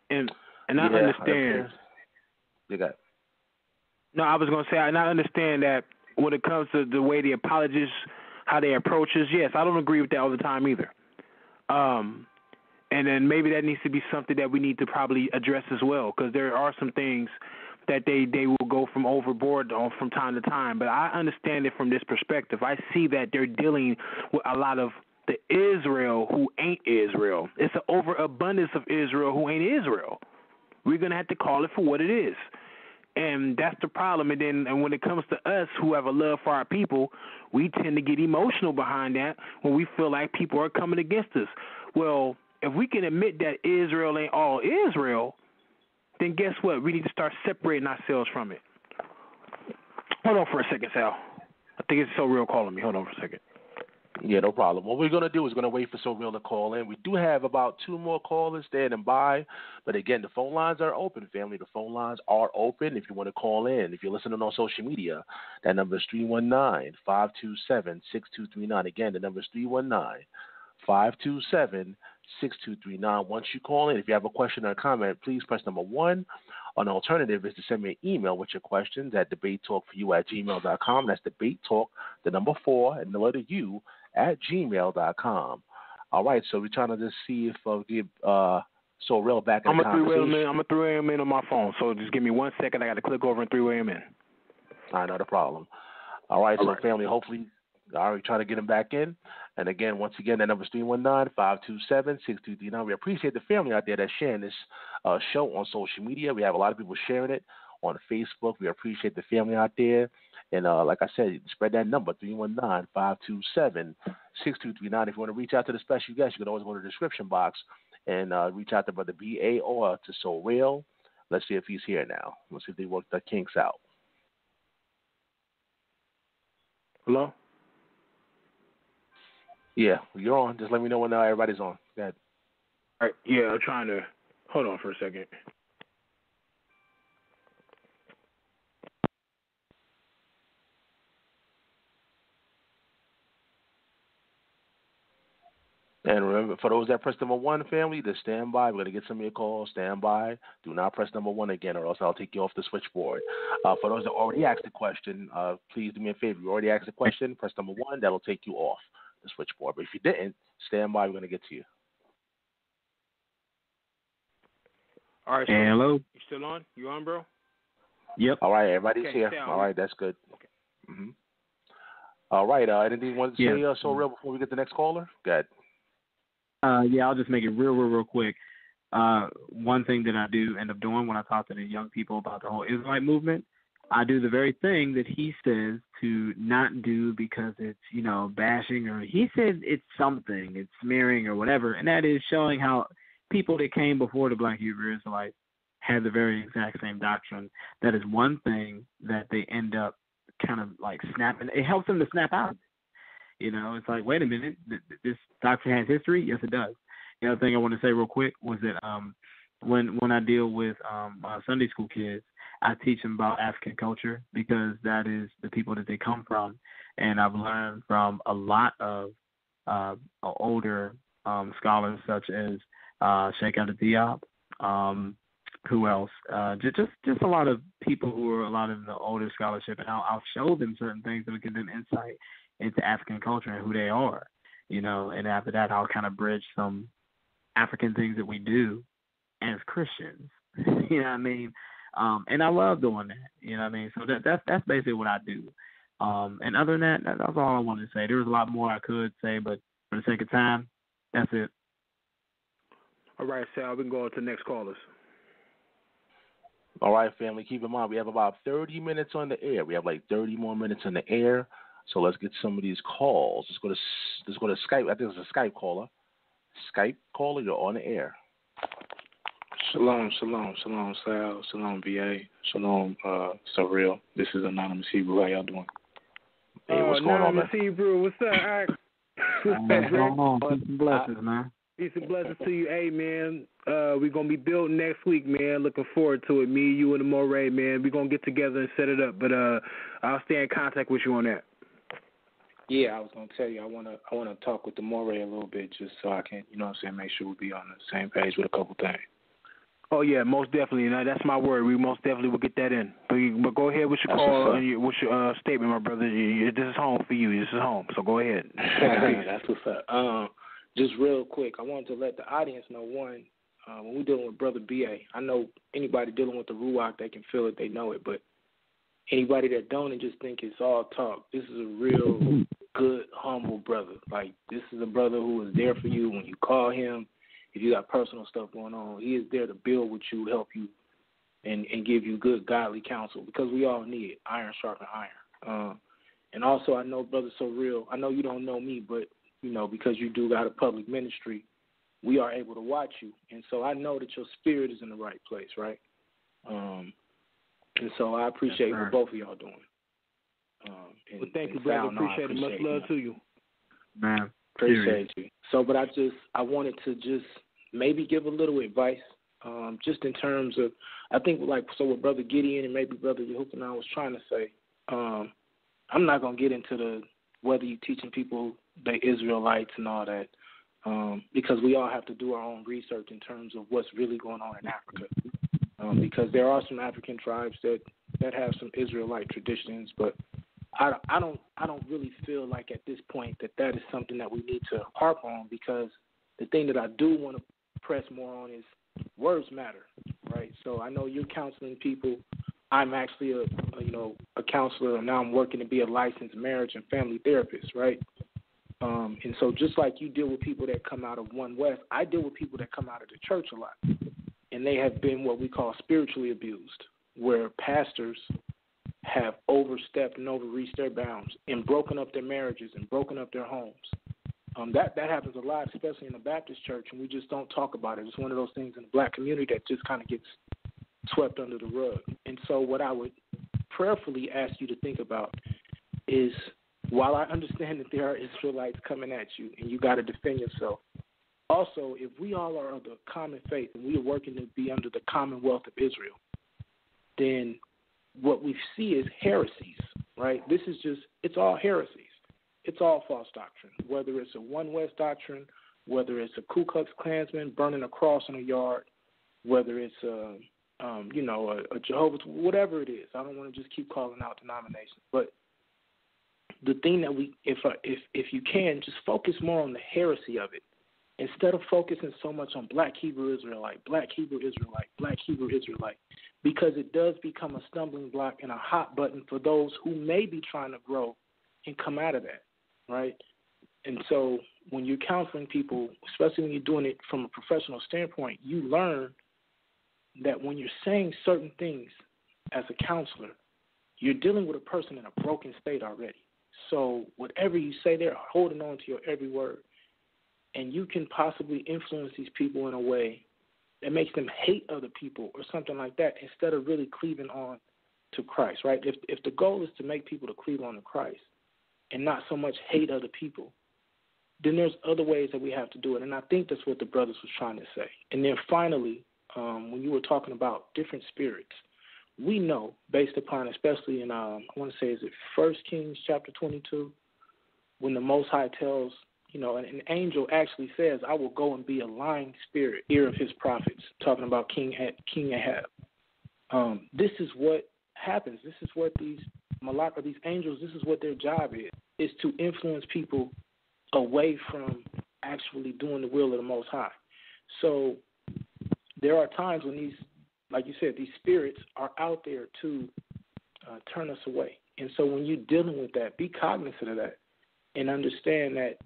[SPEAKER 4] And I understand.
[SPEAKER 3] You got.
[SPEAKER 4] No, I was going to say, and I understand that when it comes to the way the apologists, how they approach us, yes, I don't agree with that all the time either. And then maybe that needs to be something that we need to probably address as well, because there are some things that they will go from overboard on from time to time. But I understand it from this perspective. I see that they're dealing with a lot of the Israel who ain't Israel. It's an overabundance of Israel who ain't Israel. We're going to have to call it for what it is. And that's the problem. And when it comes to us who have a love for our people, we tend to get emotional behind that when we feel like people are coming against us. Well, if we can admit that Israel ain't all Israel, then guess what? We need to start separating ourselves from it. Hold on for a second, Sal. I think it's Ssoreal calling me. Hold on for a second.
[SPEAKER 3] Yeah, no problem. What we're going to do is going to wait for Ssoreal to call in. We do have about 2 more callers standing by. But again, the phone lines are open, family. The phone lines are open if you want to call in. If you're listening on social media, that number is 319-527-6239. Again, the number is 319-527-6239. Once you call in, if you have a question or a comment, please press number 1. An alternative is to send me an email with your questions at debatetalkforyou@gmail.com. That's debatetalk, the number 4, and the letter U at gmail.com. All right, so we're trying to just see if I'll give Ssoreal back in the conversation.
[SPEAKER 4] I'm a 3-way him in on my phone, so just give me 1 second. I got to click over and 3-way him in.
[SPEAKER 3] All right, not a problem. All right, so family, hopefully, all right, trying to get him back in. And again, once again, that number is 319-527-6239. We appreciate the family out there that's sharing this show on social media. We have a lot of people sharing it on Facebook. We appreciate the family out there. And like I said, spread that number, 319-527-6239. If you want to reach out to the special guest, you can always go to the description box and reach out to Brother B.A. or to Ssoreal. Let's see if he's here now. Let's see if they work the kinks out.
[SPEAKER 4] Hello?
[SPEAKER 3] Yeah, you're on. Just let me know when everybody's on. Go ahead.
[SPEAKER 4] All right. Yeah, I'm trying to. Hold on for a second.
[SPEAKER 3] And remember, for those that press number 1, family, to stand by. We're going to get some of your calls. Stand by. Do not press number 1 again, or else I'll take you off the switchboard. For those that already asked the question, please do me a favor. You already asked the question, press number 1. That'll take you off the switchboard. But if you didn't, stand by. We're going to get to you.
[SPEAKER 4] All right. So
[SPEAKER 5] hello?
[SPEAKER 4] You still on? You on, bro?
[SPEAKER 5] Yep.
[SPEAKER 3] All right, everybody's
[SPEAKER 4] Okay,
[SPEAKER 3] here. All right, that's good. Okay. Mm-hmm. All right, anything you want to say, Ssoreal, before we get the next caller? Go ahead.
[SPEAKER 5] Yeah, I'll just make it real quick. One thing that I do end up doing when I talk to the young people about the whole Israelite movement, I do the very thing that he says to not do because it's, bashing, or he said it's something, it's smearing or whatever, and that is showing how people that came before the Black Hebrew Israelites had the very exact same doctrine. That is one thing that they end up kind of like snapping. It helps them to snap out of it. It's like, wait a minute, this doctrine has history? Yes, it does. The other thing I want to say real quick was that when I deal with Sunday school kids, I teach them about African culture because that is the people that they come from. And I've learned from a lot of older scholars such as Sheikh Anta Diop, who else? Just a lot of people who are a lot of the older scholarship, and I'll show them certain things that will give them insight into African culture and who they are, and after that I'll kind of bridge some African things that we do as Christians, you know what I mean? And I love doing that, you know what I mean? So that's basically what I do. And other than that, that's all I wanted to say. There was a lot more I could say, but for the sake of time, that's it.
[SPEAKER 4] All right, Sal, we can go on to the next callers.
[SPEAKER 3] All right, family, keep in mind we have about 30 minutes on the air. We have like 30 more minutes on the air. So let's get some of these calls. Let's go to Skype. I think it's a Skype caller. Skype caller, you're on the air.
[SPEAKER 8] Shalom, Sal. Shalom, B.A. Shalom, Ssoreal. This is Anonymous Hebrew. How y'all doing?
[SPEAKER 3] Hey, what's going on, man?
[SPEAKER 4] Anonymous Hebrew, what's up?
[SPEAKER 5] What's going on? Peace and blessings, man.
[SPEAKER 4] Peace and blessings to you. Hey, man, we're going to be building next week, man. Looking forward to it. Me, you, and the Moray, man. We're going to get together and set it up. But I'll stay in contact with you on that.
[SPEAKER 8] Yeah, I was going to tell you, I want to talk with the Moray a little bit just so I can, make sure we be on the same page with a couple things.
[SPEAKER 4] Oh, yeah, most definitely. That's my word. We most definitely will get that in. But go ahead with your call and with your statement, my brother. This is home for you. This is home. So go ahead.
[SPEAKER 8] That's what's up. Just real quick, I wanted to let the audience know, one, when we're dealing with Brother B.A., I know anybody dealing with the Ruach, they can feel it, they know it, but anybody that don't and just think it's all talk, this is a real good, humble brother. Like, this is a brother who is there for you when you call him. If you got personal stuff going on, he is there to build with you, help you, and give you good, godly counsel, because we all need it. Iron sharpen iron. And also, I know Brother Ssoreal, I know you don't know me, but, because you do got a public ministry, we are able to watch you. And so I know that your spirit is in the right place, right? And so I appreciate what both of y'all doing.
[SPEAKER 4] Well, thank you, brother. Appreciate it. Much love to you.
[SPEAKER 5] Man.
[SPEAKER 8] Appreciate you. So, but I wanted to just maybe give a little advice, just in terms of, I think what Brother Gideon and maybe Brother Yehuda and I was trying to say, I'm not going to get into whether you're teaching people they Israelites and all that, because we all have to do our own research in terms of what's really going on in Africa. Because there are some African tribes that have some Israelite traditions, but I don't really feel like at this point that is something that we need to harp on, because the thing that I do want to press more on is words matter, right? So I know you're counseling people. I'm actually a counselor, and now I'm working to be a licensed marriage and family therapist, right? And so just like you deal with people that come out of One West, I deal with people that come out of the church a lot, and they have been what we call spiritually abused, where pastors have overstepped and overreached their bounds and broken up their marriages and broken up their homes. That happens a lot, especially in the Baptist church, and we just don't talk about it. It's one of those things in the black community that just kind of gets swept under the rug. And so what I would prayerfully ask you to think about is, while I understand that there are Israelites coming at you and you got to defend yourself, also, if we all are of the common faith and we are working to be under the commonwealth of Israel, then what we see is heresies, right? It's all heresies. It's all false doctrine, whether it's a One West doctrine, whether it's a Ku Klux Klansman burning a cross in a yard, whether it's a Jehovah's, whatever it is. I don't want to just keep calling out denominations, but the thing that if you can, just focus more on the heresy of it instead of focusing so much on black Hebrew Israelite, black Hebrew Israelite, black Hebrew Israelite, because it does become a stumbling block and a hot button for those who may be trying to grow and come out of that, right? And so when you're counseling people, especially when you're doing it from a professional standpoint, you learn that when you're saying certain things as a counselor, you're dealing with a person in a broken state already. So whatever you say, they're holding on to your every word. And you can possibly influence these people in a way that makes them hate other people or something like that instead of really cleaving on to Christ, right? If the goal is to make people to cleave on to Christ and not so much hate other people, then there's other ways that we have to do it. And I think that's what the brothers was trying to say. And then finally, when you were talking about different spirits, we know based upon, especially in, I want to say, is it 1 Kings chapter 22, when the Most High tells, an angel actually says, I will go and be a lying spirit, ear of his prophets, talking about King Ahab. This is what happens. This is what these Malak, or these angels, this is what their job is to influence people away from actually doing the will of the Most High. So there are times when these, like you said, these spirits are out there to turn us away. And so when you're dealing with that, be cognizant of that and understand that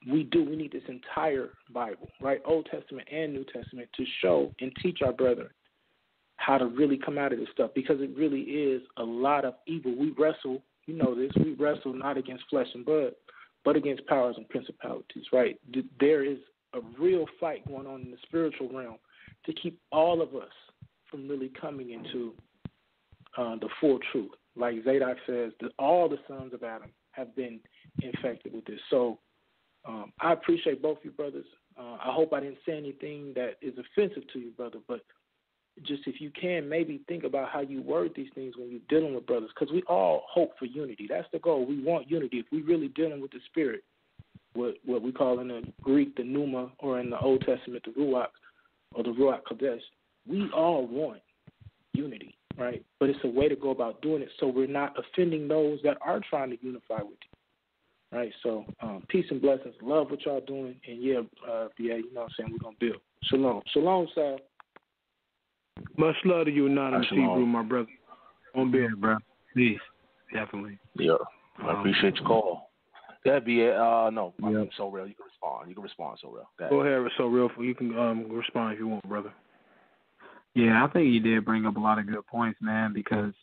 [SPEAKER 8] we need this entire Bible, right, Old Testament and New Testament, to show and teach our brethren how to really come out of this stuff, because it really is a lot of evil. We wrestle, we wrestle not against flesh and blood, but against powers and principalities, right? There is a real fight going on in the spiritual realm to keep all of us from really coming into the full truth. Like Zadok says, that all the sons of Adam have been infected with this. So I appreciate both you brothers. I hope I didn't say anything that is offensive to you, brother, but just if you can, maybe think about how you word these things when you're dealing with brothers, because we all hope for unity. That's the goal. We want unity. If we're really dealing with the spirit, what we call in the Greek the pneuma, or in the Old Testament the ruach, or the ruach kodesh, we all want unity, right? But it's a way to go about doing it so we're not offending those that are trying to unify with you, right? So peace and blessings. Love what y'all doing. And yeah, B.A., you know what I'm saying, we're going to build. Shalom. Shalom, Sal.
[SPEAKER 4] Much love to you, Anonymous Hebrew, my brother. On build, bro. Peace. Definitely.
[SPEAKER 3] Yeah. I appreciate your call. Yeah, B.A. No, Ssoreal, you can respond. You can respond, Ssoreal.
[SPEAKER 4] Go ahead, Ssoreal. You can respond if you want, brother.
[SPEAKER 5] Yeah, I think you did bring up a lot of good points, man, because,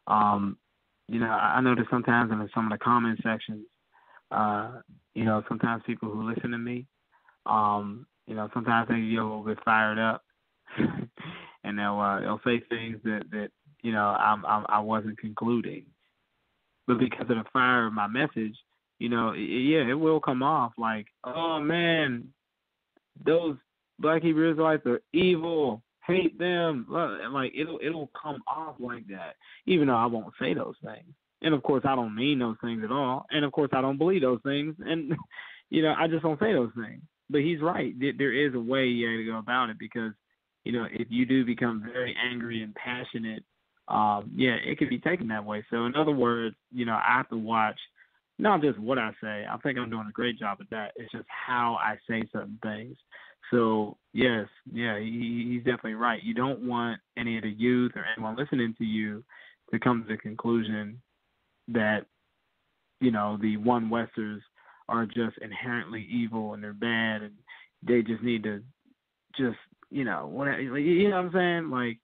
[SPEAKER 5] I know that sometimes in some of the comment sections, sometimes people who listen to me, sometimes they get a little bit fired up, and they'll say things that I wasn't concluding, but because of the fire of my message, it will come off like, oh man, those black Hebrew Israelites are evil, hate them, like it'll come off like that, even though I won't say those things, and of course I don't mean those things at all, and of course I don't believe those things, and I just don't say those things. But he's right. There is a way to go about it, because if you do become very angry and passionate, it could be taken that way. So in other words, I have to watch not just what I say. I think I'm doing a great job at that. It's just how I say certain things. So yes, he's definitely right. You don't want any of the youth or anyone listening to you to come to the conclusion that, the one Westers are just inherently evil and they're bad and they just need to just, what I'm saying? Like,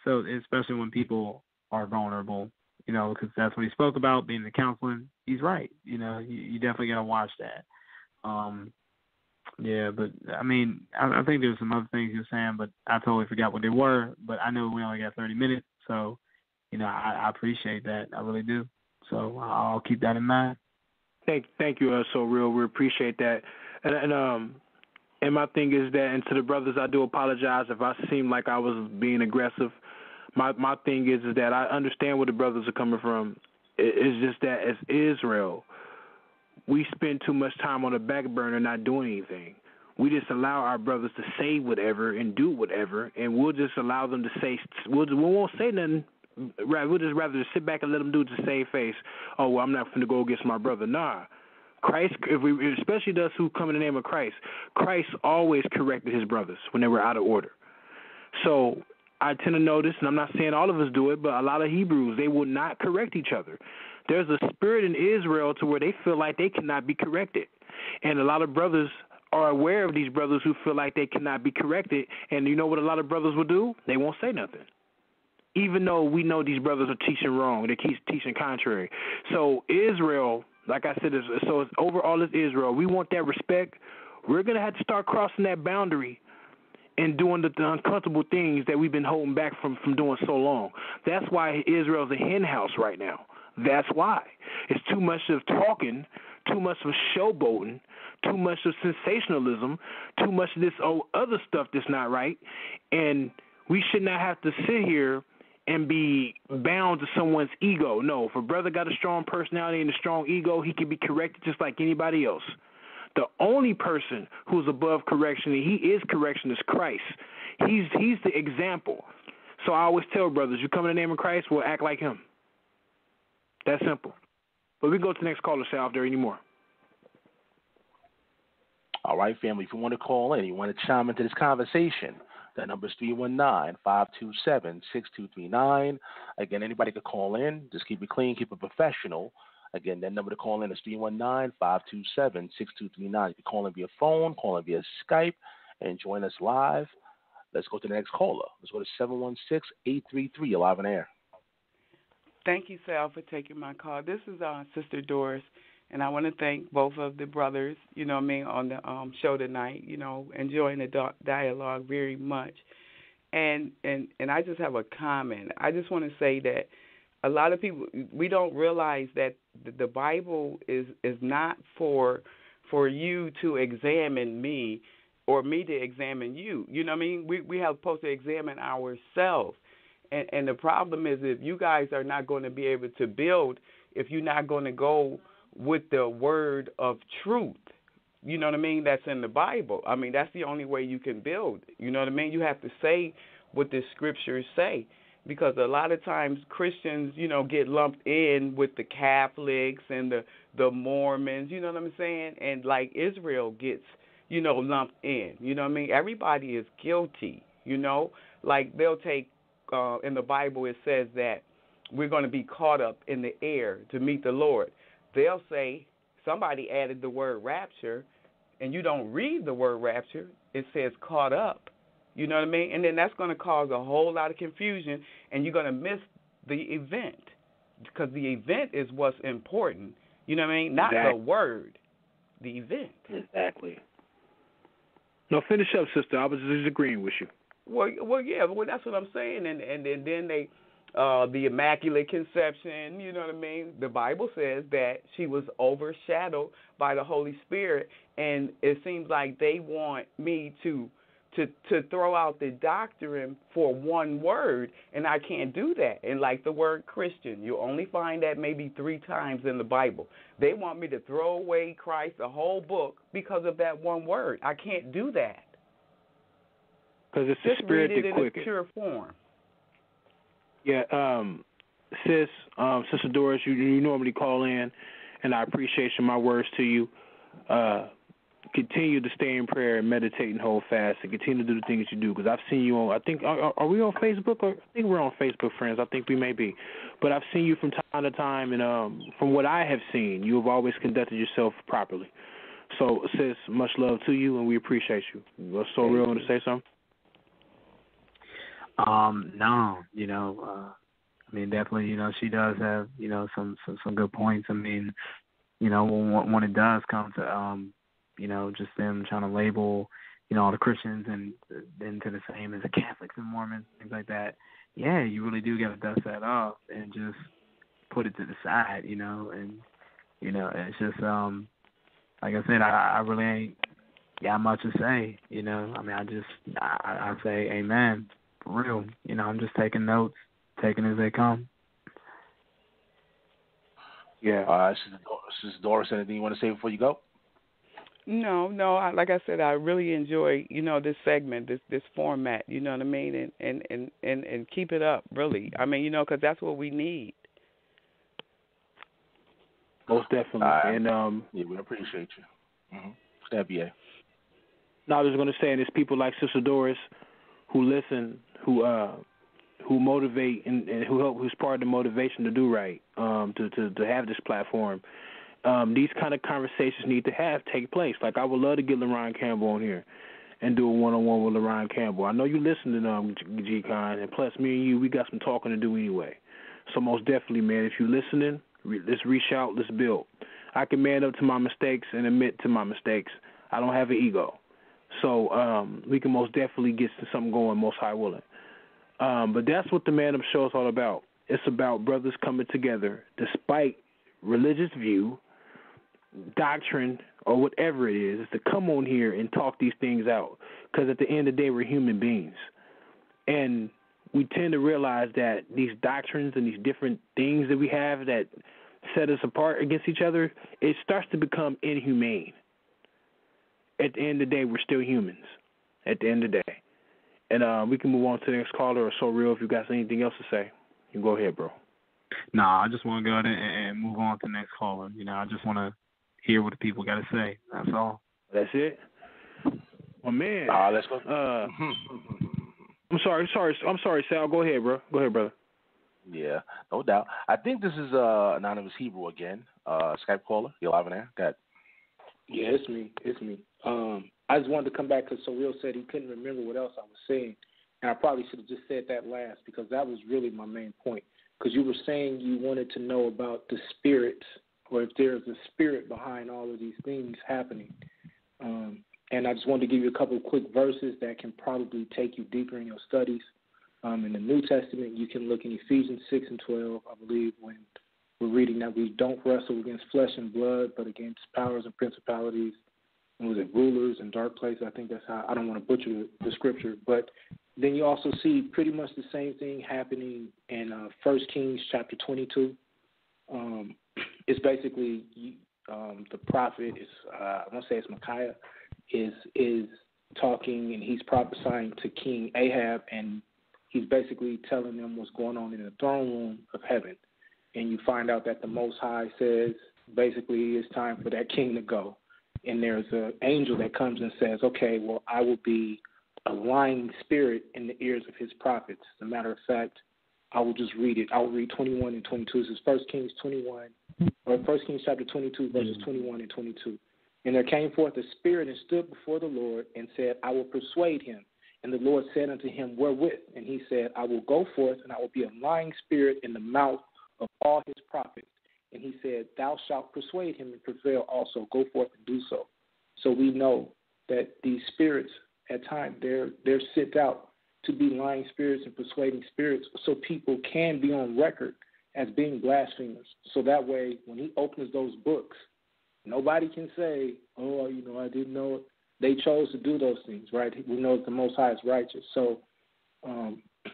[SPEAKER 5] so especially when people are vulnerable, because that's what he spoke about, being the counseling. He's right. You definitely got to watch that. But I mean, I think there's some other things you're saying, but I totally forgot what they were. But I know we only got 30 minutes, so I appreciate that. I really do. So I'll keep that in mind.
[SPEAKER 4] Thank you, Ssoreal. We appreciate that. And my thing is that, and to the brothers, I do apologize if I seem like I was being aggressive. My thing is that I understand where the brothers are coming from. It's just that as Israel, we spend too much time on the back burner not doing anything. We just allow our brothers to say whatever and do whatever, and we'll just allow them to say, we won't say nothing. Right, we'll just rather sit back and let them do it to save face. Oh, well, I'm not going to go against my brother. Nah. Christ, especially those who come in the name of Christ, Christ always corrected his brothers when they were out of order. So I tend to notice, and I'm not saying all of us do it, but a lot of Hebrews, they will not correct each other. There's a spirit in Israel to where they feel like they cannot be corrected. And a lot of brothers are aware of these brothers who feel like they cannot be corrected. And you know what a lot of brothers will do? They won't say nothing. Even though we know these brothers are teaching wrong, they keep teaching contrary. So Israel, like I said, it's overall it's Israel. We want that respect. We're going to have to start crossing that boundary and doing the uncomfortable things that we've been holding back from doing so long. That's why Israel's a hen house right now. That's why. It's too much of talking, too much of showboating, too much of sensationalism, too much of this other stuff that's not right. And we should not have to sit here and be bound to someone's ego. No, if a brother got a strong personality and a strong ego, he can be corrected just like anybody else. The only person who's above correction, and he is correction, is Christ. He's the example. So I always tell brothers, you come in the name of Christ, well, act like him. That's simple. But we can go to the next caller, Sal, if there are any more.
[SPEAKER 3] All right, family, if you want to call in, you want to chime into this conversation, that number is 319-527-6239. Again, anybody could call in. Just keep it clean, keep it professional. Again, that number to call in is 319-527-6239. You can call in via phone, call in via Skype, and join us live. Let's go to the next caller. Let's go to 716-833. You're live on air.
[SPEAKER 9] Thank you, Sal, for taking my call. This is Sister Doris, and I want to thank both of the brothers, on the show tonight, enjoying the dialogue very much. And I just have a comment. I just want to say that a lot of people, we don't realize that the Bible is not for you to examine me or me to examine you. You know what I mean? We have supposed to examine ourselves. And the problem is if you guys are not going to be able to build, if you're not going to go with the word of truth, you know what I mean, that's in the Bible. I mean, that's the only way you can build. You know what I mean? You have to say what the scriptures say. Because a lot of times Christians, get lumped in with the Catholics and the Mormons, you know what I'm saying? And like Israel gets, lumped in. You know what I mean? Everybody is guilty, Like they'll take, in the Bible it says that we're going to be caught up in the air to meet the Lord. They'll say somebody added the word rapture, and you don't read the word rapture. It says caught up. You know what I mean? And then that's going to cause a whole lot of confusion, and you're going to miss the event because the event is what's important. You know what I mean? Not the word, the event.
[SPEAKER 4] Exactly. No, finish up, sister. I was just agreeing with you.
[SPEAKER 9] Well, yeah. Well, that's what I'm saying. And then they, the Immaculate Conception. You know what I mean? The Bible says that she was overshadowed by the Holy Spirit, and it seems like they want me to throw out the doctrine for one word, and I can't do that. And like the word Christian, you only find that maybe 3 times in the Bible. They want me to throw away Christ, the whole book, because of that one word. I can't do that.
[SPEAKER 4] Because it's the spirit that quickens.
[SPEAKER 9] Just read it in its pure form.
[SPEAKER 4] Yeah, Sister Doris, you normally call in, and I appreciate my words to you. Continue to stay in prayer and meditate and hold fast and continue to do the things you do, because I've seen you on, I think, are we on Facebook? I think we're on Facebook, friends. I think we may be. But I've seen you from time to time, and from what I have seen, you have always conducted yourself properly. So, sis, much love to you, and we appreciate you. Ssoreal, want to say something?
[SPEAKER 5] No, I mean, definitely, she does have, some good points. I mean, when it does come to, just them trying to label, all the Christians and then to the same as the Catholics and Mormons, things like that. Yeah, you really do got to dust that off and just put it to the side, and, it's just, like I said, I really ain't got much to say, I mean, I say amen, for real. I'm just taking notes, taking as they come.
[SPEAKER 3] Yeah. Sister Doris, anything you want to say before you go?
[SPEAKER 9] No. Like I said, I really enjoy, this segment, this format. You know what I mean, and keep it up, really. I mean, because that's what we need.
[SPEAKER 4] Most definitely. And
[SPEAKER 3] yeah, we appreciate you. That B.A.
[SPEAKER 4] No, I was going to say, and it's people like Sister Doris who listen, who motivate, and who help, who's part of the motivation to do right, to have this platform. These kind of conversations need to take place. Like, I would love to get LaRon Campbell on here and do a one-on-one with LaRon Campbell. I know you listen to G-Con, and plus me and you, we got some talking to do anyway. So most definitely, man, if you're listening, let's reach out, let's build. I can man up to my mistakes and admit to my mistakes. I don't have an ego. So we can most definitely get something going, most high willing. But that's what the Man Up Show is all about. It's about brothers coming together despite religious view, doctrine, or whatever it is to come on here and talk these things out. Because at the end of the day, we're human beings. And we tend to realize that these doctrines and these different things that we have that set us apart against each other, it starts to become inhumane. At the end of the day, we're still humans. At the end of the day. And we can move on to the next caller, or Ssoreal, if you got anything else to say. You can go ahead, bro.
[SPEAKER 5] Nah, I just want to go ahead and move on to the next caller. You know, I just want to hear what the people got to say. That's all.
[SPEAKER 4] That's it? Well, man.
[SPEAKER 3] Let's go.
[SPEAKER 4] I'm sorry, Sal. Go ahead, bro. Go ahead, brother.
[SPEAKER 3] Yeah, no doubt. I think this is Anonymous Hebrew again. Skype caller. You're live in there. Go ahead.
[SPEAKER 8] Yeah, it's me. I just wanted to come back because Ssoreal said he couldn't remember what else I was saying. And I probably should have just said that last because that was really my main point. Because you were saying you wanted to know about the spirits, or if there's a spirit behind all of these things happening. And I just wanted to give you a couple of quick verses that can probably take you deeper in your studies. In the New Testament, you can look in Ephesians 6 and 12, I believe, when we're reading that we don't wrestle against flesh and blood, but against powers and principalities, and was it rulers and dark places? I think that's how, I don't want to butcher the scripture. But then you also see pretty much the same thing happening in 1 Kings chapter 22. It's basically the prophet, I want to say it's Micaiah, is talking, and he's prophesying to King Ahab, and he's basically telling them what's going on in the throne room of heaven. And you find out that the Most High says basically it's time for that king to go. And there's an angel that comes and says, okay, well, I will be a lying spirit in the ears of his prophets. As a matter of fact, I will just read it. I will read 21 and 22. This is 1 Kings chapter 22, verses 21 and 22. And there came forth a spirit and stood before the Lord and said, I will persuade him. And the Lord said unto him, wherewith? And he said, I will go forth, and I will be a lying spirit in the mouth of all his prophets. And he said, thou shalt persuade him and prevail also. Go forth and do so. So we know that these spirits, at times, they're sent out to be lying spirits and persuading spirits so people can be on record as being blasphemers. So that way, when he opens those books, nobody can say, oh, I didn't know it. They chose to do those things, right? We know that the Most High is righteous. So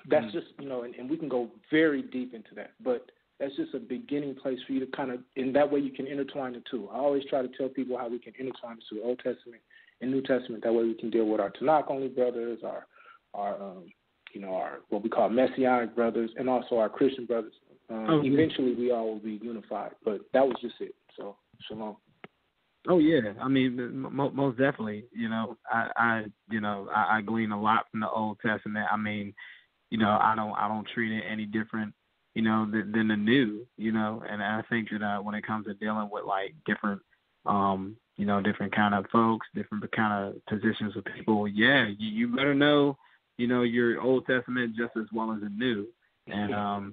[SPEAKER 8] that's just, and we can go very deep into that. But that's just a beginning place for you to kind of, in that way you can intertwine the two. I always try to tell people how we can intertwine the two, Old Testament and New Testament. That way we can deal with our Tanakh-only brothers, our what we call Messianic brothers, and also our Christian brothers. Eventually we all will be unified. But that was just it. So, shalom.
[SPEAKER 5] Oh yeah, I mean, most definitely. I glean a lot from the Old Testament. I mean, I don't treat it any different, than the New. And I think that when it comes to dealing with like different, different kind of folks, different kind of positions of people, yeah, you better know, your Old Testament just as well as the New. And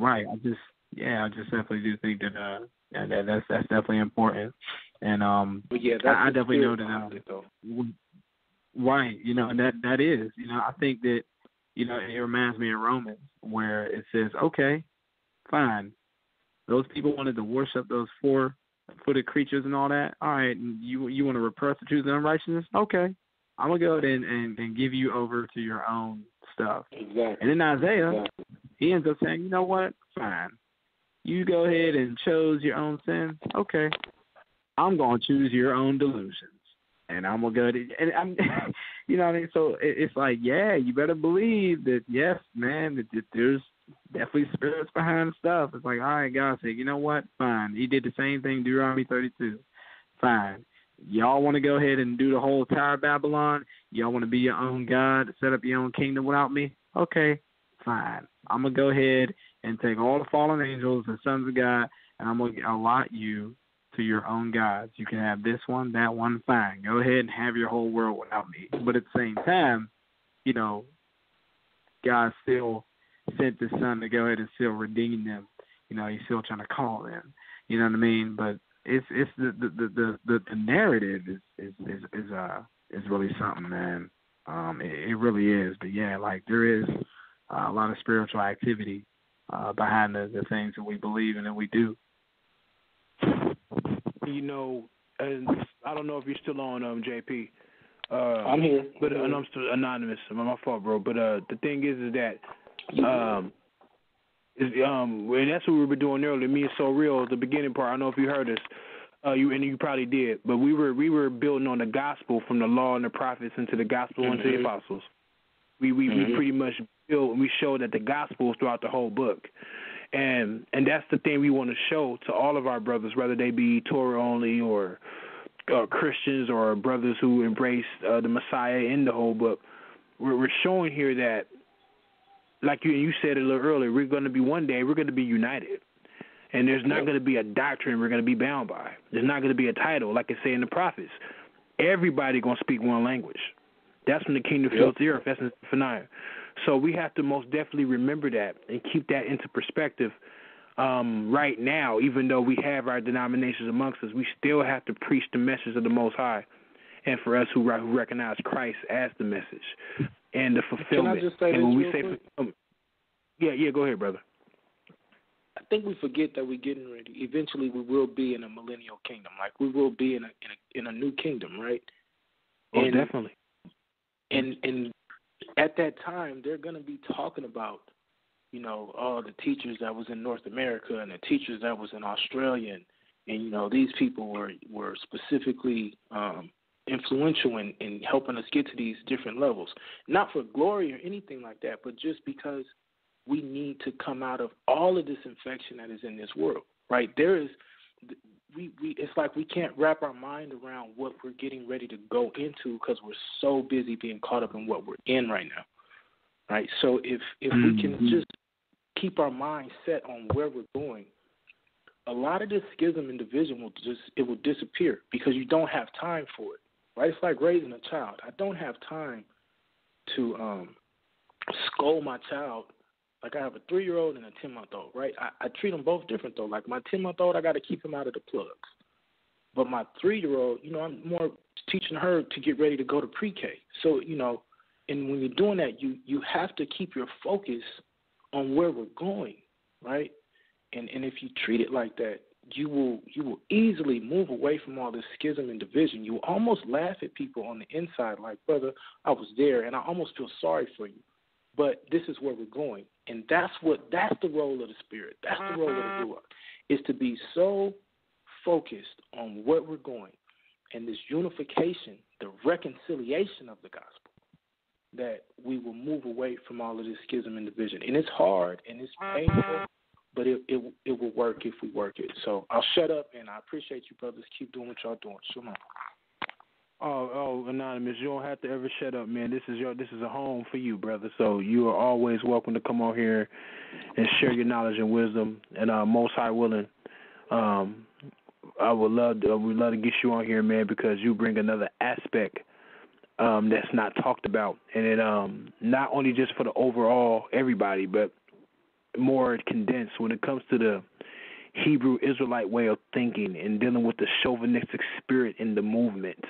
[SPEAKER 5] right. I just definitely do think that. That's definitely important, and I definitely know that. Right, and that is, I think that, it reminds me of Romans where it says, okay, fine, those people wanted to worship those four-footed creatures and all that. All right, and you want to persecute the unrighteousness? Okay, I'm gonna go ahead and give you over to your own stuff.
[SPEAKER 8] Exactly.
[SPEAKER 5] And in Isaiah, he ends up saying, you know what? Fine. You go ahead and chose your own sins. Okay, I'm going to choose your own delusions, and I'm gonna go to, and I'm, you know what I mean. So it's like, yeah, you better believe that. Yes, man, that there's definitely spirits behind stuff. It's like, all right, God said, you know what? Fine. He did the same thing, Deuteronomy 32. Fine. Y'all want to go ahead and do the whole Tower of Babylon? Y'all want to be your own God, set up your own kingdom without me? Okay, fine. I'm going to go ahead and take all the fallen angels and sons of God, and I'm going to allot you to your own gods. You can have this one, that one, fine. Go ahead and have your whole world without me. But at the same time, you know, God still sent his son to go ahead and still redeem them. You know, he's still trying to call them. You know what I mean? But it's the narrative is really something, man. It really is. But yeah, like there is a lot of spiritual activity behind the things that we believe and that we do.
[SPEAKER 4] You know, and I don't know if you're still on, JP.
[SPEAKER 8] I'm here.
[SPEAKER 4] But and I'm still anonymous. My fault, bro. But the thing is that and that's what we were doing earlier. Me and Ssoreal, the beginning part. I don't know if you heard us. You probably did. But we were building on the gospel from the law and the prophets into the gospel and to the apostles. We pretty much built. We showed that the gospel is throughout the whole book. And that's the thing we want to show to all of our brothers, whether they be Torah only or Christians or brothers who embrace the Messiah in the whole book. We're showing here that, like you said a little earlier, we're going to be one day, we're going to be united. And there's not going to be a doctrine we're going to be bound by. There's not going to be a title, like it say in the prophets. Everybody going to speak one language. That's when the kingdom fills the earth. That's in Zephaniah. So we have to most definitely remember that and keep that into perspective. Right now, even though we have our denominations amongst us, we still have to preach the message of the Most High, and for us who recognize Christ as the message and the fulfillment.
[SPEAKER 8] Can I just say
[SPEAKER 4] and when we
[SPEAKER 8] real
[SPEAKER 4] say
[SPEAKER 8] quick?
[SPEAKER 4] Yeah, go ahead, brother.
[SPEAKER 8] I think we forget that we're getting ready. Eventually, we will be in a millennial kingdom. Like we will be in a new kingdom, right?
[SPEAKER 4] Oh, definitely.
[SPEAKER 8] And at that time, they're going to be talking about, you know, all the teachers that was in North America and the teachers that was in Australia, and you know, these people were specifically influential in helping us get to these different levels. Not for glory or anything like that, but just because we need to come out of all of this infection that is in this world, right? It's like we can't wrap our mind around what we're getting ready to go into because we're so busy being caught up in what we're in right now, right? So if we can just keep our mind set on where we're going, a lot of this schism and division will disappear because you don't have time for it, right? It's like raising a child. I don't have time to scold my child. Like I have a 3-year-old and a 10-month-old, right? I treat them both different though. Like my 10-month-old, I got to keep him out of the plugs. But my 3-year-old, you know, I'm more teaching her to get ready to go to pre-K. So, you know, and when you're doing that, you have to keep your focus on where we're going, right? And if you treat it like that, you will easily move away from all this schism and division. You will almost laugh at people on the inside, like, brother, I was there, and I almost feel sorry for you. But this is where we're going. And that's the role of the Spirit. That's the role of the Ruach, is to be so focused on where we're going and this unification, the reconciliation of the gospel, that we will move away from all of this schism and division. And it's hard and it's painful, but it will work if we work it. So I'll shut up, and I appreciate you, brothers. Keep doing what y'all doing. Shalom.
[SPEAKER 4] Oh, Anonymous, you don't have to ever shut up, man. This is a home for you, brother. So you are always welcome to come on here and share your knowledge and wisdom. And Most High willing, we'd love to get you on here, man, because you bring another aspect that's not talked about, and it not only just for the overall everybody, but more condensed when it comes to the Hebrew Israelite way of thinking and dealing with the chauvinistic spirit in the movement.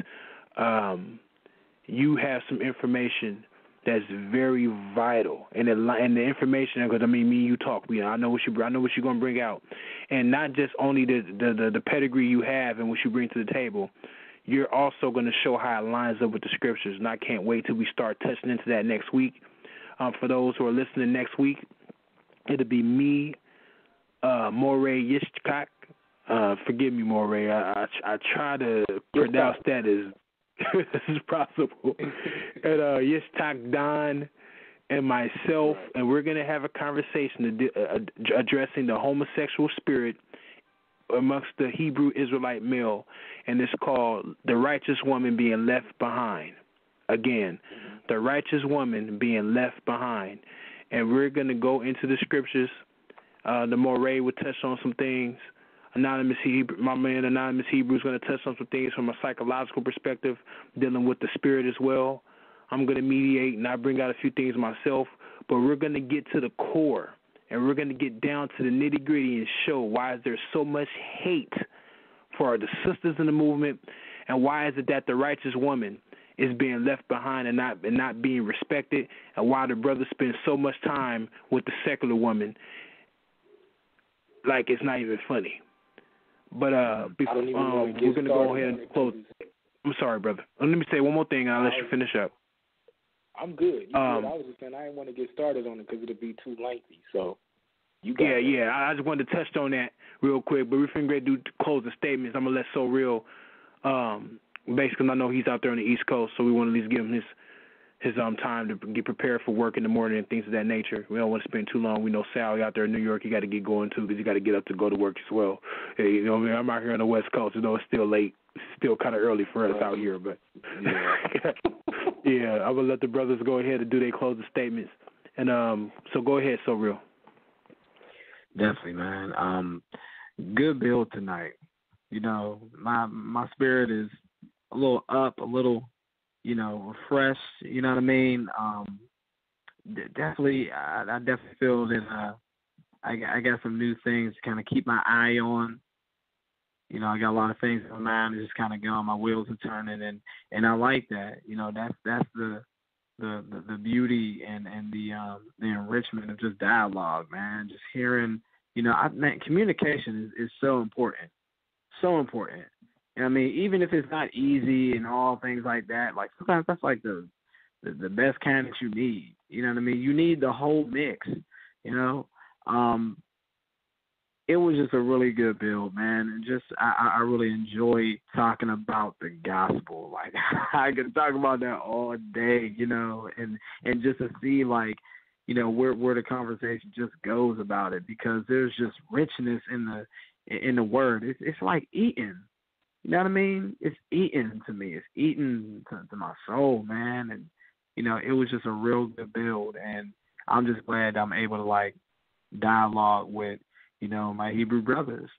[SPEAKER 4] You have some information that's very vital, and the information, because I mean, me and you talk. I know what you're gonna bring out, and not just only the pedigree you have and what you bring to the table. You're also going to show how it lines up with the scriptures, and I can't wait till we start touching into that next week. For those who are listening next week, it'll be me, Moray Yitzchak. Forgive me, Moray. I try to pronounce that as possible. And Yitzchak Don and myself, and we're going to have a conversation addressing the homosexual spirit amongst the Hebrew Israelite male, and it's called The Righteous Woman Being Left Behind. Again, the righteous woman being left behind. And we're going to go into the scriptures. The Moray will touch on some things. My man Anonymous Hebrew is going to touch on some things from a psychological perspective, dealing with the spirit as well. I'm going to mediate, and I bring out a few things myself, but we're going to get to the core, and we're going to get down to the nitty-gritty and show why is there so much hate for the sisters in the movement, and why is it that the righteous woman is being left behind and not being respected, and why the brothers spend so much time with the secular woman like it's not even funny. But we're going to go ahead and close. I'm sorry, brother. Let me say one more thing, and I'll let you finish up.
[SPEAKER 8] I'm good. Good. I was just saying I didn't want to get started on it because it'll be too lengthy. So you got it.
[SPEAKER 4] Yeah. I just wanted to touch on that real quick. But we're going to do closing statements. I'm going to let Ssoreal, basically, I know he's out there on the East Coast, so we want to at least give him his time to get prepared for work in the morning and things of that nature. We don't want to spend too long. We know Sal out there in New York, you got to get going too because you got to get up to go to work as well. Hey, you know what I mean? I'm out here on the West Coast. You know, it's still late. It's still kind of early for us out here, but yeah, I will let the brothers go ahead and do their closing statements. And so go ahead, Ssoreal.
[SPEAKER 5] Definitely, man. Good build tonight. You know, my spirit is a little up, a little, refreshed. You know what I mean? Definitely, I definitely feel that I got some new things to kind of keep my eye on. You know, I got a lot of things in my mind that just kind of going. My wheels are turning, and I like that. You know, that's the beauty and the enrichment of just dialogue, man. Just hearing, communication is so important, so important. And I mean, even if it's not easy and all things like that, like sometimes that's like the best kind that you need. You know what I mean? You need the whole mix. It was just a really good build, man. And just I really enjoy talking about the gospel. Like I could talk about that all day, and just to see where the conversation just goes about it, because there's just richness in the word. It's like eating. You know what I mean? It's eating to me. It's eating to my soul, man. And it was just a real good build, and I'm just glad I'm able to dialogue with my Hebrew brothers.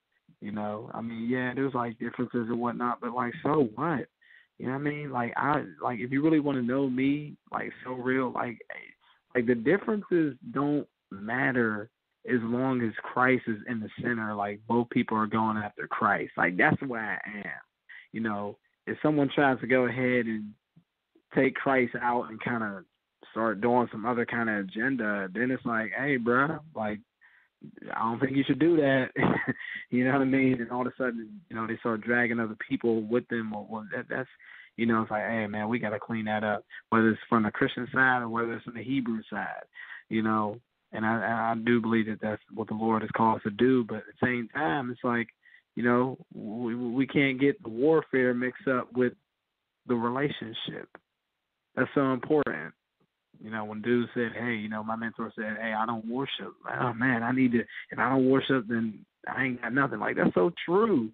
[SPEAKER 5] I mean, yeah, there's differences and whatnot, but so what? You know what I mean? If you really want to know me, Ssoreal, the differences don't matter as long as Christ is in the center. Both people are going after Christ. That's where I am. If someone tries to go ahead and take Christ out and kind of start doing some other kind of agenda, then it's hey, bro, I don't think you should do that. You know what I mean? And all of a sudden, they start dragging other people with them. Or that's, it's hey, man, we got to clean that up, whether it's from the Christian side or whether it's from the Hebrew side, And I do believe that that's what the Lord has called us to do. But at the same time, it's we can't get the warfare mixed up with the relationship. That's so important. When dude said, hey, my mentor said, hey, I don't worship. Oh, man, I need to, if I don't worship, then I ain't got nothing. That's so true.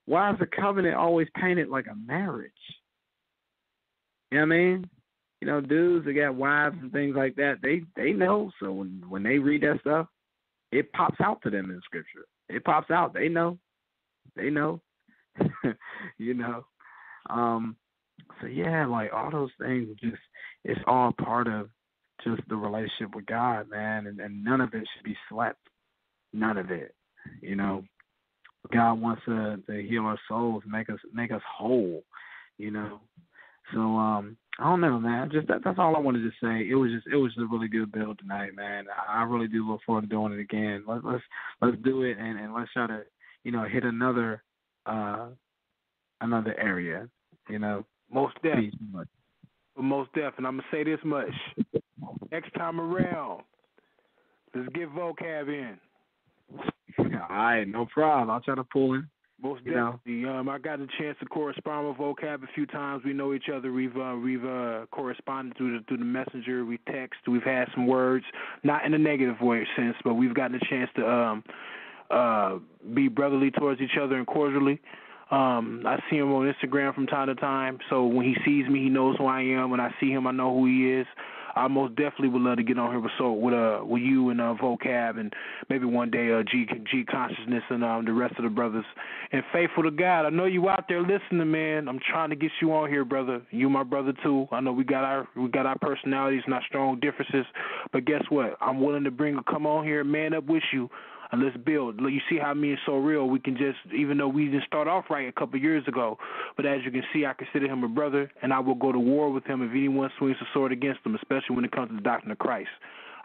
[SPEAKER 5] Why is the covenant always painted like a marriage? You know what I mean? Dudes that got wives and things like that, they know. So when they read that stuff, it pops out to them in Scripture. It pops out. They know. They know. So, yeah, all those things just, it's all part of just the relationship with God, man, and none of it should be slept. None of it. God wants to heal our souls, make us whole, So I don't know, man. Just that's all I wanted to say. It was a really good build tonight, man. I really do look forward to doing it again. Let's do it and let's try to hit another area.
[SPEAKER 4] Most definitely. And I'm gonna say this much: next time around, let's get vocab in.
[SPEAKER 5] All right, no problem. I'll try to pull in.
[SPEAKER 4] Most definitely. I got a chance to correspond with Vocab a few times. We know each other. We've corresponded through the messenger. We text. We've had some words, not in a negative way sense, but we've gotten a chance to be brotherly towards each other and cordially. I see him on Instagram from time to time, so when he sees me, he knows who I am. When I see him, I know who he is. I most definitely would love to get on here with you and Vocab, and maybe one day G Consciousness and the rest of the brothers. And faithful to God, I know you out there listening, man. I'm trying to get you on here, brother. You my brother too. I know we got our personalities and our strong differences, but guess what? I'm willing to come on here, man up with you. And let's build. You see how me and Ssoreal, we can just, even though we didn't start off right a couple of years ago, but as you can see, I consider him a brother, and I will go to war with him if anyone swings a sword against him, especially when it comes to the doctrine of Christ.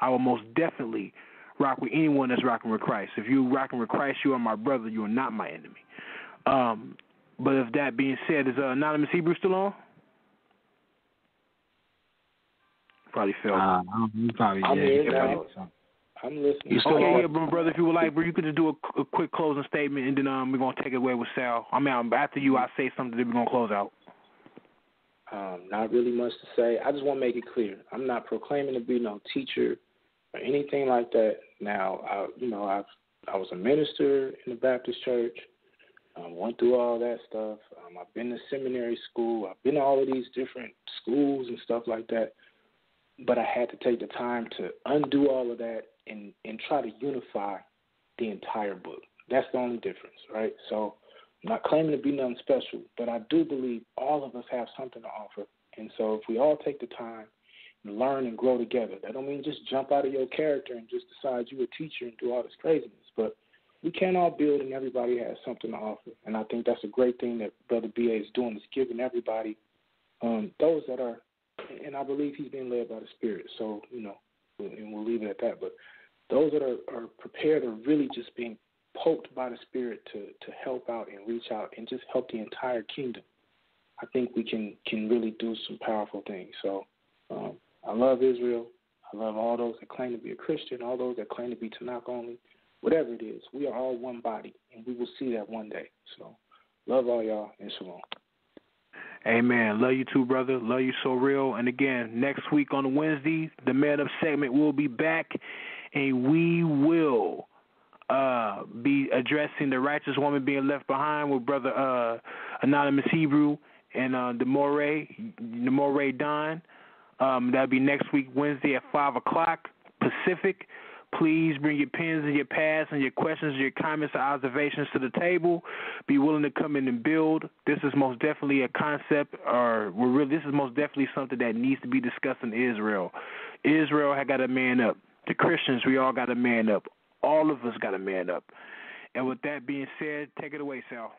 [SPEAKER 4] I will most definitely rock with anyone that's rocking with Christ. If you're rocking with Christ, you are my brother. You are not my enemy. But if that being said, is Anonymous Hebrew still on? Probably fell.
[SPEAKER 8] I'm here now. I'm listening.
[SPEAKER 4] Okay, yeah, brother, if you would like, bro, you could just do a quick closing statement, and then we're going to take it away with Sal. I mean, after you, I say something, then we're going to close out.
[SPEAKER 8] Not really much to say. I just want to make it clear. I'm not proclaiming to be no teacher or anything like that. Now, I was a minister in the Baptist church. Went through all that stuff. I've been to seminary school. I've been to all of these different schools and stuff like that. But I had to take the time to undo all of that and try to unify the entire book. That's the only difference, right? So I'm not claiming to be nothing special, but I do believe all of us have something to offer. And so if we all take the time and learn and grow together, that don't mean just jump out of your character and just decide you're a teacher and do all this craziness. But we can all build, and everybody has something to offer. And I think that's a great thing that Brother B.A. is doing, is giving everybody, those that are, and I believe he's being led by the Spirit. So, and we'll leave it at that. But those that are prepared are really just being poked by the Spirit to help out and reach out and just help the entire kingdom. I think we can really do some powerful things. So I love Israel. I love all those that claim to be a Christian, all those that claim to be Tanakh only. Whatever it is, we are all one body, and we will see that one day. So love all y'all, and shalom.
[SPEAKER 4] Amen. Love you too, brother. Love you Ssoreal. And again, next week on Wednesday, the Man Up segment will be back, and we will be addressing the righteous woman being left behind with Brother Anonymous Hebrew and the Moray Don. That'll be next week, Wednesday at 5 o'clock Pacific. Please bring your pens and your pads and your questions, your comments, or observations to the table. Be willing to come in and build. This is most definitely a concept, this is most definitely something that needs to be discussed in Israel. Israel had got to man up. The Christians, we all got to man up. All of us got to man up. And with that being said, take it away, Sal.